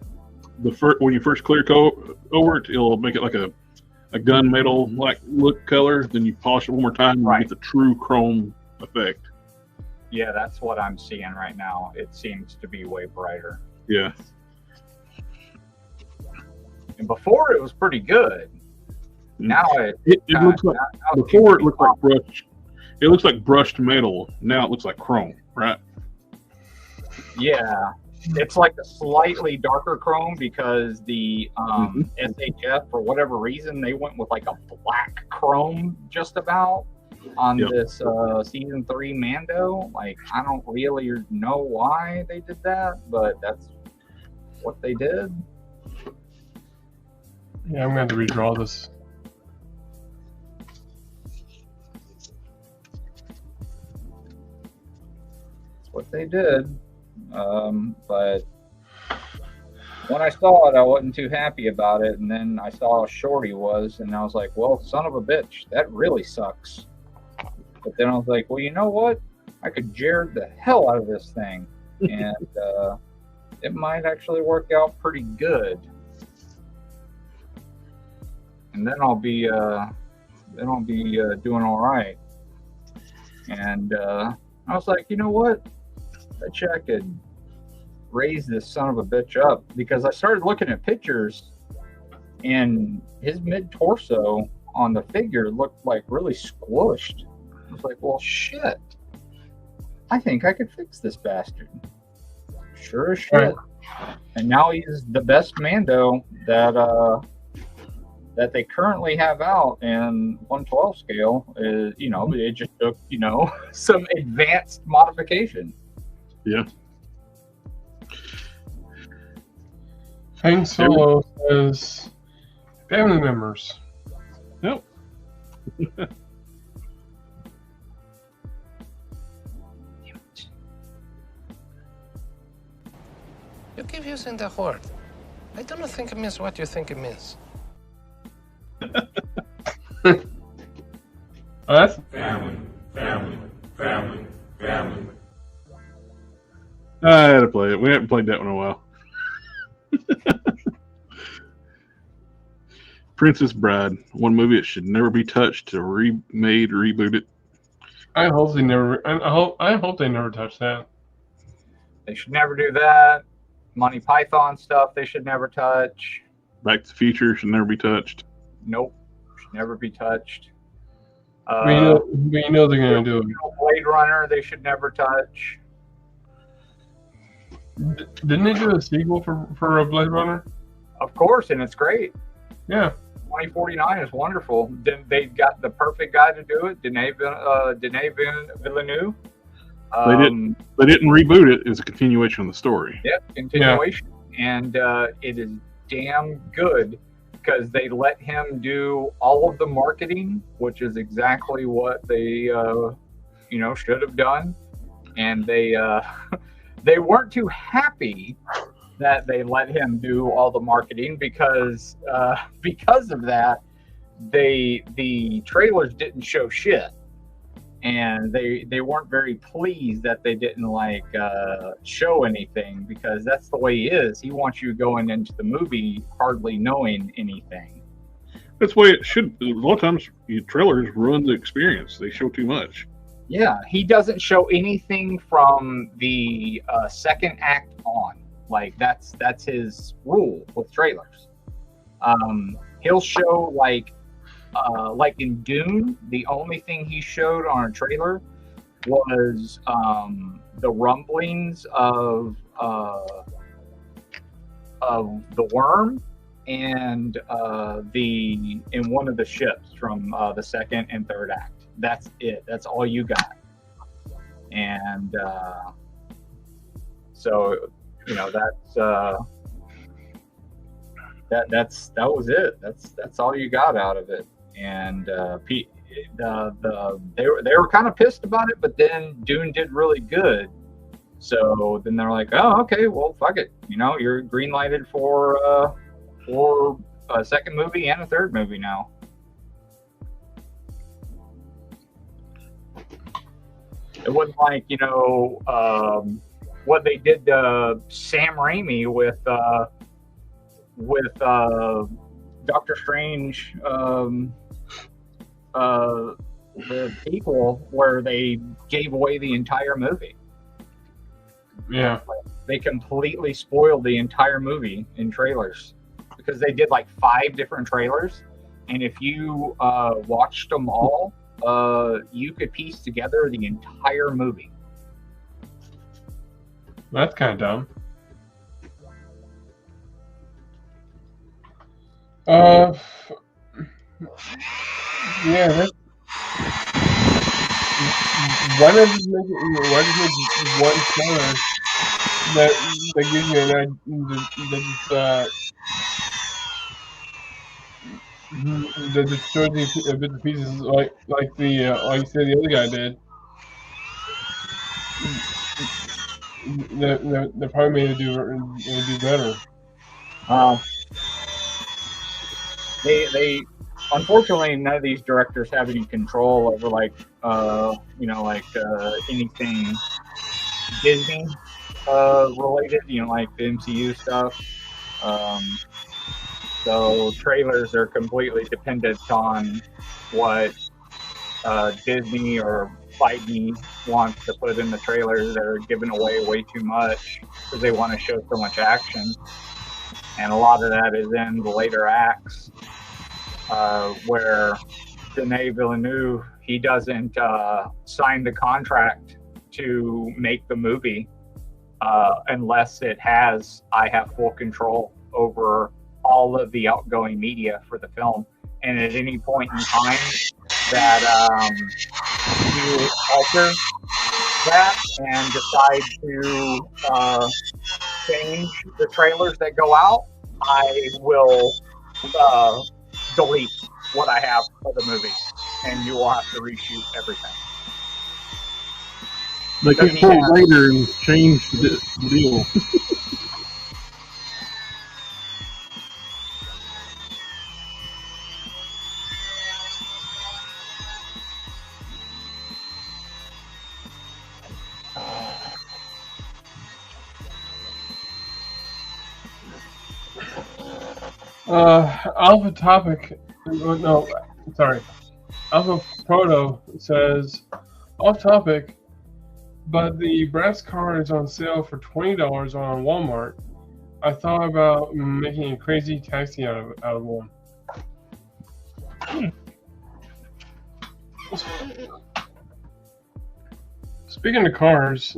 when you first clear coat over it, it'll make it like a gunmetal like look color. Then you polish it one more time, and you get the true chrome effect. Yeah, that's what I'm seeing right now. It seems to be way brighter. Yeah. And before it was pretty good. Now it looks like before it looked like brush. It looks like brushed metal. Now it looks like chrome, right? Yeah, it's like a slightly darker chrome because the SHF, for whatever reason, they went with like a black chrome just about on this season 3 Mando. Like, I don't really know why they did that, but that's what they did. Yeah, I'm going to have to redraw this. That's what they did. But when I saw it, I wasn't too happy about it. And then I saw how short he was, and I was like, well, son of a bitch, that really sucks. But then I was like, well, you know what? I could Jared the hell out of this thing. And it might actually work out pretty good. And then I'll be doing all right. And I was like, you know what? I bet you I could raise this son of a bitch up, because I started looking at pictures, and his mid torso on the figure looked like really squished. I was like, well, shit. I think I could fix this bastard. Sure as shit. And now he's the best Mando that they currently have out in 112 scale. Is, you know, it just took, you know, some advanced modification. Yeah. Han Solo says family members. Yep. You keep using the word. I don't think it means what you think it means. Oh, that's Family. I had to play it. We haven't played that one in a while. Princess Bride, one movie that should never be touched, or remade, rebooted. I hope they never touch that. They should never do that. Monty Python stuff they should never touch. Back to the Future should never be touched. Nope, should never be touched. But you know they're gonna do it. Blade Runner they should never touch. Didn't they do a sequel for Blade Runner? Of course, and it's great. Yeah. 2049 is wonderful. Then they got the perfect guy to do it, Denis Villeneuve. They didn't reboot it. It's a continuation of the story. Yep, continuation. Yeah. And it is damn good because they let him do all of the marketing, which is exactly what they should have done. And they they weren't too happy that they let him do all the marketing because of that, the trailers didn't show shit. And they weren't very pleased that they didn't show anything, because that's the way he is. He wants you going into the movie hardly knowing anything. That's the way it should. A lot of times, trailers ruin the experience. They show too much. Yeah, he doesn't show anything from the second act on. Like that's his rule with trailers. He'll show like in Dune, the only thing he showed on a trailer was the rumblings of the worm and in one of the ships from the second and third act. That's it. That's all you got. And so that was it. That's all you got out of it. And they were kind of pissed about it, but then Dune did really good. So then they're like, oh, okay, well, fuck it. You're green lighted for a second movie and a third movie now. It wasn't like what they did to Sam Raimi with Doctor Strange, the sequel, where they gave away the entire movie. Yeah. They completely spoiled the entire movie in trailers because they did 5 different trailers. And if you watched them all, you could piece together the entire movie. That's kind of dumb. Yeah, that's... Why not just make one trailer that gives you an idea, that destroys these bits and pieces, like you said the other guy did. That probably made it do better. They unfortunately, none of these directors have any control over anything Disney related, like the MCU stuff. So trailers are completely dependent on what Disney or Feige wants to put in the trailers. They're giving away way too much because they want to show so much action. And a lot of that is in the later acts, where Denis Villeneuve, he doesn't sign the contract to make the movie. unless I have full control over all of the outgoing media for the film. And at any point in time that you alter that and decide to change the trailers that go out, I will delete what I have of the movie, and you will have to reshoot everything. They can't pull it later and change the deal. Alpha Topic, no, sorry. Alpha Proto says, off topic, but the brass card is on sale for $20 on Walmart. I thought about making a crazy taxi out of one. Speaking of cars,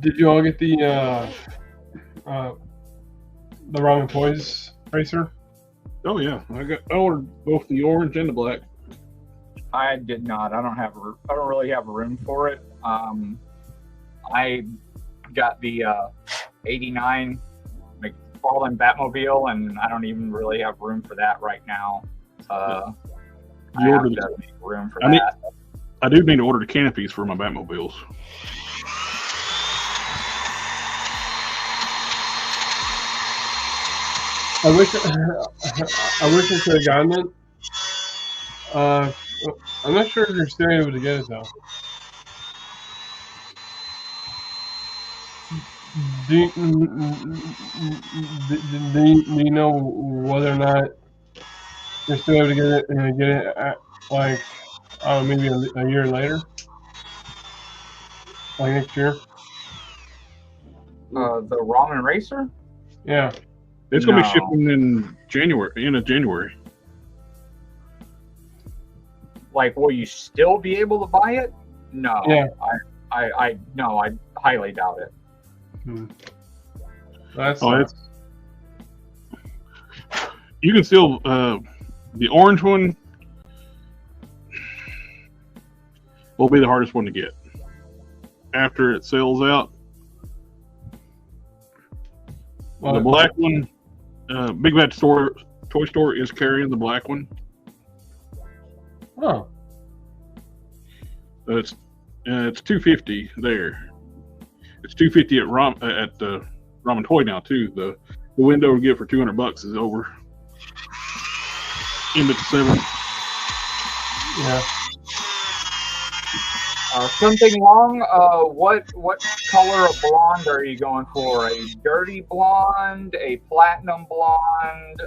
did you all get the Ramen Toys racer? Oh yeah, I ordered both the orange and the black. I did not. I don't really have room for it. I got the '89 McFarlane Batmobile, and I don't even really have room for that right now. I have to make room for that. I do need to order the canopies for my Batmobiles. I wish I could have gotten it. I'm not sure if you're still able to get it though. Do you know whether or not you're still able to get it at, like maybe a year later, like next year? The Ramen Racer? Yeah. It's going to be shipping in January, end of January. Like, will you still be able to buy it? No. Yeah. I highly doubt it. You can still the orange one will be the hardest one to get after it sells out. The black one, Big Bad Toy Store is carrying the black one. Oh. It's $250 there. It's $250 at the Ramen Toy now too. The window to get for $200 is over. Into the 7. Yeah. Something long. What color of blonde are you going for? A dirty blonde, a platinum blonde?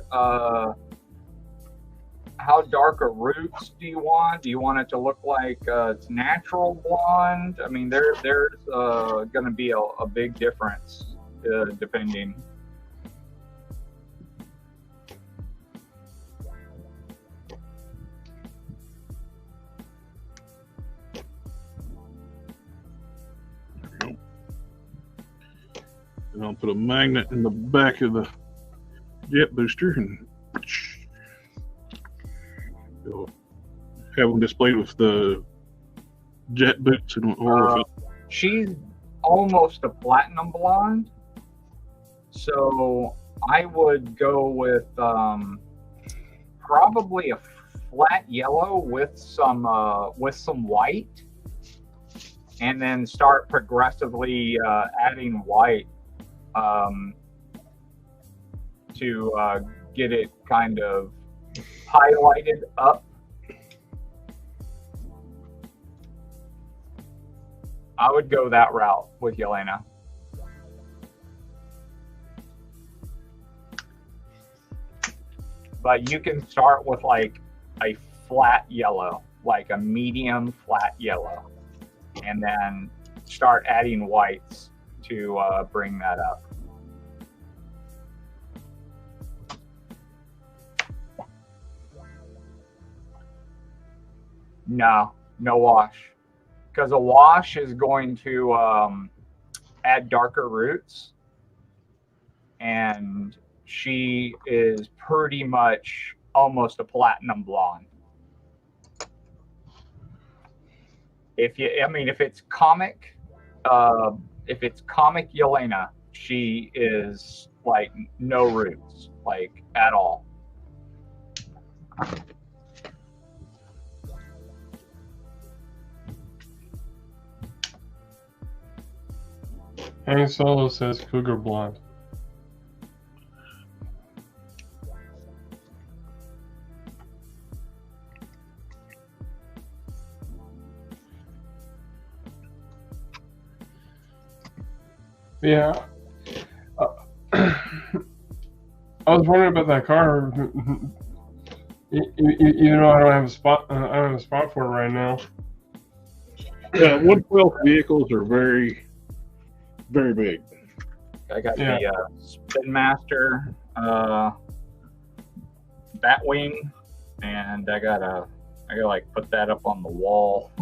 How dark a roots do you want? Do you want it to look like it's natural blonde? I mean, there's going to be a big difference depending. And I'll put a magnet in the back of the jet booster and have them displayed with the jet boots and she's almost a platinum blonde, so I would go with probably a flat yellow with some white, and then start progressively adding white to get it kind of highlighted up. I would go that route with Yelena. But you can start with like a flat yellow, like a medium flat yellow, and then start adding whites to bring that up. No wash. because a wash is going to add darker roots, and she is pretty much almost a platinum blonde. If it's comic Yelena, she is like no roots, like at all. Han Solo says Cougar Blonde. Yeah. I was wondering about that car. Even though I don't have a spot, I don't have a spot for it right now. Yeah, 112 vehicles are very, very big. I got the Spin Master, Batwing, and I gotta like put that up on the wall.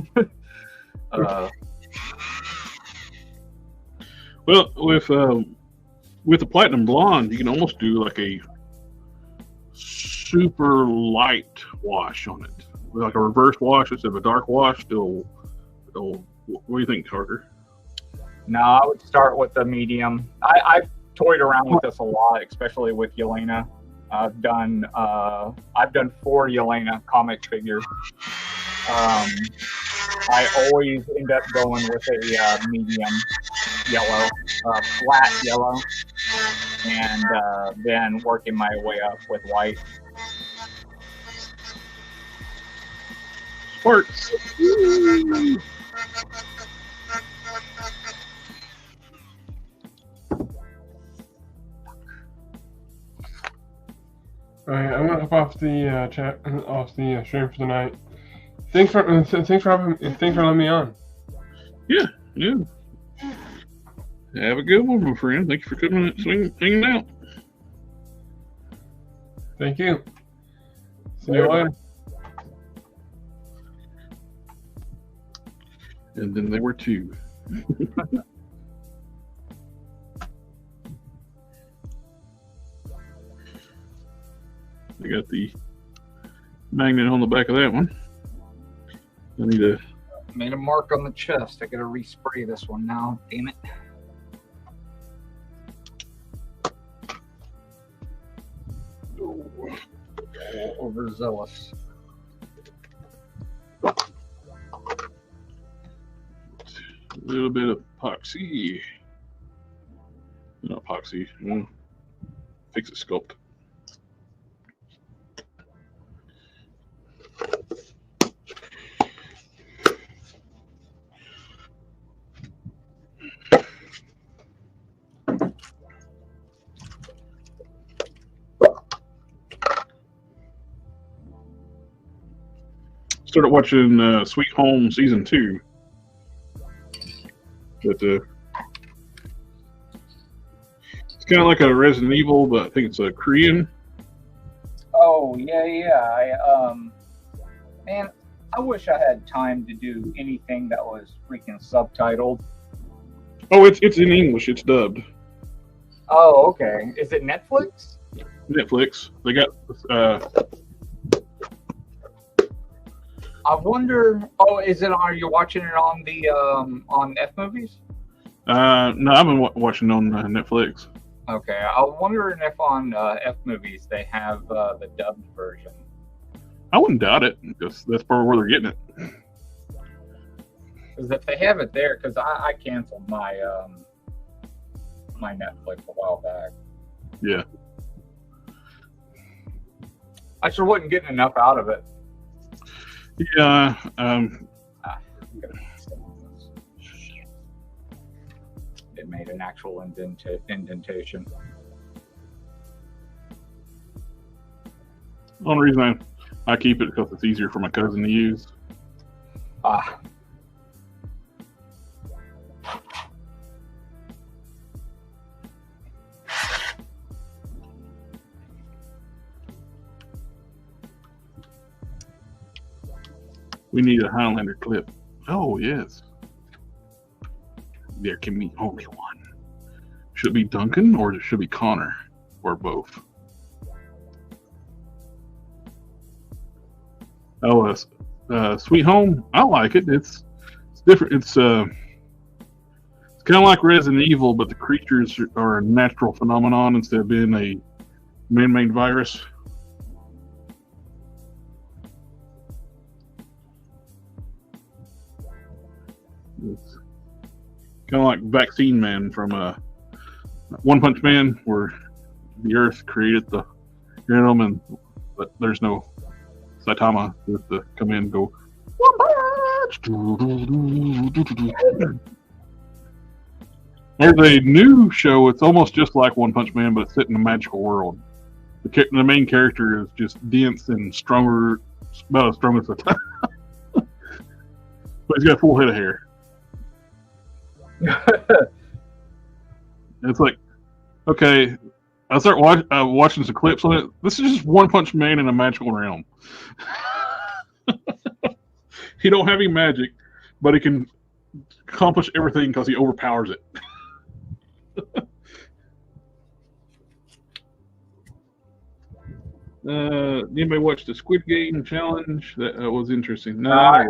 Well, with the Platinum Blonde, you can almost do like a super light wash on it, like a reverse wash instead of a dark wash. What do you think, Harker? No, I would start with the medium. I've toyed around with this a lot, especially with Yelena. I've done 4 Yelena comic figures. I always end up going with a medium yellow, flat yellow, and then working my way up with white. Sparks. All right, I'm gonna hop off the stream for tonight. Thanks for letting me on. Yeah. Have a good one, my friend. Thank you for coming and hanging out. Thank you. See you later. And then there were 2. I got the magnet on the back of that one. I need to made a mark on the chest. I gotta respray this one now. Damn it. Overzealous. a little bit of epoxy. Not epoxy. Fixit Sculpt. Started watching Sweet Home Season 2. But it's kind of like a Resident Evil, but I think it's a Korean. Oh, yeah. Man, I wish I had time to do anything that was freaking subtitled. Oh, it's in English. It's dubbed. Oh, okay. Is it Netflix? Netflix. They got I wonder. Oh, is it? Are you watching it on the on F Movies? No, I've been watching on Netflix. Okay, I'm wondering if on F Movies they have the dubbed version. I wouldn't doubt it, because that's probably where they're getting it. Because if they have it there, because I canceled my my Netflix a while back. Yeah. I sure wasn't getting enough out of it. Yeah. It made an actual indentation. The only reason I keep it because it's easier for my cousin to use. Ah. We need a Highlander clip. Oh, yes. There can be only one. Should it be Duncan or should it be Connor? Or both? Oh, Sweet Home. I like it. It's different. It's kind of like Resident Evil, but the creatures are a natural phenomenon instead of being a man-made virus. It's kind of like Vaccine Man from One Punch Man, where the Earth created the venom, but there's no Saitama to come in and go One Punch. There's a new show. It's almost just like One Punch Man, but it's set in a magical world. The main character is just dense and stronger, about as strong as Saitama. But he's got a full head of hair. It's like, okay, I start watching some clips on it. This is just One Punch Man in a magical realm. He don't have any magic, but he can accomplish everything because he overpowers it. Anybody watch the Squid Game challenge? That was interesting. No, I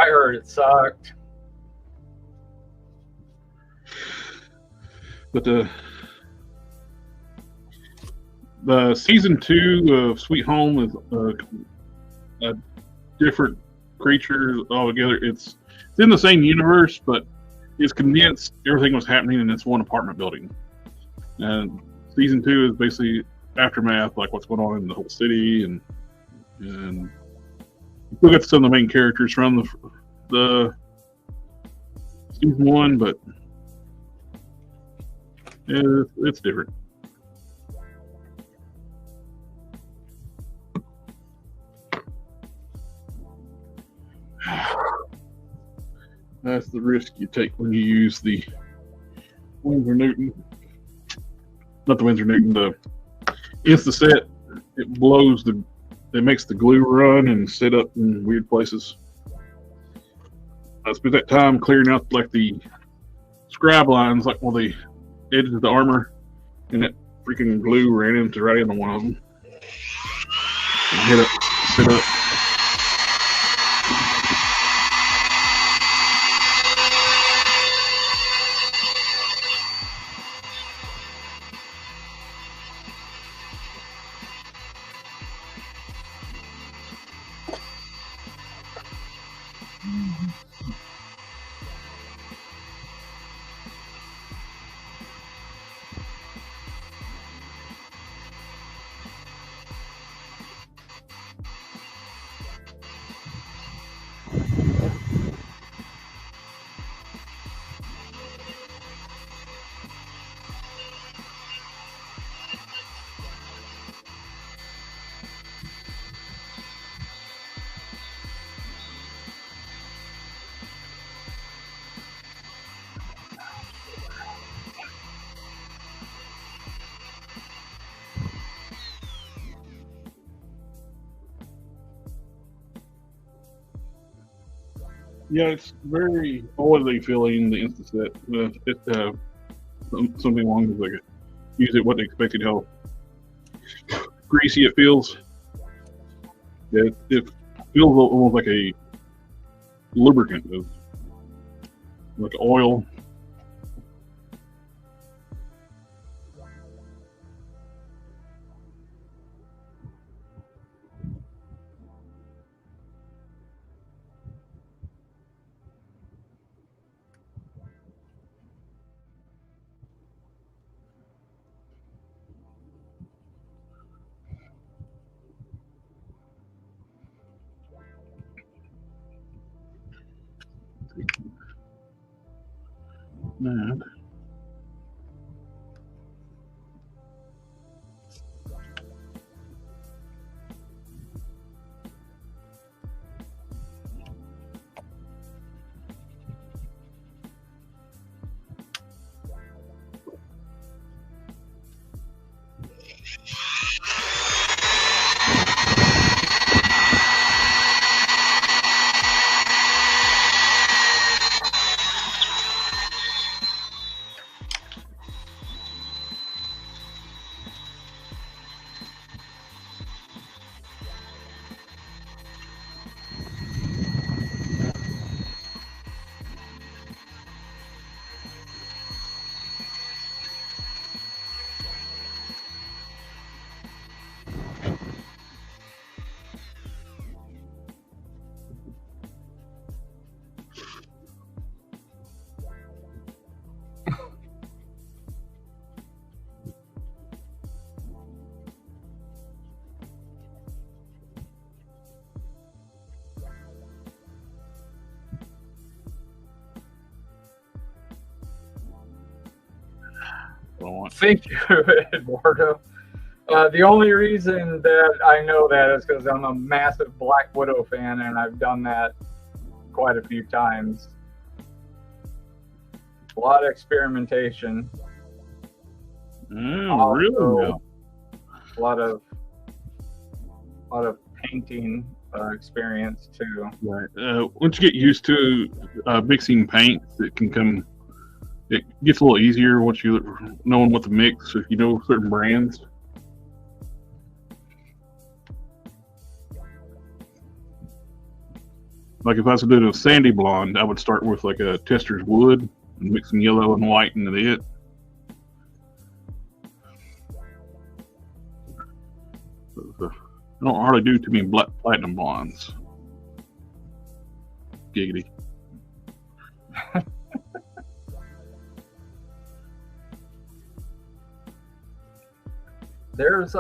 heard it sucked. But the season 2 of Sweet Home is a different creature altogether. It's in the same universe, but it's condensed. Everything was happening in this one apartment building. And season 2 is basically aftermath, like what's going on in the whole city, and you still get some of the main characters from the season 1, but yeah, it's different. That's the risk you take when you use the Winsor Newton. Not the Winsor Newton, the Insta-Set. It makes the glue run and set up in weird places. I spent that time clearing out like the scribe lines, like on the edges of the armor, and that freaking glue ran right into one of them. And hit it, set up. Yeah, it's very oily feeling, the Insta-Set. Something along with like use it what they expected, how greasy it feels. Yeah, it feels almost like a lubricant, like oil. Man. what I want. Thank you, Eduardo. The only reason that I know that is because I'm a massive Black Widow fan, and I've done that quite a few times. A lot of experimentation. Really? No. A lot of painting experience too. Right. Once you get used to mixing paints, it gets a little easier once you knowing what to mix. If you know certain brands. Like if I was doing a sandy blonde, I would start with like a tester's wood and mix some yellow and white into it. I don't hardly do too many black platinum blondes. Giggity. There's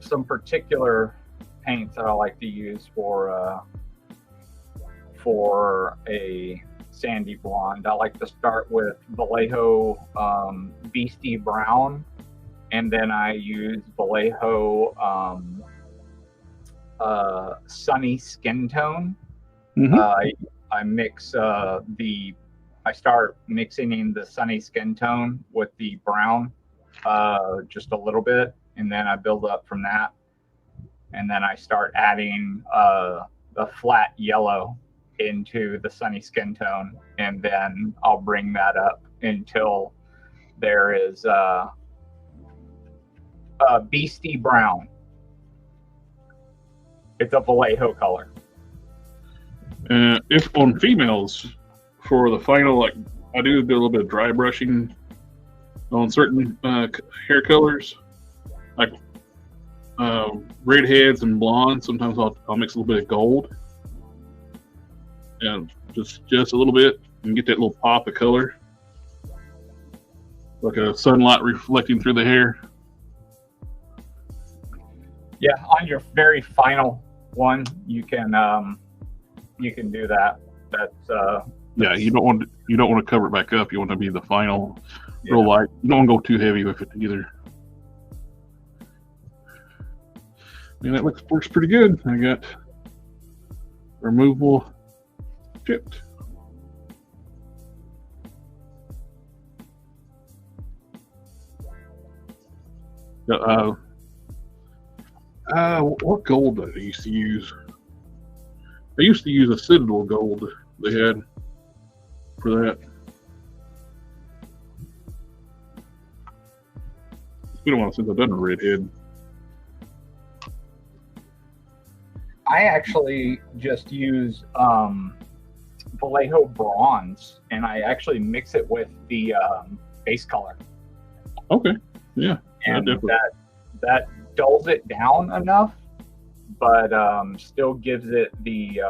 some particular paints that I like to use for a sandy blonde. I like to start with Vallejo Beastie Brown, and then I use Vallejo Sunny Skin Tone. I mix I start mixing in the Sunny Skin Tone with the brown just a little bit, and then I build up from that, and then I start adding the flat yellow into the Sunny Skin Tone, and then I'll bring that up until there is Beastie Brown. It's a Vallejo color. If on females, for the final, like I do a little bit of dry brushing on certain hair colors, like redheads and blondes. Sometimes I'll mix a little bit of gold, and just a little bit, and get that little pop of color, like a sunlight reflecting through the hair. Yeah, on your very final one, you can do that. That's yeah. You don't want to cover it back up. You want to be the final, real light. You don't want to go too heavy with it either. I mean, that works pretty good. I got removable chipped. What gold did I used to use? I used to use a Citadel gold they had for that. It's been a while since I've done a redhead. I actually just use Vallejo bronze, and I actually mix it with the base color. Okay, yeah, and that dulls it down enough, but still gives it the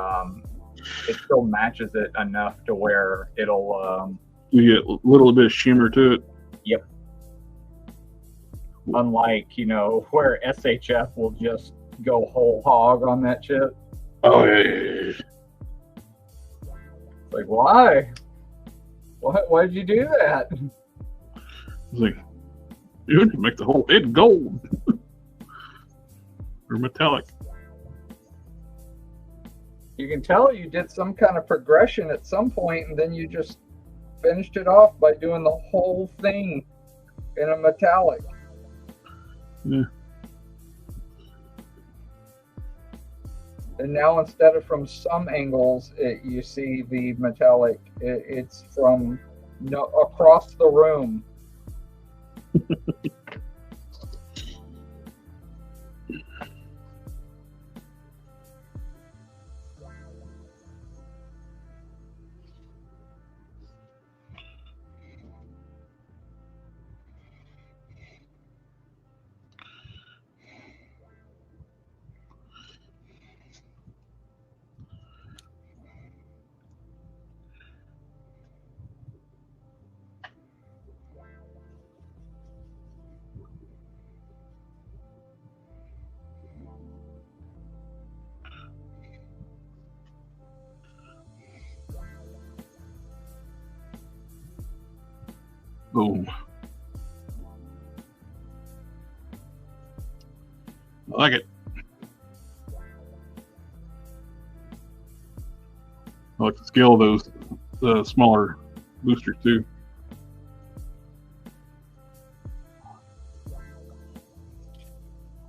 it still matches it enough to where it'll you get a little bit of shimmer to it. Yep. Unlike, where SHF will just go whole hog on that chip. Oh yeah. Like, why? Why'd you do that? It's like, you can make the whole head gold or metallic. You can tell you did some kind of progression at some point, and then you just finished it off by doing the whole thing in a metallic. Yeah. And now, instead of from some angles, you see the metallic. It's from across the room. Boom. I like it. I like the scale of those smaller boosters too.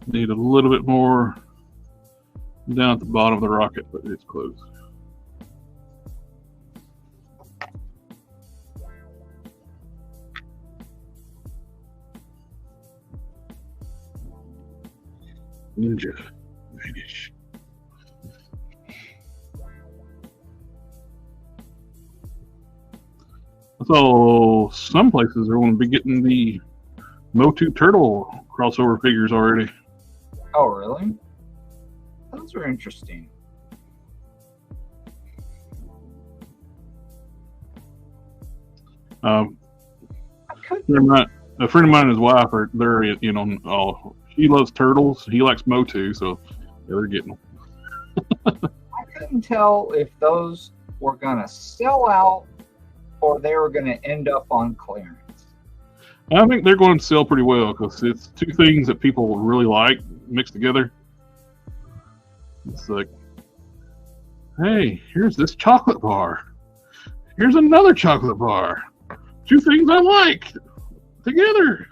Need a little bit more down at the bottom of the rocket, but it's close. Ninja vanish. So some places are going to be getting the Motu Turtle crossover figures already. Oh, really? Those are interesting. A friend of mine and his wife are they're she loves turtles. He likes Motu, so yeah, they're getting them. I couldn't tell if those were gonna sell out or they were gonna end up on clearance. I think they're going to sell pretty well because it's two things that people really like mixed together. It's like, hey, here's this chocolate bar. Here's another chocolate bar. Two things I like together.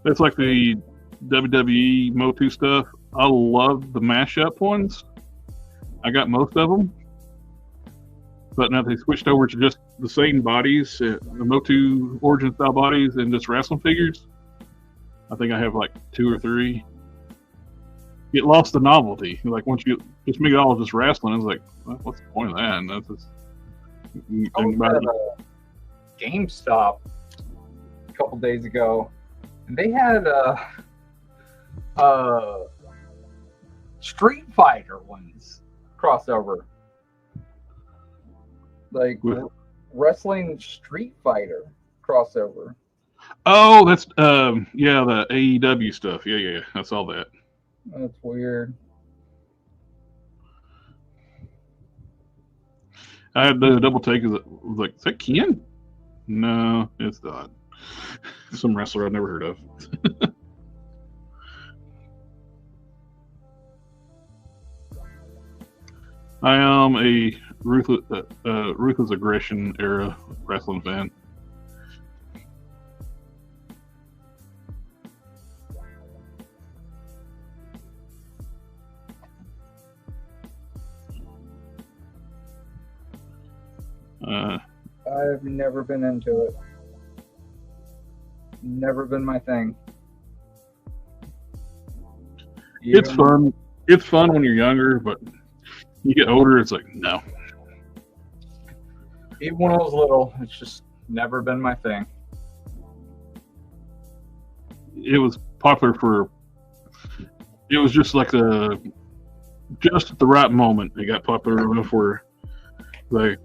It's like the WWE Motu stuff. I love the mashup ones. I got most of them. But now they switched over to just the same bodies, the Motu origin style bodies, and just wrestling figures. I think I have like 2 or 3. It lost the novelty. Like once you just make it all just wrestling, it's like, well, what's the point of that? And that's just, I was at a GameStop a couple days ago. And they had Street Fighter ones crossover, like wrestling Street Fighter crossover. Oh, that's yeah, the AEW stuff. Yeah, I saw that. That's weird. I had the double take. Is that Ken? No, it's not. Some wrestler I've never heard of. I am a ruthless aggression era wrestling fan. I've never been into it. Never been my thing. It's fun. It's fun when you're younger, but you get older, it's like, no. Even when I was little, it's just never been my thing. It was popular for, it was just like just at the right moment, it got popular enough where, like,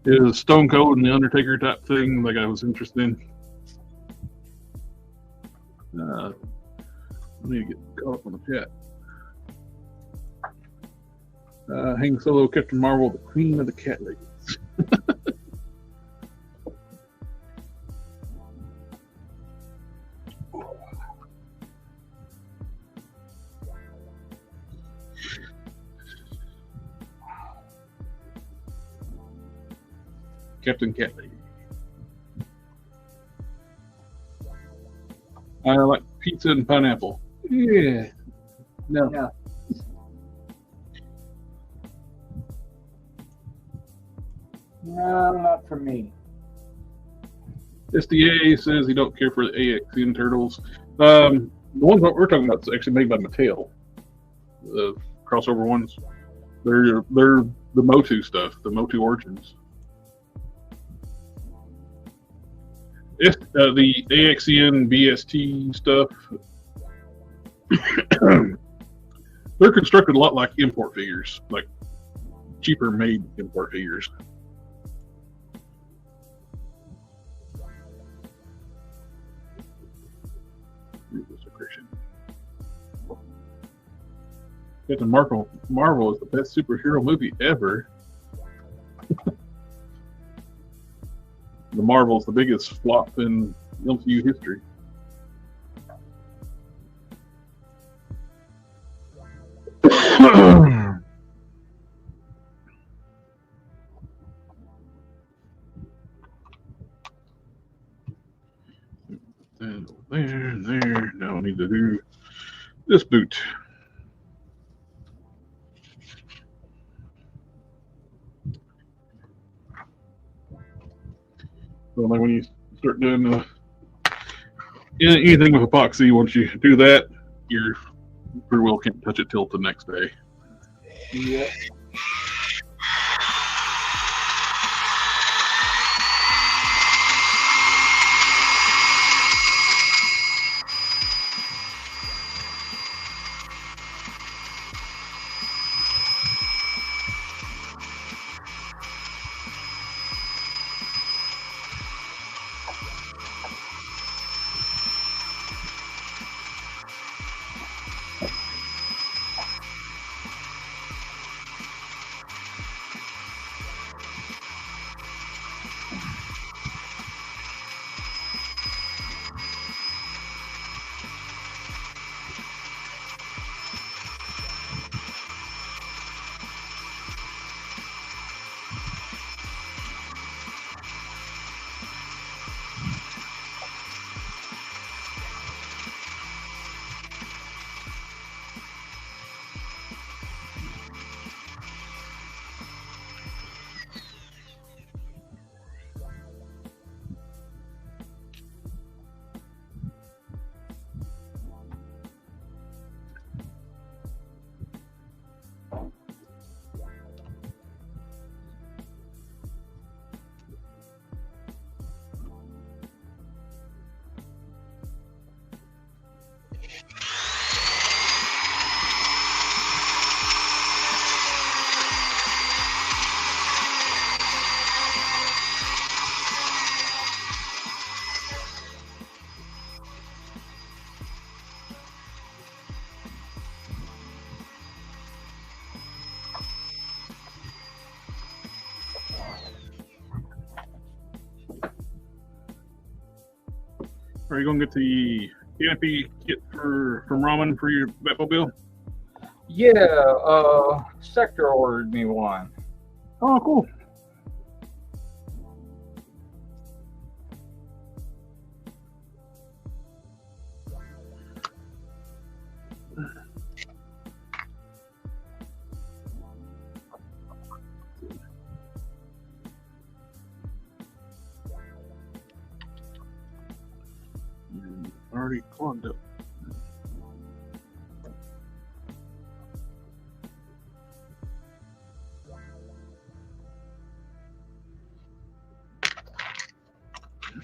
it was Stone Cold and the Undertaker type thing, like I was interested in. I need to get caught up on the chat. Han Solo, Captain Marvel, the Queen of the Cat Ladies. Captain Cat Lady. I like pizza and pineapple. Yeah. No. Yeah. No, not for me. SDA says he don't care for the AXN turtles. The ones that we're talking about is actually made by Mattel. The crossover ones. They're the Motu stuff, the Motu origins. The AXN BST stuff, they're constructed a lot like import figures, like cheaper made import figures. Captain Marvel is the best superhero movie ever. The Marvel is the biggest flop in MCU history. And there. Now I need to do this boot. So like when you start doing anything with epoxy, once you do that, you're pretty well can't touch it till the next day. Yeah. Are you gonna get the canopy kit from Ramen for your Batmobile? Yeah, Sector ordered me one. Oh, cool. Already clogged up.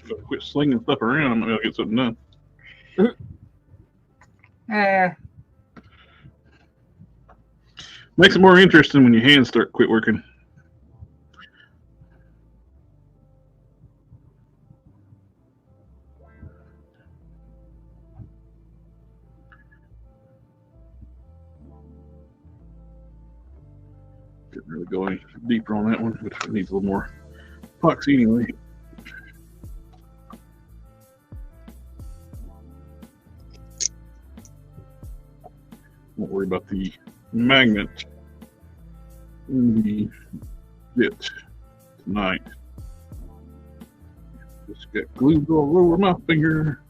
Gotta quit slinging stuff around. I'm gonna get something done. Makes it more interesting when your hands quit working. Didn't really go any deeper on that one, which needs a little more epoxy anyway. Won't worry about the magnet in the bit tonight. Just got glued all over my finger.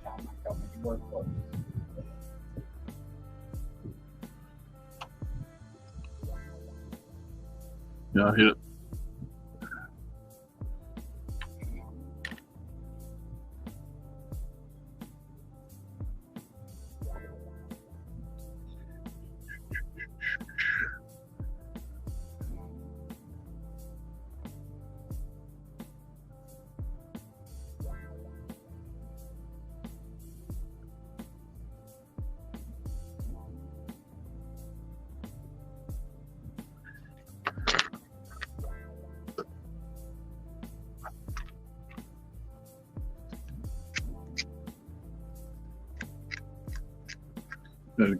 Oh my God, make it work. Yeah, I hit it.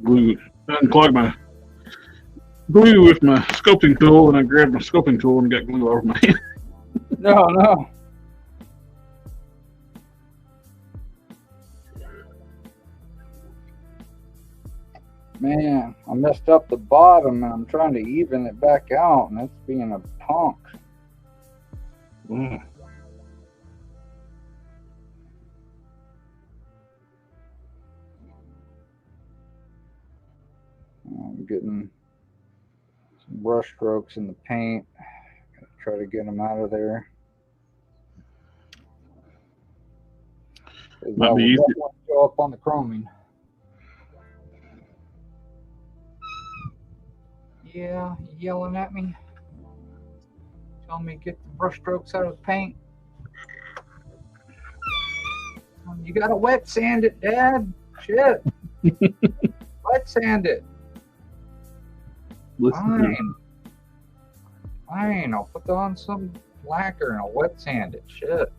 Glue, unclog my glue with my sculpting tool, and I grabbed my sculpting tool and got glue all over my hand. No. Man, I messed up the bottom and I'm trying to even it back out and it's being a punk. Mm. I'm getting some brush strokes in the paint. Gotta try to get them out of there. That Might will be easy. definitely show up on the chroming. Yeah, you yelling at me? Telling me to get the brush strokes out of the paint? You gotta wet sand it, Dad. Shit. Wet sand it. Fine. Fine. I'll put on some lacquer and I'll wet sand it. Shit.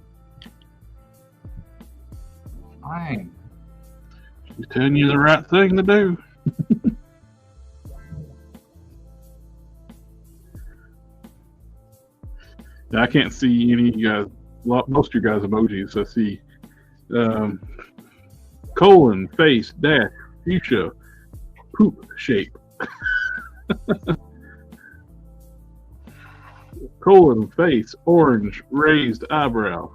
Fine. She's telling you the right thing to do. Yeah, I can't see any of you guys, most of your guys' emojis. I see colon, face, dash, fuchsia, poop shape. Colon, face, orange, raised eyebrow.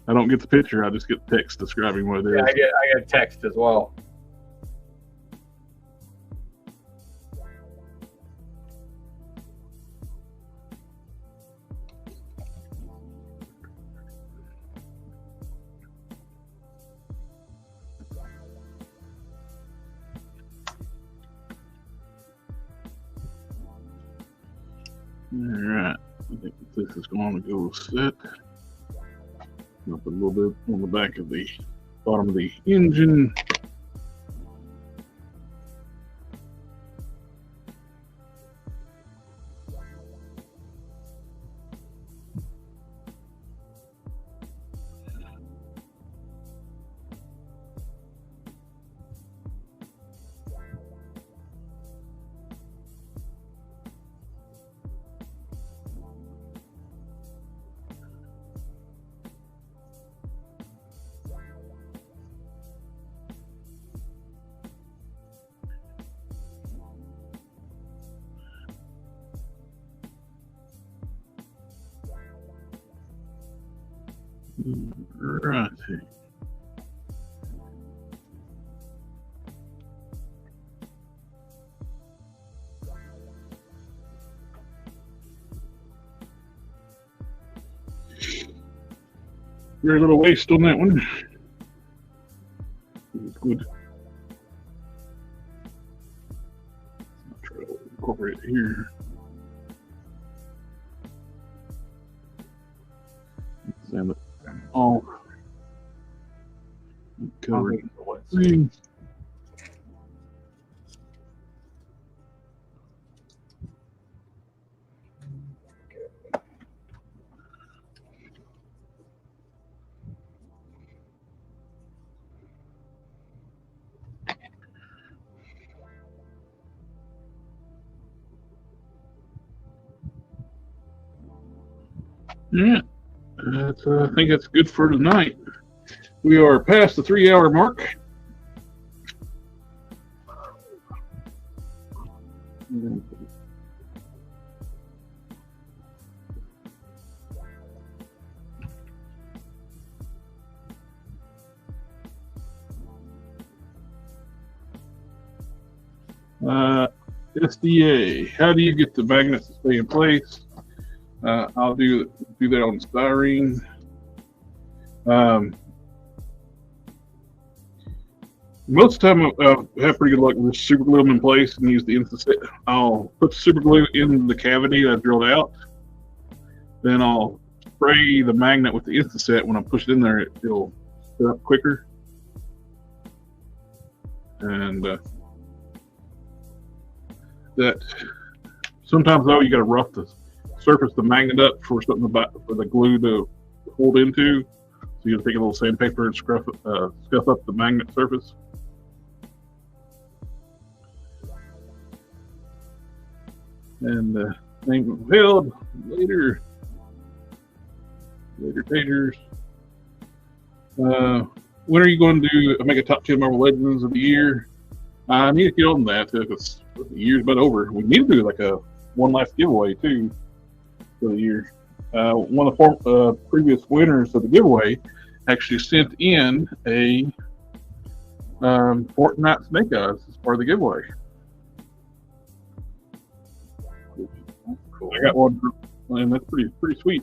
I don't get the picture, I just get text describing what it is. Yeah, I get text as well. Alright, I think this is going to go set. Up a little bit on the back of the bottom of the engine. Righty. Very little waste on that one. It's good. I'll try to incorporate it here. Sand it off. Cover it. Yeah, that's, I think that's good for tonight. We are past the 3-hour mark. SDA. How do you get the magnets to stay in place? I'll do that on styrene. Most of the time, I have pretty good luck with super glue them in place and use the instant set. I'll put the super glue in the cavity that I drilled out. Then I'll spray the magnet with the instant set. When I push it in there, it'll set up quicker. And that sometimes though you got to rough the surface of the magnet up for something for the glue to hold into. So you take a little sandpaper and scuff up the magnet surface. And things held later taters. When are you going to make a top 10 Marvel Legends of the year? I need to get on that because the year's about over. We need to do like a one last giveaway too for the year. One of the previous winners of the giveaway actually sent in a Fortnite Snake Eyes as part of the giveaway. Cool. I got one, and that's pretty sweet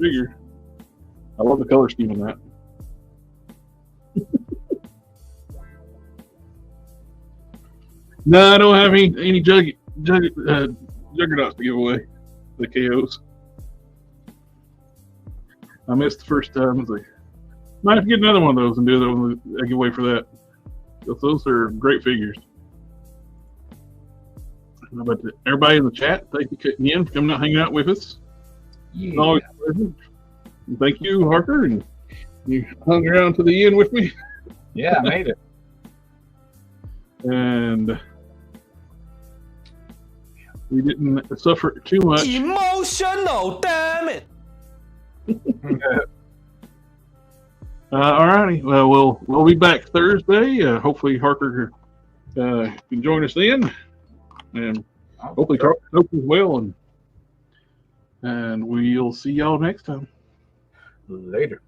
figure. I love the color scheme in that. No, I don't have any juggernauts to give away. The KOs. I missed the first time. I was like, might have to get another one of those and do a giveaway for that. Because those are great figures. How about everybody in the chat? Thank you for coming out, hanging out with us. Yeah. Always pleasant. And thank you, Harker, and you hung around to the end with me. Yeah, I made it. And we didn't suffer too much. Emotional, damn it! All righty. Well, we'll be back Thursday. Hopefully, Harker can join us then, and hopefully, Harker as well. And we'll see y'all next time. Later.